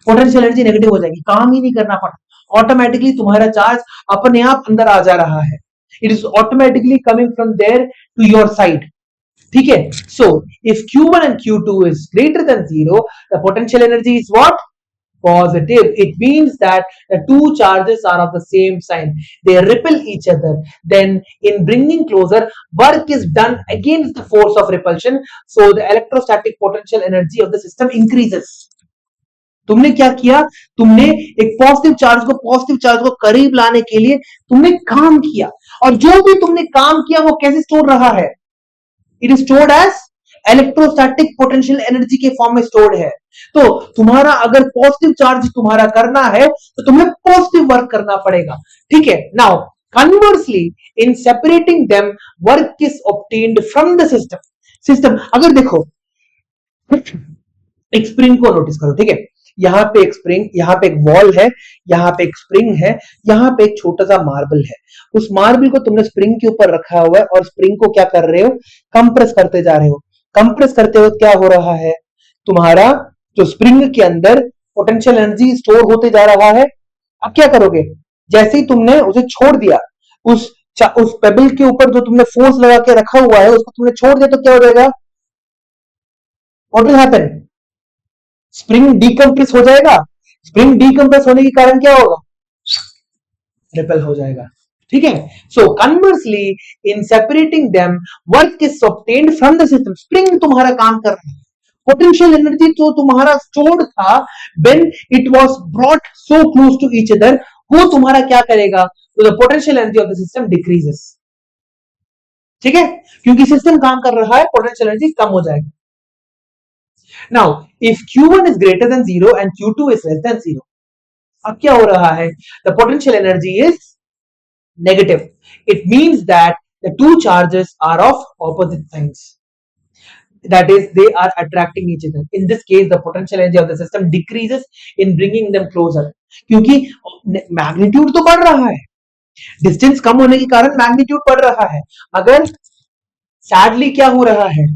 [SPEAKER 1] पोटेंशियल एनर्जी नेगेटिव हो जाएगी. काम ही नहीं करना पड़ा, ऑटोमेटिकली तुम्हारा चार्ज अपने आप अंदर आ जा रहा है. It is automatically coming from there to your side. ठीक है, so if Q1 and Q2 is greater than 0, the potential energy is what, positive. It means that the two charges are of the same sign. They repel each other. Then in bringing closer, work is done against the force of repulsion. So the electrostatic potential energy of the system increases. तुमने क्या किया? तुमने एक positive charge को करीब लाने के लिए तुमने काम किया, और जो भी तुमने काम किया वो कैसे स्टोर रहा है? It is stored as electrostatic potential energy के फॉर्म में स्टोर्ड है। तो तुम्हारा अगर पॉजिटिव चार्ज तुम्हारा करना है तो तुम्हें पॉजिटिव वर्क करना पड़ेगा, ठीक है। Now conversely in separating them work is obtained from the system अगर देखो एक स्प्रिंग को नोटिस करो, ठीक है। यहाँ पे एक स्प्रिंग, यहाँ पे एक वॉल है, यहाँ पे एक स्प्रिंग है, यहाँ पे एक छोटा सा मार्बल है। उस मार्बल को तुमने स्प्रिंग के ऊपर रखा हुआ है और स्प्रिंग को क्या कर रहे हो? कंप्रेस करते जा रहे हो। कंप्रेस करते वक्त क्या हो रहा है? तुम्हारा जो स्प्रिंग के अंदर पोटेंशियल एनर्जी स्टोर होते जा रहा है। अब क्या करोगे? जैसे ही तुमने उसे छोड़ दिया, उस पेबल के ऊपर जो तुमने फोर्स लगा के रखा हुआ है उसको तुमने छोड़ दिया, तो क्या हो जाएगा? What will happen? स्प्रिंग डीकम्प्रेस हो जाएगा। स्प्रिंग डीकम्प्रेस होने के कारण क्या होगा? रिपेल हो जाएगा, ठीक है। So conversely in separating them work is obtained from the system. Spring तुम्हारा काम कर रहा है, पोटेंशियल एनर्जी तो तुम्हारा स्टोर्ड था, when it was brought so close to each other, वो तुम्हारा क्या करेगा? तो the potential energy of the system decreases, ठीक है। क्योंकि सिस्टम काम कर रहा है, पोटेंशियल एनर्जी कम हो जाएगा। Now, if Q1 is greater than 0 and Q2 is less than 0, अब क्या हो रहा है? The potential energy is negative. It means that the two charges are of opposite signs. That is, they are attracting each other. In this case, the potential energy of the system decreases in bringing them closer. क्योंकि magnitude तो बढ़ रहा है, distance कम होने के कारण magnitude बढ़ रहा है, मगर सैडली क्या हो रहा है?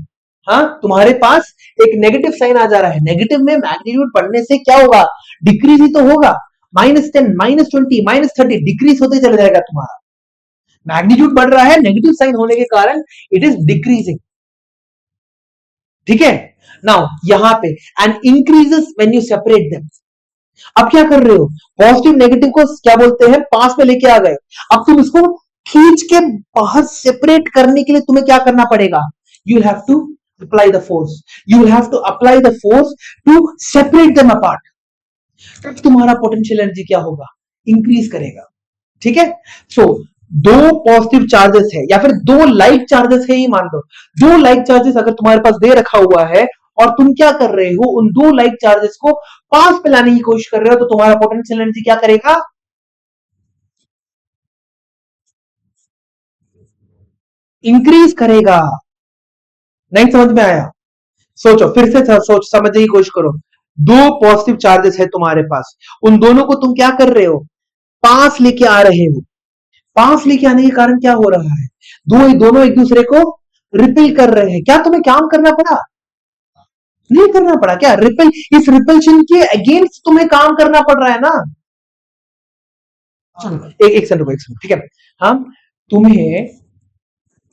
[SPEAKER 1] हाँ, तुम्हारे पास एक नेगेटिव साइन आ जा रहा है। नेगेटिव में मैग्नीट्यूड बढ़ने से क्या होगा? डिक्रीज ही तो होगा। -10, -20, -30 डिक्रीज होते चले जाएगा तुम्हारा। मैग्नीट्यूड बढ़ रहा है, नेगेटिव साइन होने के कारण इट इज डिक्रीजिंग, ठीक है। नाउ यहां पे and increases when you separate them. अब क्या कर रहे हो? पॉजिटिव नेगेटिव को क्या बोलते हैं? पास में लेके आ गए। अब तुम इसको खींच के बाहर सेपरेट करने के लिए तुम्हें क्या करना पड़ेगा? You have to apply the force. You will have to apply the force to separate them apart. तब तुम्हारा पोटेंशियल एनर्जी क्या होगा? इंक्रीज करेगा, ठीक है। सो दो पॉजिटिव चार्जेस है या फिर दो लाइक चार्जेस है, ये मान लो। दो लाइक चार्जेस अगर तुम्हारे पास दे रखा हुआ है और तुम क्या कर रहे हो? उन दो लाइक चार्जेस को पास पे लाने की कोशिश कर रहे हो, तो तुम्हारा पोटेंशियल एनर्जी क्या करेगा? इंक्रीज करेगा। नहीं समझ में आया? सोचो, फिर से सोच, समझने की कोशिश करो। दो पॉजिटिव चार्जेस है तुम्हारे पास, उन दोनों को तुम क्या कर रहे हो? पास लेके आ रहे हो। पास लेके आने के कारण क्या हो रहा है? दोनों एक दूसरे को रिपेल कर रहे हैं। क्या तुम्हें काम करना पड़ा? नहीं करना पड़ा। क्या रिपेल, इस रिपल्शन के अगेंस्ट तुम्हें काम करना पड़ रहा है ना? एक सेकंड, ठीक है। हम तुम्हें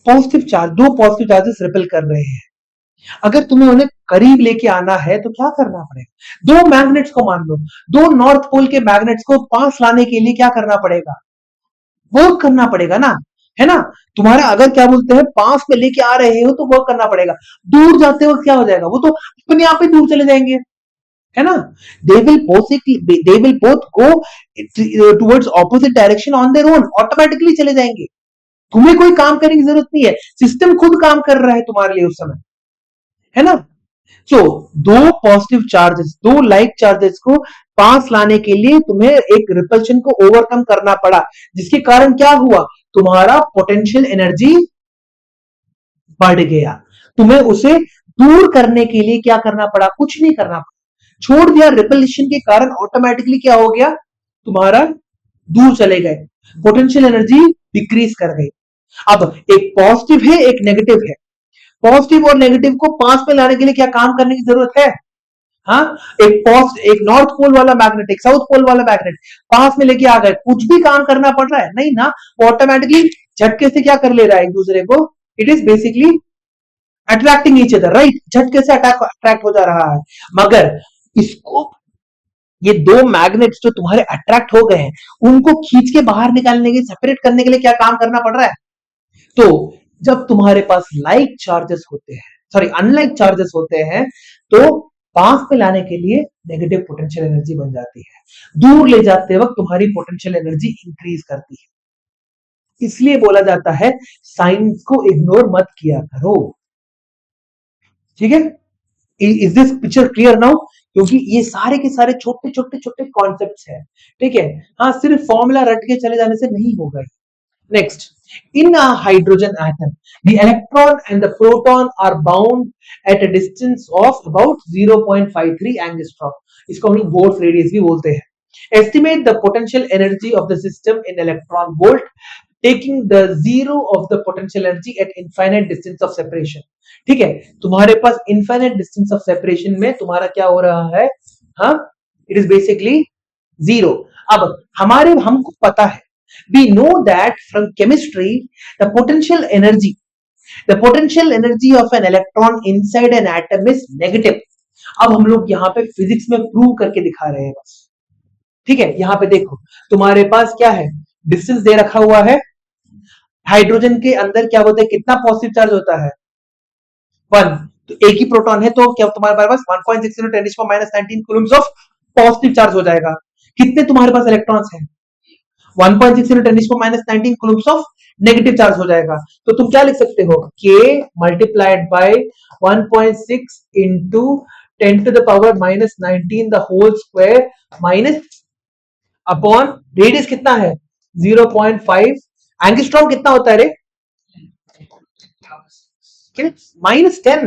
[SPEAKER 1] पॉजिटिव चार्ज, दो पॉजिटिव चार्जेस रिपेल कर रहे हैं। अगर तुम्हें उन्हें करीब लेके आना है तो क्या करना पड़ेगा? दो मैग्नेट्स को मान लो, दो नॉर्थ पोल के मैग्नेट्स को पास लाने के लिए क्या करना पड़ेगा? वर्क करना पड़ेगा ना, है ना। तुम्हारा अगर क्या बोलते हैं, पास में लेके आ रहे हो तो वर्क करना पड़ेगा। दूर जाते वक्त क्या हो जाएगा? वो तो अपने आप ही दूर चले जाएंगे, है ना। They will both go towards opposite direction on their own, automatically चले जाएंगे। तुम्हें कोई काम करने की जरूरत नहीं है, सिस्टम खुद काम कर रहा है तुम्हारे लिए उस समय, है ना। सो दो पॉजिटिव चार्जेस, दो लाइक चार्जेस को पास लाने के लिए तुम्हें एक रिपल्शन को ओवरकम करना पड़ा, जिसके कारण क्या हुआ? तुम्हारा पोटेंशियल एनर्जी बढ़ गया। तुम्हें उसे दूर करने के लिए क्या करना पड़ा? कुछ नहीं करना पड़ा, छोड़ दिया। रिपल्शन के कारण ऑटोमेटिकली क्या हो गया? तुम्हारा दूर चले गए, पोटेंशियल एनर्जी डिक्रीज कर गई। अब एक पॉजिटिव है, एक नेगेटिव है। पॉजिटिव और नेगेटिव को पास में लाने के लिए क्या काम करने की जरूरत है? हाँ, एक नॉर्थ पोल वाला मैग्नेट, एक साउथ पोल वाला मैग्नेट पास में लेके आ गए, कुछ भी काम करना पड़ रहा है? नहीं ना, ऑटोमेटिकली झटके से क्या कर ले रहा है एक दूसरे को? It is basically attracting each other, right. झटके से अट्रैक्ट हो जा रहा है। मगर इसको ये दो मैग्नेट्स जो तुम्हारे अट्रैक्ट हो गए हैं, उनको खींच के बाहर निकालने के, सेपरेट करने के लिए क्या काम करना पड़ रहा है? तो जब तुम्हारे पास लाइक चार्जेस होते हैं, सॉरी अनलाइक चार्जेस होते हैं, तो पास में लाने के लिए नेगेटिव पोटेंशियल एनर्जी बन जाती है, दूर ले जाते वक्त तुम्हारी पोटेंशियल एनर्जी इंक्रीज करती है। इसलिए बोला जाता है साइंस को इग्नोर मत किया करो। ठीक है, is this picture clear now? क्योंकि ये सारे के सारे छोटे छोटे छोटे कॉन्सेप्ट्स हैं। ठीक है, हाँ सिर्फ फॉर्मूला रट के चले जाने से नहीं होगा। Next, in a hydrogen atom, the electron and the proton are bound at a distance of about 0.53 angstrom. इसको हम लोग बोर्स रेडियस भी बोलते हैं. Estimate the potential energy of the system in electron volt, taking the zero of the potential energy at infinite distance of separation. ठीक है, तुम्हारे पास infinite distance of separation में तुम्हारा क्या हो रहा है? हाँ, it is basically zero. अब हमको पता है, we know that from chemistry the potential energy of an electron inside an atom is negative. अब हम लोग यहाँ पे फिजिक्स में प्रूव करके दिखा रहे हैं बस। ठीक है, यहाँ पे देखो तुम्हारे पास क्या है, डिस्टेंस दे रखा हुआ है, हाइड्रोजन के अंदर क्या होता है, कितना पॉजिटिव चार्ज होता है? 1। तो एक ही प्रोटॉन है, तो क्या तुम्हारे पास 1.6 × 10⁻19 कूलम्स ऑफ पॉजिटिव चार्ज हो जाएगा। कितने तुम्हारे पास इलेक्ट्रॉन्स हैं? 1.6 × 10⁻19 कूलम्स ऑफ नेगेटिव चार्ज हो जाएगा। तो तुम क्या लिख सकते हो, k multiplied by 1.6 into 10⁻⁻19 the whole square minus upon radius कितना है 0.5, एंगस्ट्रॉम कितना होता है रे? -10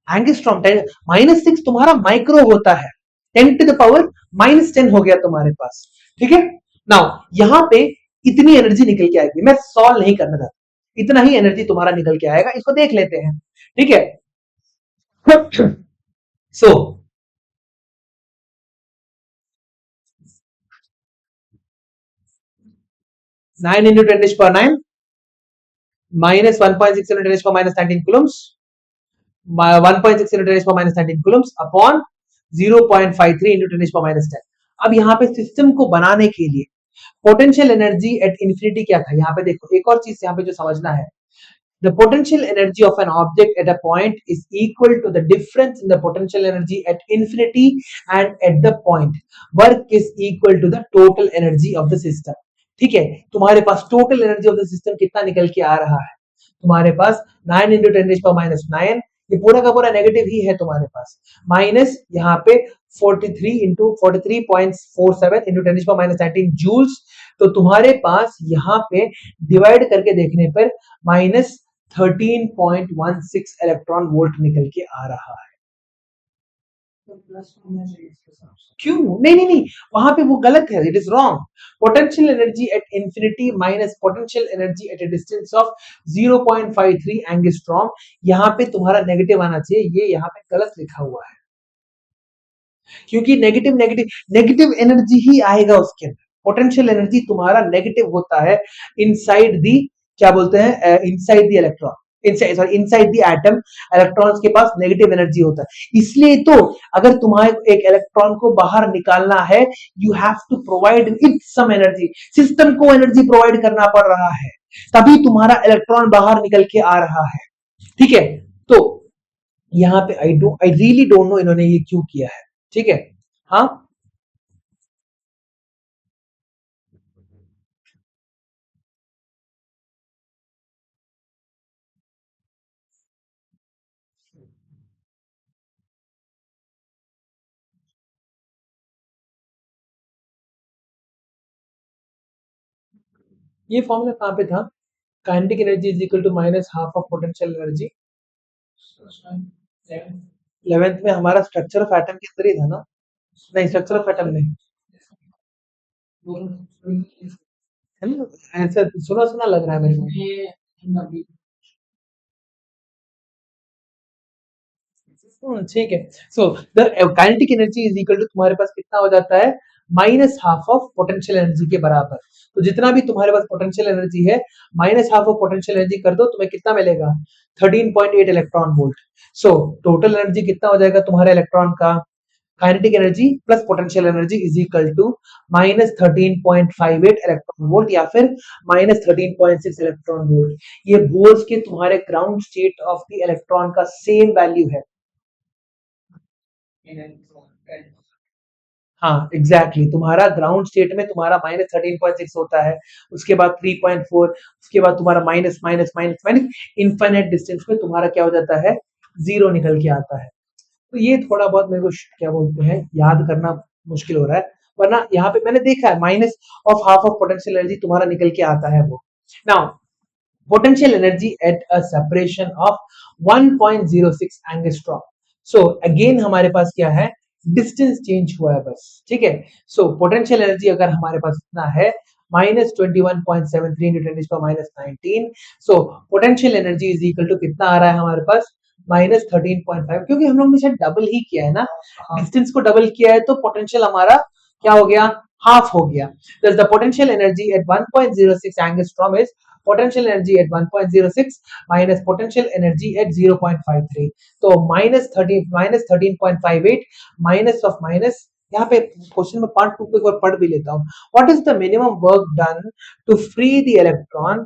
[SPEAKER 1] एंगस्ट्रॉम, -6 तुम्हारा माइक्रो होता है, 10⁻⁻10 हो गया तुम्हारे पास। ठीक है, नाउ यहां पे इतनी एनर्जी निकल के आएगी, मैं सॉल्व नहीं करना चाहता, इतना ही एनर्जी तुम्हारा निकल के आएगा, इसको देख लेते हैं। ठीक है, सो 9 into 10⁻9 minus 1.6 into 10⁻19 coulombs, 1.6 into 10⁻19 coulombs upon 0.53 into 10⁻10। अब यहाँ पे सिस्टम को बनाने के लिए पोटेंशियल एनर्जी एट इंफिनिटी क्या था, यहाँ पे देखो एक और चीज यहाँ पे जो समझना है, the potential energy of an object at a point is equal to the difference in the potential energy at infinity and at the point. Work is equal to the total energy of the system. ठीक है, तुम्हारे पास total energy of the system कितना निकल के आ रहा है, तुम्हारे पास 9 into 10⁻⁹, ये पूरा का पूरा नेगेटिव ही है तुम्हारे पास, माइनस यहाँ पे 43 into 43.47 into 10⁻19 जूल्स। तो तुम्हारे पास यहाँ पे डिवाइड करके देखने पर माइनस 13.16 इलेक्ट्रॉन वोल्ट निकल के आ रहा है। क्यों? नहीं नहीं नहीं, वहां पे वो गलत है, it is wrong. Potential energy at infinity minus potential energy at A distance of 0.53 angstrom, यहाँ पे तुम्हारा नेगेटिव आना चाहिए, ये यहाँ पे गलत लिखा हुआ है, क्योंकि नेगेटिव नेगेटिव नेगेटिव एनर्जी ही आएगा उसके अंदर। पोटेंशियल एनर्जी तुम्हारा नेगेटिव होता है इनसाइड दी, क्या बोलते हैं, inside the electron, inside the atom electrons के पास नेगेटिव एनर्जी होता है। इसलिए तो अगर तुम्हारे एक इलेक्ट्रॉन को बाहर निकालना है, you have to provide it some energy, system को एनर्जी प्रोवाइड करना पड़ रहा है, तभी तुम्हारा इलेक्ट्रॉन बाहर निकल के आ रहा है। ठीक है, तो यहाँ पे आई रियली डोंट नो इन्होंने ये क्यों किया है। ठीक है, हाँ ये फॉर्मूला कहाँ पे था, kinetic energy is equal to minus half of potential energy. 11th में हमारा स्ट्रक्चर ऑफ एटम के अंदर ही था ना? नहीं, स्ट्रक्चर ऑफ एटम नहीं है ना, ऐसा सुना सुना लग रहा है मेरे को। ठीक है, so the kinetic energy is equal to तुम्हारे पास कितना हो जाता है, minus half of potential energy के बराबर। तो जितना भी तुम्हारे पास पोटेंशियल एनर्जी है, minus half of potential energy कर दो, तुम्हें कितना मिलेगा, 13.8 electron volt. So total energy कितना हो जाएगा तुम्हारे इलेक्ट्रॉन का, kinetic energy plus potential energy is equal to -13.58 electron volt या फिर -13.6 इलेक्ट्रॉन वोल्ट। ये बोर्स के तुम्हारे ground state of the electron का सेम वैल्यू है। हाँ एग्जैक्टली exactly. तुम्हारा ग्राउंड स्टेट में तुम्हारा -13.6 होता है, उसके बाद 3.4, उसके बाद तुम्हारा minus minus minus minus infinite distance में तुम्हारा क्या हो जाता है, जीरो निकल के आता है। तो ये थोड़ा बहुत मेरे को क्या बोलते हैं याद करना मुश्किल हो रहा है, वरना यहाँ पे मैंने देखा है minus of half of potential energy तुम्हारा निकल के आता है वो। Now potential energy at a separation of 1.06 angstrom. So again हमारे पास क्या है, डिस्टेंस चेंज हुआ है बस, ठीक है। सो पोटेंशियल एनर्जी अगर हमारे पास इतना है -21.73 into 10⁻19, so potential energy is equal to कितना आ रहा है हमारे पास -13.5, क्योंकि हम लोग ने शायद डबल ही किया है ना, डिस्टेंस को डबल किया है तो पोटेंशियल हमारा क्या हो गया, हाफ हो गया। Thus the potential energy at 1.06 angstrom is potential energy at 1.06 minus potential energy at 0.53। तो -13.58 माइनस ऑफ माइनस, यहाँ पे क्वेश्चन में पार्ट 2 को एक बार पढ़ भी लेता हूँ। What is the minimum work done to free the electron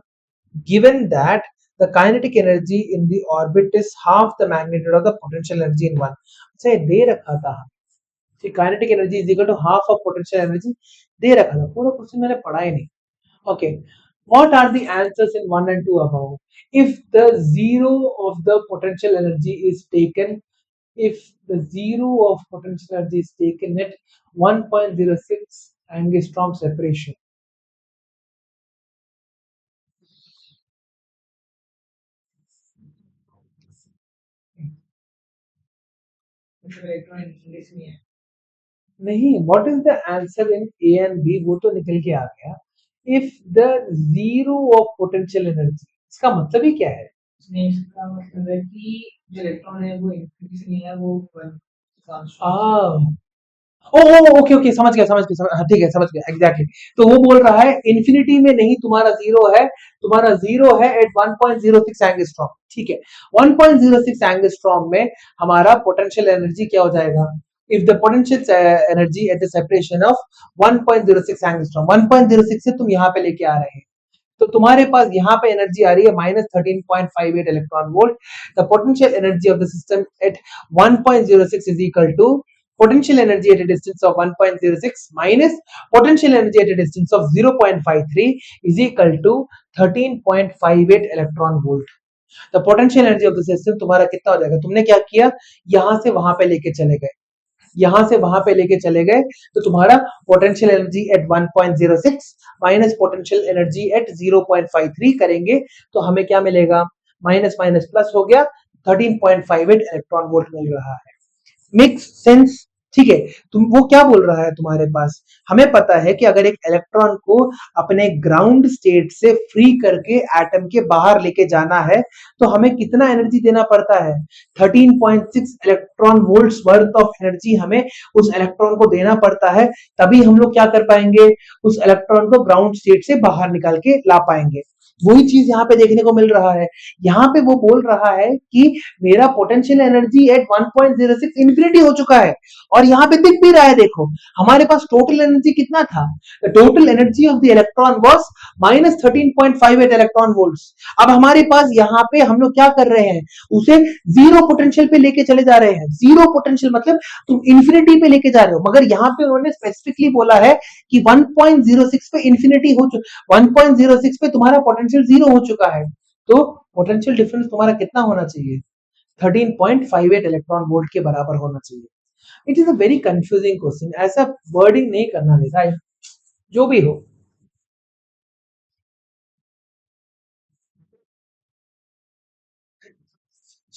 [SPEAKER 1] given that the kinetic energy in the orbit is half the magnitude of the potential energy in one। अच्छा दे रखा था, kinetic energy is equal to half of potential energy दे रखा था, पूरा question मैंने पढ़ा ही नहीं। Okay, what are the answers in 1 and 2 above? If the zero of the potential energy is taken, if the zero of potential energy is taken at 1.06 angstrom separation, नहीं, what is the answer in A and B, वो तो निकल के आ गया। If the zero of potential energy, इसका मतलब ही क्या है, इसका मतलब है कि जो इलेक्ट्रॉन है वो इंक्रीज नहीं है, वो ओ ओके ओके समझ गया समझ गया हाँ ठीक है समझ गया एग्जैक्टली। तो वो बोल रहा है इन्फिनिटी में नहीं तुम्हारा जीरो है, तुम्हारा जीरो है एट 1.06 एंगस्ट्रॉम, ठीक है। 1.06 एंगस्ट्रॉम में हमारा पोटेंशियल एनर्जी क्या हो जाएगा, if the potential energy at the separation of 1.06 angstrom, 1.06 से तुम यहाँ पे लेके आ रहे हैं, तो तुम्हारे पास यहाँ पे एनर्जी आ रही है -13.58 electron volt. The potential energy of the system at 1.06 is equal to potential energy at a distance of 1.06 minus potential energy at a distance of 0.53 is equal to 13.58 electron volt। the potential energy of the system तुम्हारा कितना हो जाएगा, तुमने क्या किया, यहां से वहां पे लेके चले गए, यहां से वहां पे लेके चले गए, तो तुम्हारा potential energy at 1.06 minus potential energy at 0.53 करेंगे तो हमें क्या मिलेगा, माइनस माइनस प्लस हो गया, 13.58 इलेक्ट्रॉन वोल्ट मिल रहा है। मेक्स सेंस, ठीक है। तुम वो क्या बोल रहा है तुम्हारे पास, हमें पता है कि अगर एक इलेक्ट्रॉन को अपने ग्राउंड स्टेट से फ्री करके एटम के बाहर लेके जाना है तो हमें कितना एनर्जी देना पड़ता है, 13.6 electron volts worth of energy हमें उस इलेक्ट्रॉन को देना पड़ता है, तभी हम लोग क्या कर पाएंगे, उस इलेक्ट्रॉन को ग्राउंड स्टेट से बाहर निकाल के ला पाएंगे। वही चीज यहाँ पे देखने को मिल रहा है, यहाँ पे वो बोल रहा है कि मेरा पोटेंशियल एनर्जी एट 1.06 इंफिनिटी हो चुका है, और यहाँ पे दिख भी रहा है, देखो हमारे पास टोटल एनर्जी कितना था, the total energy of the electron was -13.58 electron volts. अब हमारे पास यहाँ पे हम लोग क्या कर रहे हैं, उसे जीरो पोटेंशियल पे लेके चले जा रहे हैं, जीरो पोटेंशियल मतलब तुम इंफिनिटी पे लेके जा रहे हो, मगर यहाँ पे उन्होंने स्पेसिफिकली बोला है कि 1.06 पे इंफिनिटी हो चुका, 1.06 पे तुम्हारा पोटेंशियल जीरो हो चुका है, तो पोटेंशियल डिफरेंस तुम्हारा कितना होना चाहिए, 13.58 इलेक्ट्रॉन वोल्ट के बराबर होना चाहिए। It is a very confusing question, ऐसा वर्डिंग नहीं करना देता है, जो भी हो।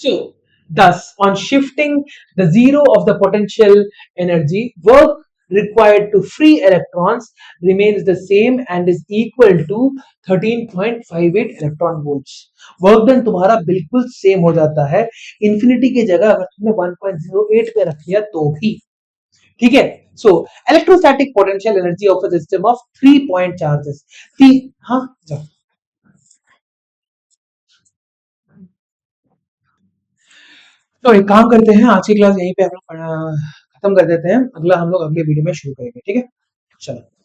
[SPEAKER 1] So thus on shifting the zero of the potential energy, work required to free electrons remains the same and is equal to 13.58 electron volts। Work done तुम्हारा बिल्कुल सेम हो जाता है, इंफिनिटी की जगह अगर तुमने 1.08 पे रख लिया तो भी, ठीक है। सो electrostatic potential energy of a system of 3 point charges, हाँ तो एक काम करते हैं, आज की क्लास यहीं पे हम लोग खत्म कर देते हैं, अगला हम लोग अगले वीडियो में शुरू करेंगे, ठीक है? चलो।